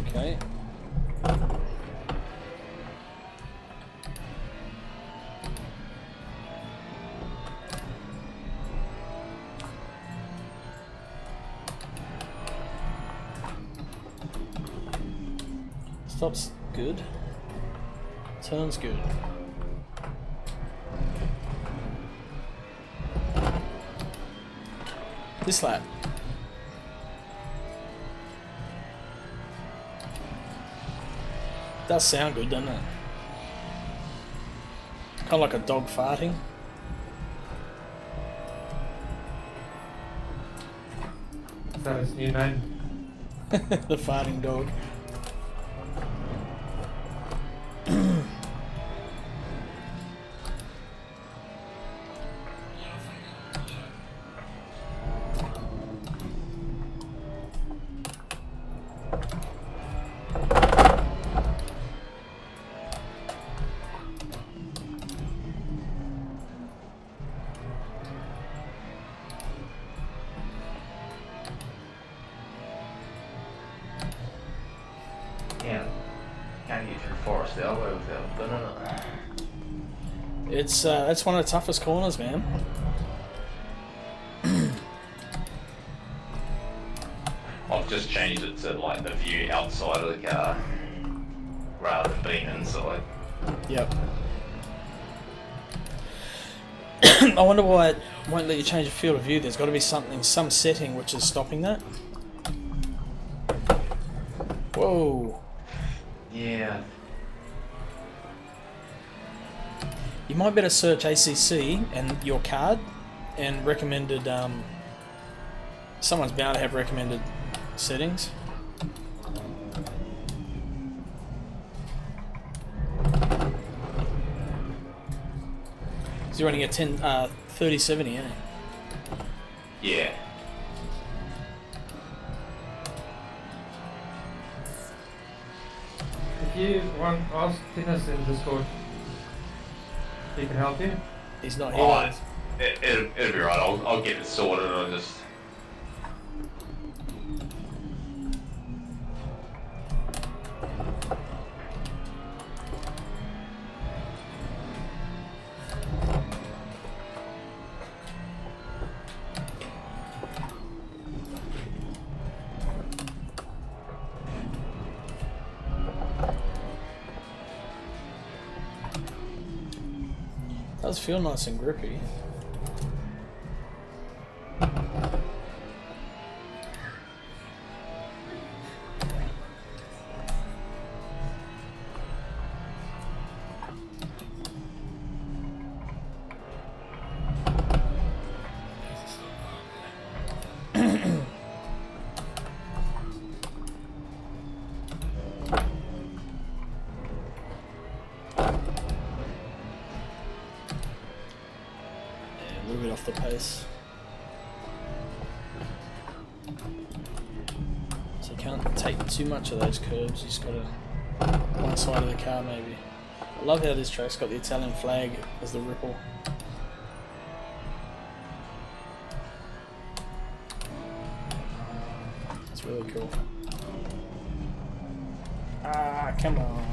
Okay. Stops good. Turns good. This lap. Does sound good, doesn't it? Kind of like a dog farting. That is new name. The farting dog. Can't get through Forest Elbow without burning it. It's one of the toughest corners, man. I've just changed it to like the view outside of the car rather than being inside. Yep. I wonder why it won't let you change the field of view. There's got to be some setting which is stopping that. Whoa. Yeah. You might better search ACC and your card and recommended. Someone's bound to have recommended settings. So you're running a 3070, eh? Yeah. If you want, ask Tinus in Discord. He can help you. He's not here. Oh, it'll be right. I'll get it sorted. I'll just. Does feel nice and grippy. the pace. So you can't take too much of those curbs, you just got to one side of the car maybe. I love how this track's got the Italian flag as the ripple. It's really cool. Ah, come on.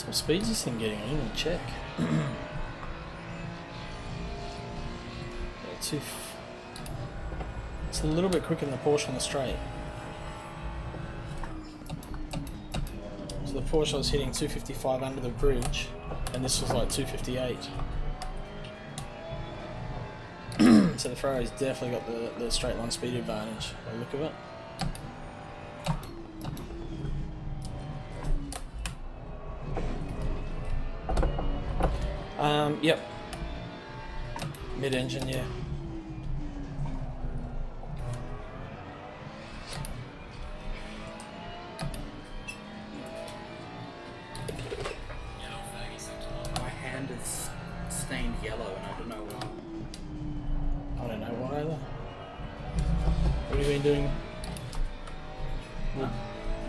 What speed is this thing getting? I didn't even check. It's a little bit quicker than the Porsche on the straight. So the Porsche was hitting 255 under the bridge, and this was like 258. So the Ferrari's definitely got the straight line speed advantage by the look of it. Yep. Mid-engine, yeah. My hand is stained yellow and I don't know why. I don't know why either. What have you been doing?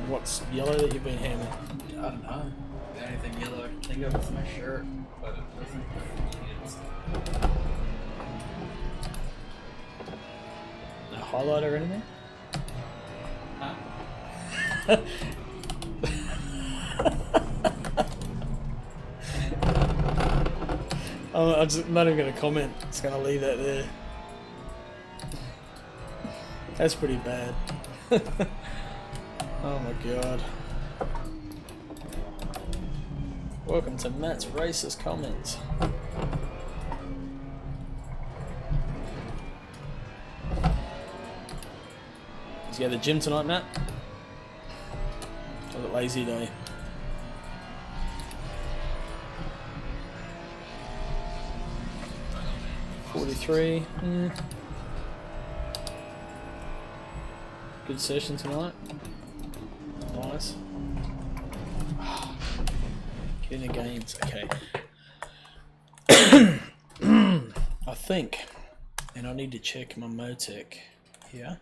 What's yellow that you've been handling? I don't know. The only thing yellow I can think of is my shirt, but it doesn't. No highlight or anything? Huh? I'm just not even going to comment. Just going to leave that there. That's pretty bad. Oh my god. Welcome to Matt's racist comments. Did you go to the gym tonight, Matt? I look lazy, don't you? .43. Good session tonight. Nice. Get in the games. Okay. I think, and I need to check my Motec here,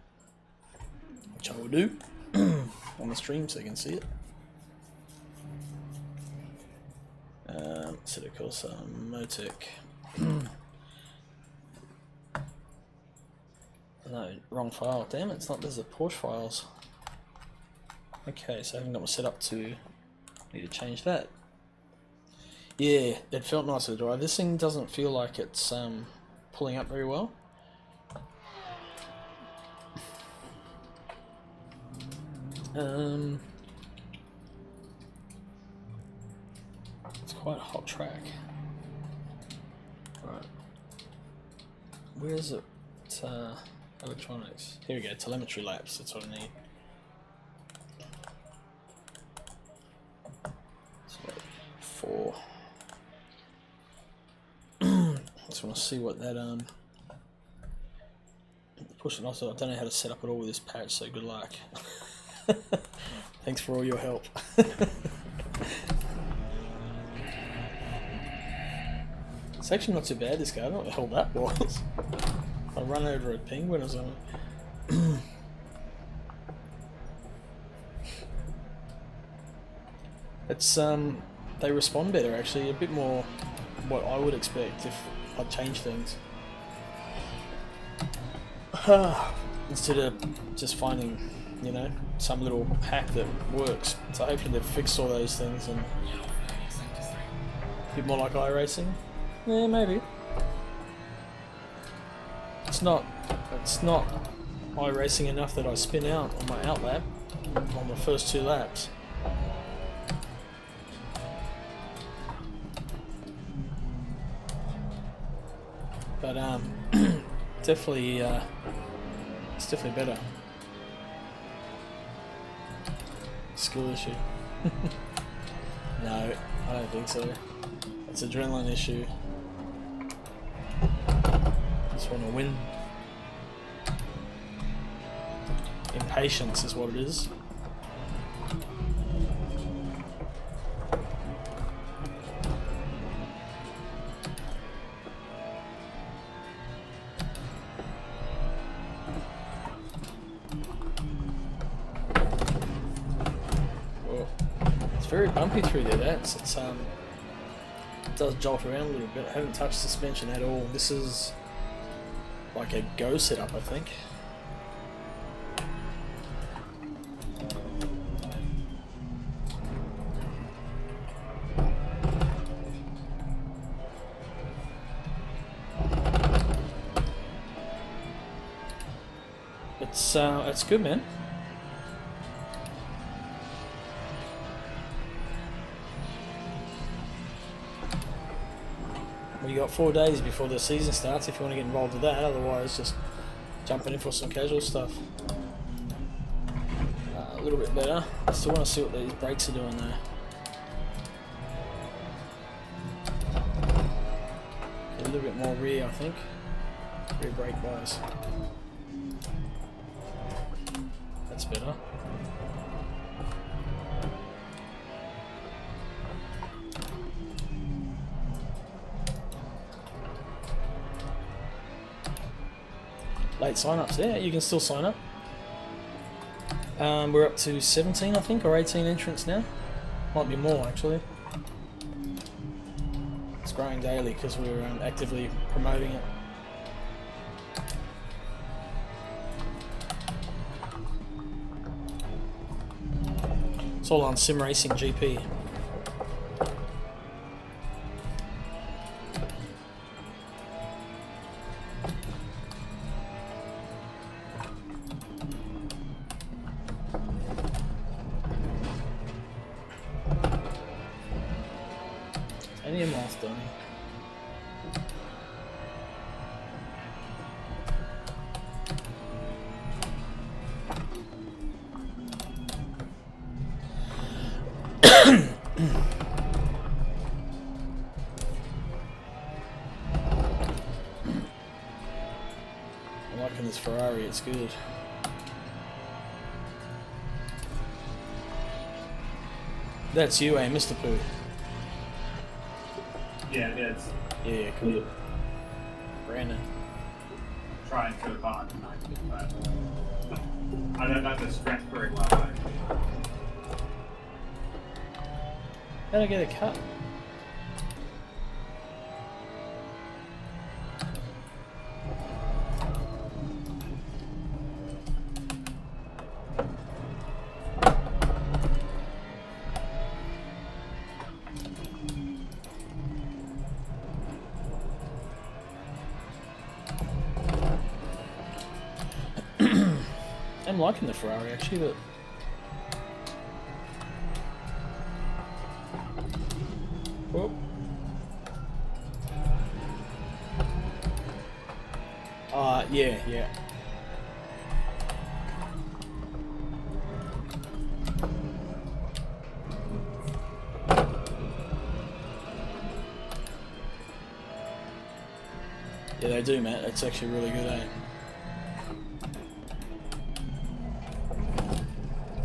which I will do on the stream so you can see it. So of course, Motec. No, wrong file. Damn it! It's not. There's the Porsche files. Okay, so I haven't got my setup to. Need to change that. Yeah, it felt nice to drive. This thing doesn't feel like it's pulling up very well. It's quite a hot track. Right. Where's it? Electronics. Here we go. Telemetry laps. That's what I need. So 4. Just want to see what that push it. Also, I don't know how to set up it all with this patch. So good luck. Thanks for all your help. It's actually not too bad, this guy. I don't know what the hell that was. I run over a penguin or something. It's they respond better actually, a bit more what I would expect if I change things. Instead of just finding, you know, some little hack that works. So hopefully they've fixed all those things and a bit more like iRacing. Yeah, maybe. It's not iRacing enough that I spin out on my outlap on the first 2 laps. But definitely it's definitely better. Skill issue. No, I don't think so. It's an adrenaline issue. Just want to win. Impatience is what it is. Well, it's very bumpy through there. It does jolt around a little bit. I haven't touched suspension at all. This is like a go setup, I think. It's good, man. Well, you got 4 days before the season starts if you want to get involved with that. Otherwise, just jumping in for some casual stuff. A little bit better. I still want to see what these brakes are doing there. A little bit more rear, I think. Rear brake wise. That's better. Late sign-ups there. You can still sign up. We're up to 17, I think, or 18 entrants now. Might be more, actually. It's growing daily because we're actively promoting it. It's all on Sim Racing GP. Any moth done. I'm liking this Ferrari, it's good. That's you, eh, Mr. Pooh? Yeah, it is. Yeah, cool. Brandon. Trying to hard tonight, but I don't know the strength very well. How'd I get a cut? I'm liking the Ferrari actually, but whoop. Yeah. Yeah, they do, Matt. It's actually really good, eh?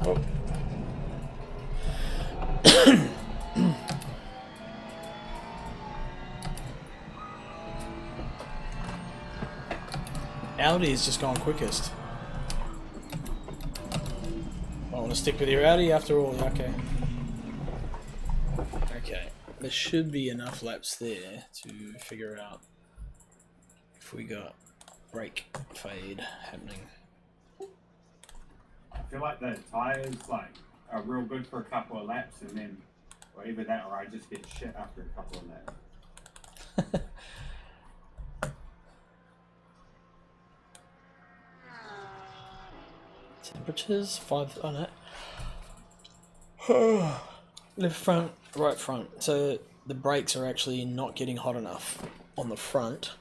Oh. Audi has just gone quickest. I want to stick with your Audi after all, okay. Okay, there should be enough laps there to figure out if we got brake fade happening. I feel like the tires are real good for a couple of laps, and then or either that or I just get shit after a couple of laps. Temperatures 5. Oh no. Left front, right front. So the brakes are actually not getting hot enough on the front,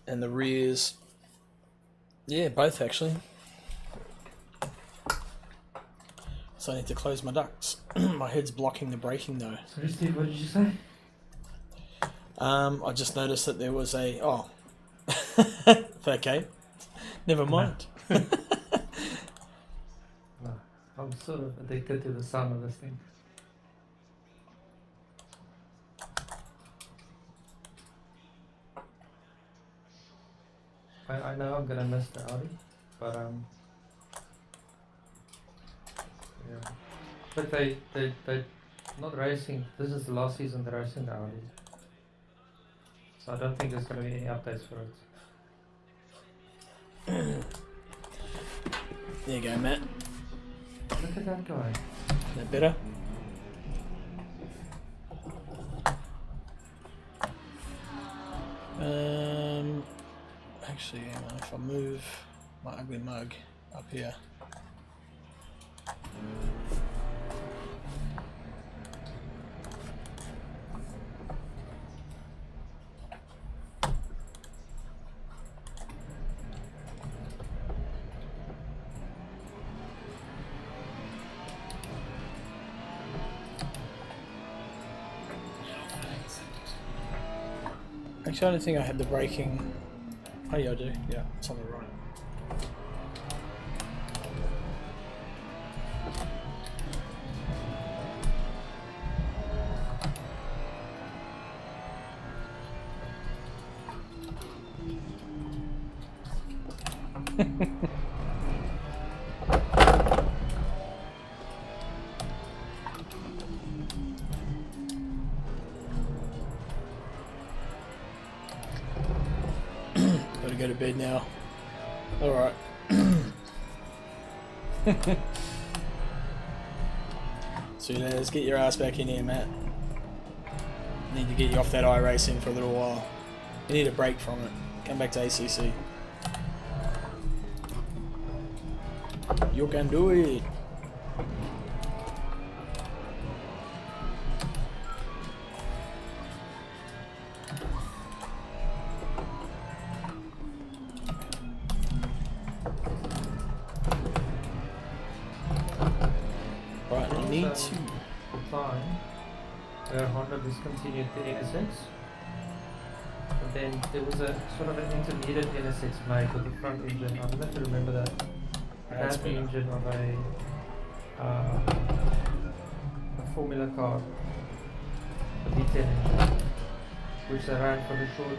and the rears. Yeah, both actually. So I need to close my ducts. My head's blocking the braking though. Sorry, Steve, what did you say? I just noticed that there was a... Oh. Okay. Never mind. sort of addicted to the sound of this thing. I know I'm gonna miss the Audi, but yeah. But they not racing. This is the last season they're racing the Audi, so I don't think there's gonna be any updates for it. There you go, Matt. Look at that guy. That better? Actually, hang on, if I move my ugly mug up here. Actually, I don't think I had the braking. Oh yeah, I do. Yeah, it's on the right. Gotta go to bed now. Alright. So let's get your ass back in here, Matt. Need to get you off that iRacing for a little while. You need a break from it. Come back to ACC. You can do it. Right, I need to. Time where Honda discontinued the NSX, and then there was a sort of an intermediate NSX made with the front engine. I don't know if you remember that. It had the engine of a Formula car, a V10 engine, which they ran for a short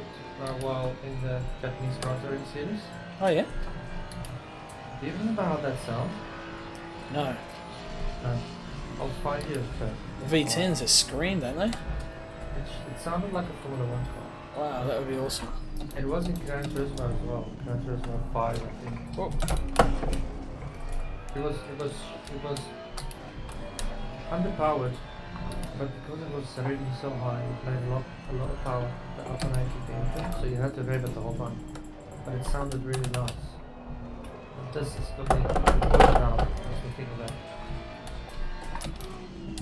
while in the Japanese Grand Touring series. Oh yeah? Do you remember how that sounds? No. No. I'll find you. The V10s are scream, don't they? It sounded like a Formula 1 car. Wow, that would be awesome. It was in Gran Turismo as well. Gran Turismo 5, I think. Oh. It was underpowered, but because it was rated so high, it made a lot of power to alternate the engine, so you had to rev it the whole time. But it sounded really nice. And this is got the voice now, as we think of that.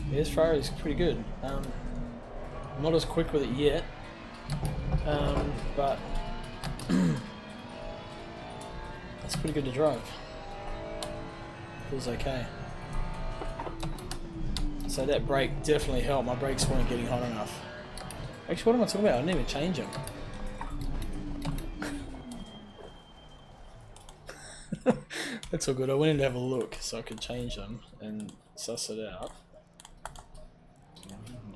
Yeah, this Ferrari is pretty good. I'm not as quick with it yet, but it's pretty good to drive. Feels okay. So that brake definitely helped. My brakes weren't getting hot enough. Actually, what am I talking about? I didn't even change them. That's all good. I went in to have a look so I could change them and suss it out.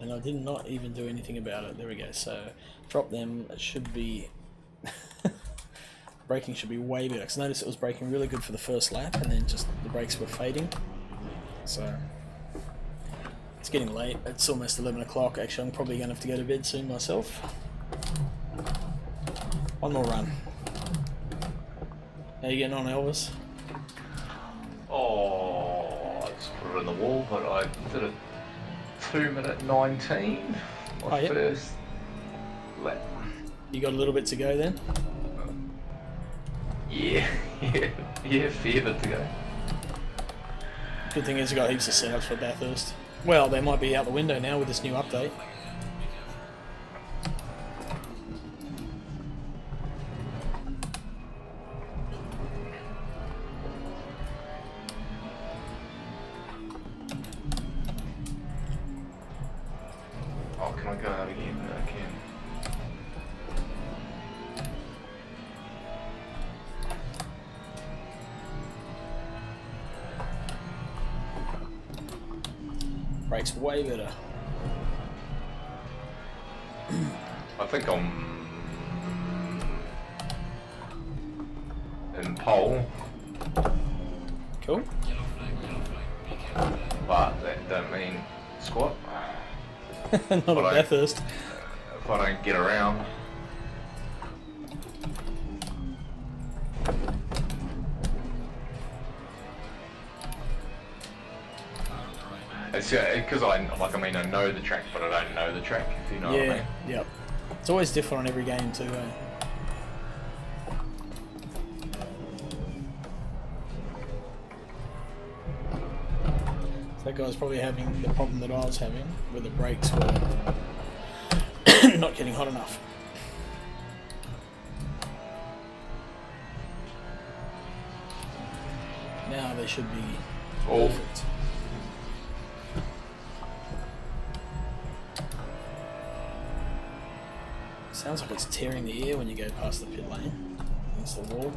And I did not even do anything about it. There we go. So drop them. It should be braking should be way better. Because I noticed it was braking really good for the first lap, and then just the brakes were fading. So it's getting late. It's almost 11 o'clock. Actually, I'm probably going to have to go to bed soon myself. One more run. How you getting on, Elvis? Oh, I just put it on the wall, but I did a 2:19. My yep. first lap. You got a little bit to go then? Yeah, fair bit to go. Good thing is you got heaps of setups for Bathurst. Well, they might be out the window now with this new update. Oh, can I go out again? I can. Brakes way better. I think I'm in pole, Cool. but that don't mean squat. Not a Bathurst. If I don't get around. It's because I know the track, but I don't know the track. If you know what I mean. Yep. It's always different on every game too. That guy's probably having the problem that I was having, where the brakes were not getting hot enough. Now they should be perfect. Sounds like it's tearing the air when you go past the pit lane. Against the wall.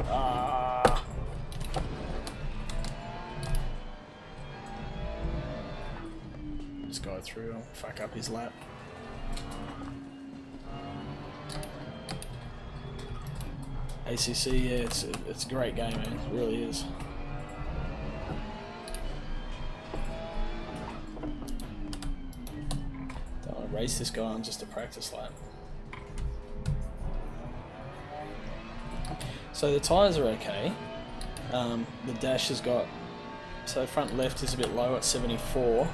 Ah. Just go through, I'll fuck up his lap. ACC, yeah, it's a great game, man. It really is. Don't race this guy on just a practice lap. So the tyres are okay. The dash has got, so front left is a bit low at 74.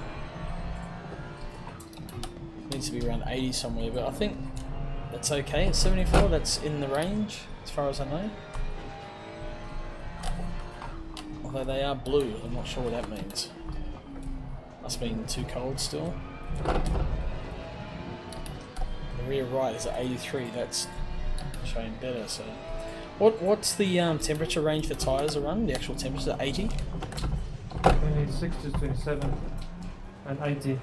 Needs to be around 80 somewhere, but I think that's okay at 74. That's in the range as far as I know. Although they are blue, I'm not sure what that means. Must have been too cold still. The rear right is at 83. That's showing better. So, what's the temperature range for tyres are run? The actual temperature, 80. 26 to 27 and 80.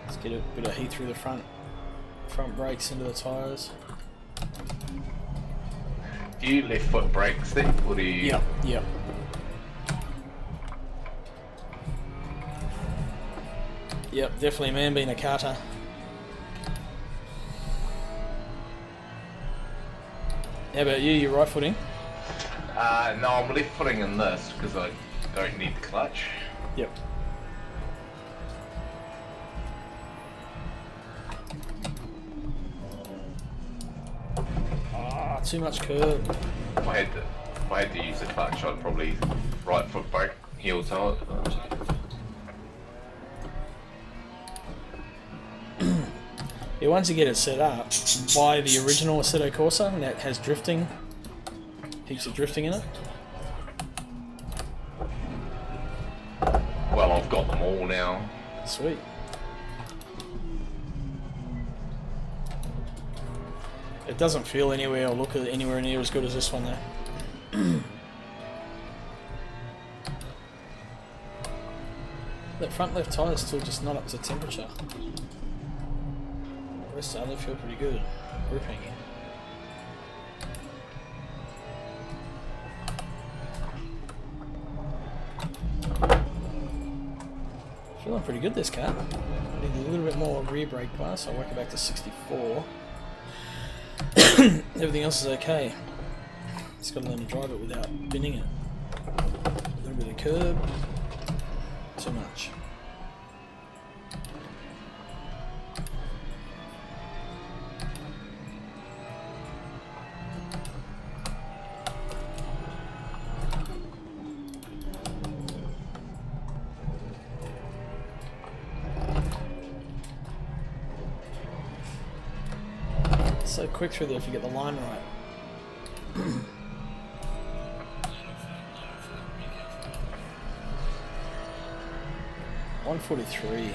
Let's get a bit of heat through the front brakes into the tyres. Do you left foot brakes then, or do you? Yep. Yep, definitely, man, being a karter. How about you? You right footing? No, I'm left footing in this because I don't need the clutch. Yep. Ah, too much curb. If I had to use the clutch, I'd probably right foot brake, heel toe it. Yeah, once you get it set up, buy the original Assetto Corsa that has drifting, heaps of drifting in it. Well, I've got them all now. Sweet. It doesn't feel anywhere or look anywhere near as good as this one though. That front left tyre is still just not up to temperature. The rest of the other feel pretty good. Gripping. Feeling pretty good this car. Need a little bit more rear brake pass. I'll work it back to 64. Everything else is okay. Just got to learn to drive it without binning it. A little bit of curb. Too much. So quick through there if you get the line right. 143.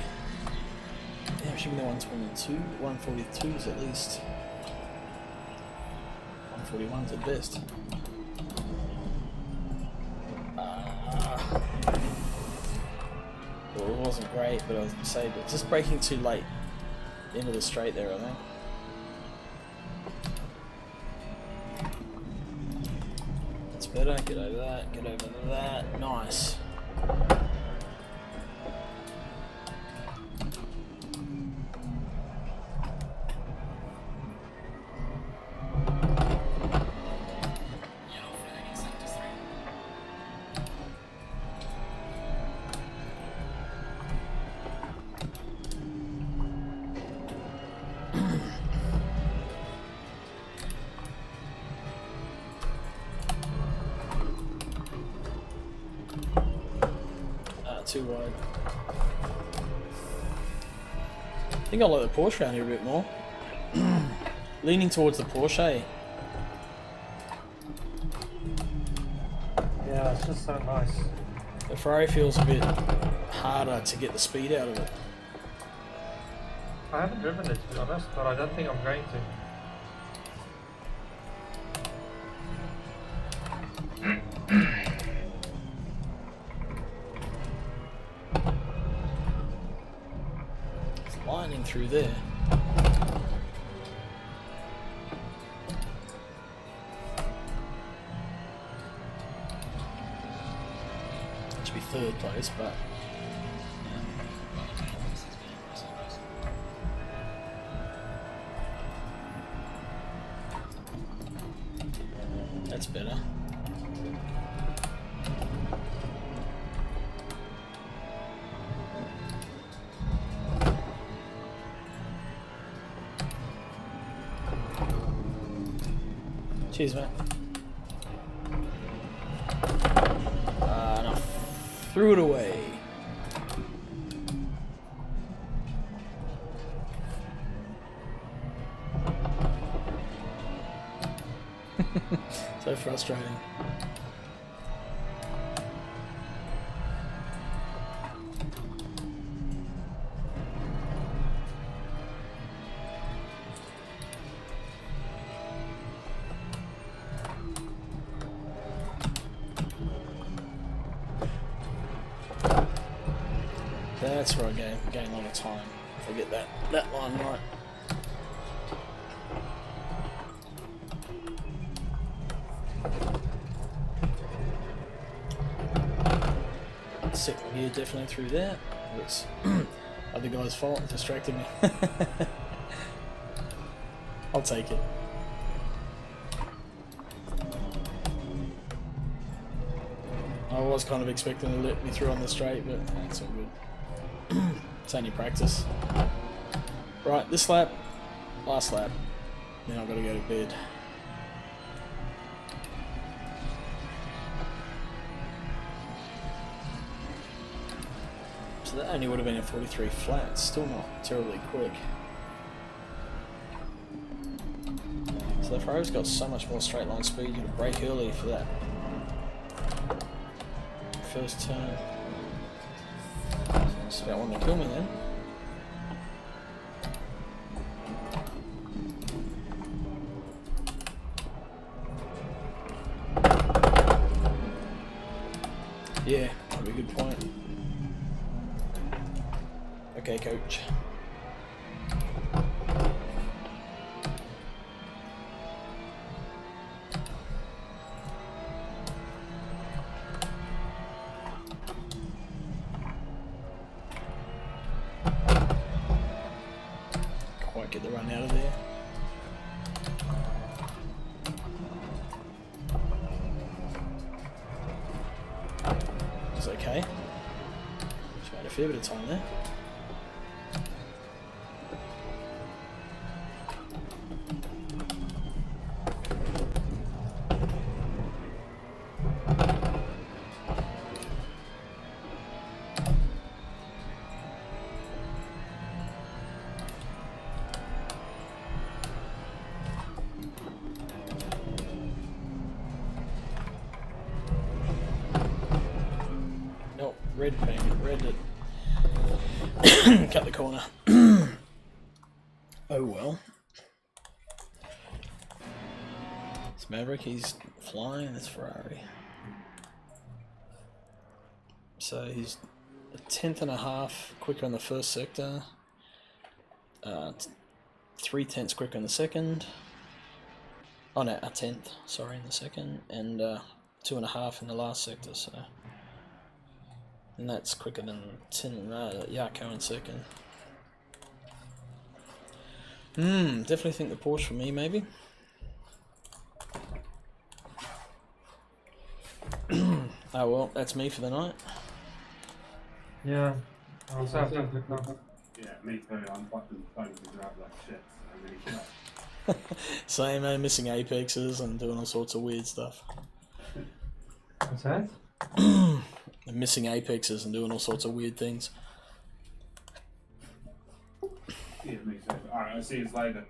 Yeah, should be the 122. 142s at least. 141s at best. Well, it wasn't great, but I was say, but just braking too late into the straight there, I think. That's better. Get over that. Get over that. Nice. Too wide. I think I like the Porsche around here a bit more. Leaning towards the Porsche. Yeah, it's just so nice. The Ferrari feels a bit harder to get the speed out of it. I haven't driven it to be honest, but I don't think I'm going to. Lightning through there. That should be third place, but that's better. Cheers, mate. And I threw it away. So frustrating. That's where I gain a lot of time if I get that line right. Second gear definitely through there. It's other guy's fault, it distracted me. I'll take it. I was kind of expecting to let me through on the straight, but that's all good. It's only practice. Right, this lap, last lap, then I've got to go to bed. So that only would have been a 43 flat, still not terribly quick. So the Ferrari's got so much more straight line speed, you got to brake early for that first turn. Just about wanting to kill me then. Yeah, that'd be a good point. Okay, coach. Quite get the run out of there. It's okay. Just made a fair bit of time there. Red paint, red it. Cut the corner. Oh well. It's Maverick, he's flying, that's Ferrari. So he's a 10.5 quicker on the first sector, 3/10 quicker on the second, Oh no, a 10th, sorry, in the second, and 2.5 in the last sector, so. And that's quicker than Yarko in second. Definitely think the Porsche for me, maybe. Oh well, that's me for the night. Yeah, I also have to look now. Yeah, me too. I'm fucking starting to drive like shit. So I'm really sure. Same, missing apexes and doing all sorts of weird stuff. What's that? Missing apexes and doing all sorts of weird things. Yeah, me too. Alright, I'll see you later.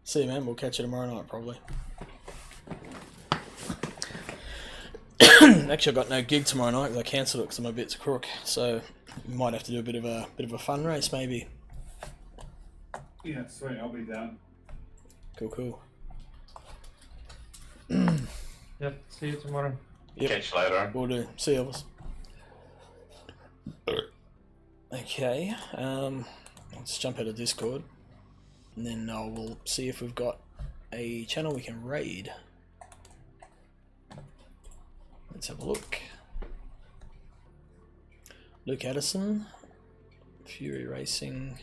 See you, man. We'll catch you tomorrow night, probably. Actually, I've got no gig tomorrow night because I cancelled it because I'm a bit to crook. So we might have to do a bit of a fun race, maybe. Yeah, sweet. I'll be down. Cool. Yep, see you tomorrow. Yep. Catch you later. Will do. See you, Elvis. Okay, let's jump out of Discord, and then we'll see if we've got a channel we can raid. Let's have a look. Luke Addison, Fury Racing.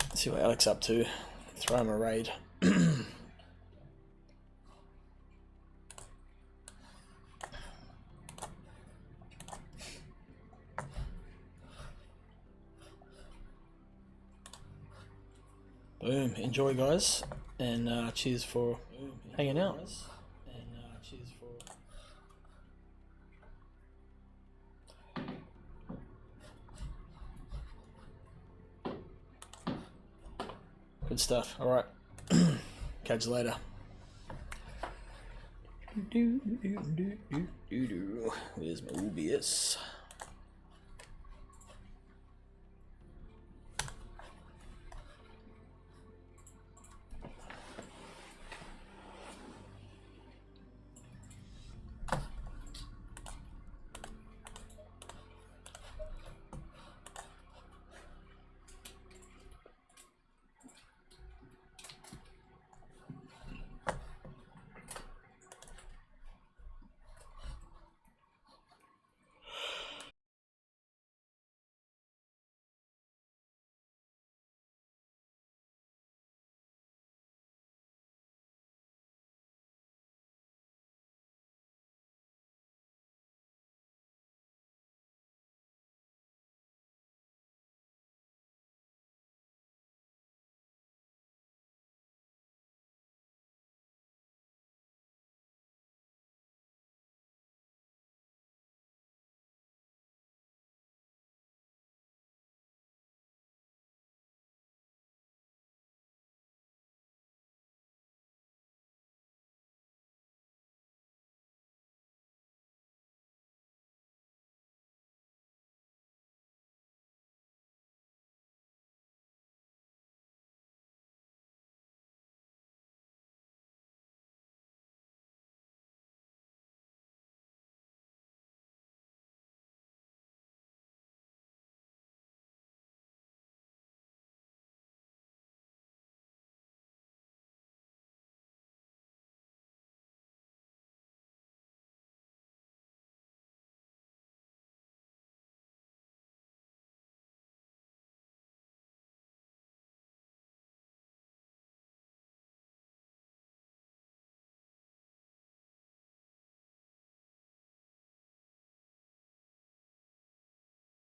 Let's see what Alex up to. Throw him a raid. Boom. Enjoy, guys, and cheers for hanging out. Good stuff. All right. Catch you later. Where's my OBS?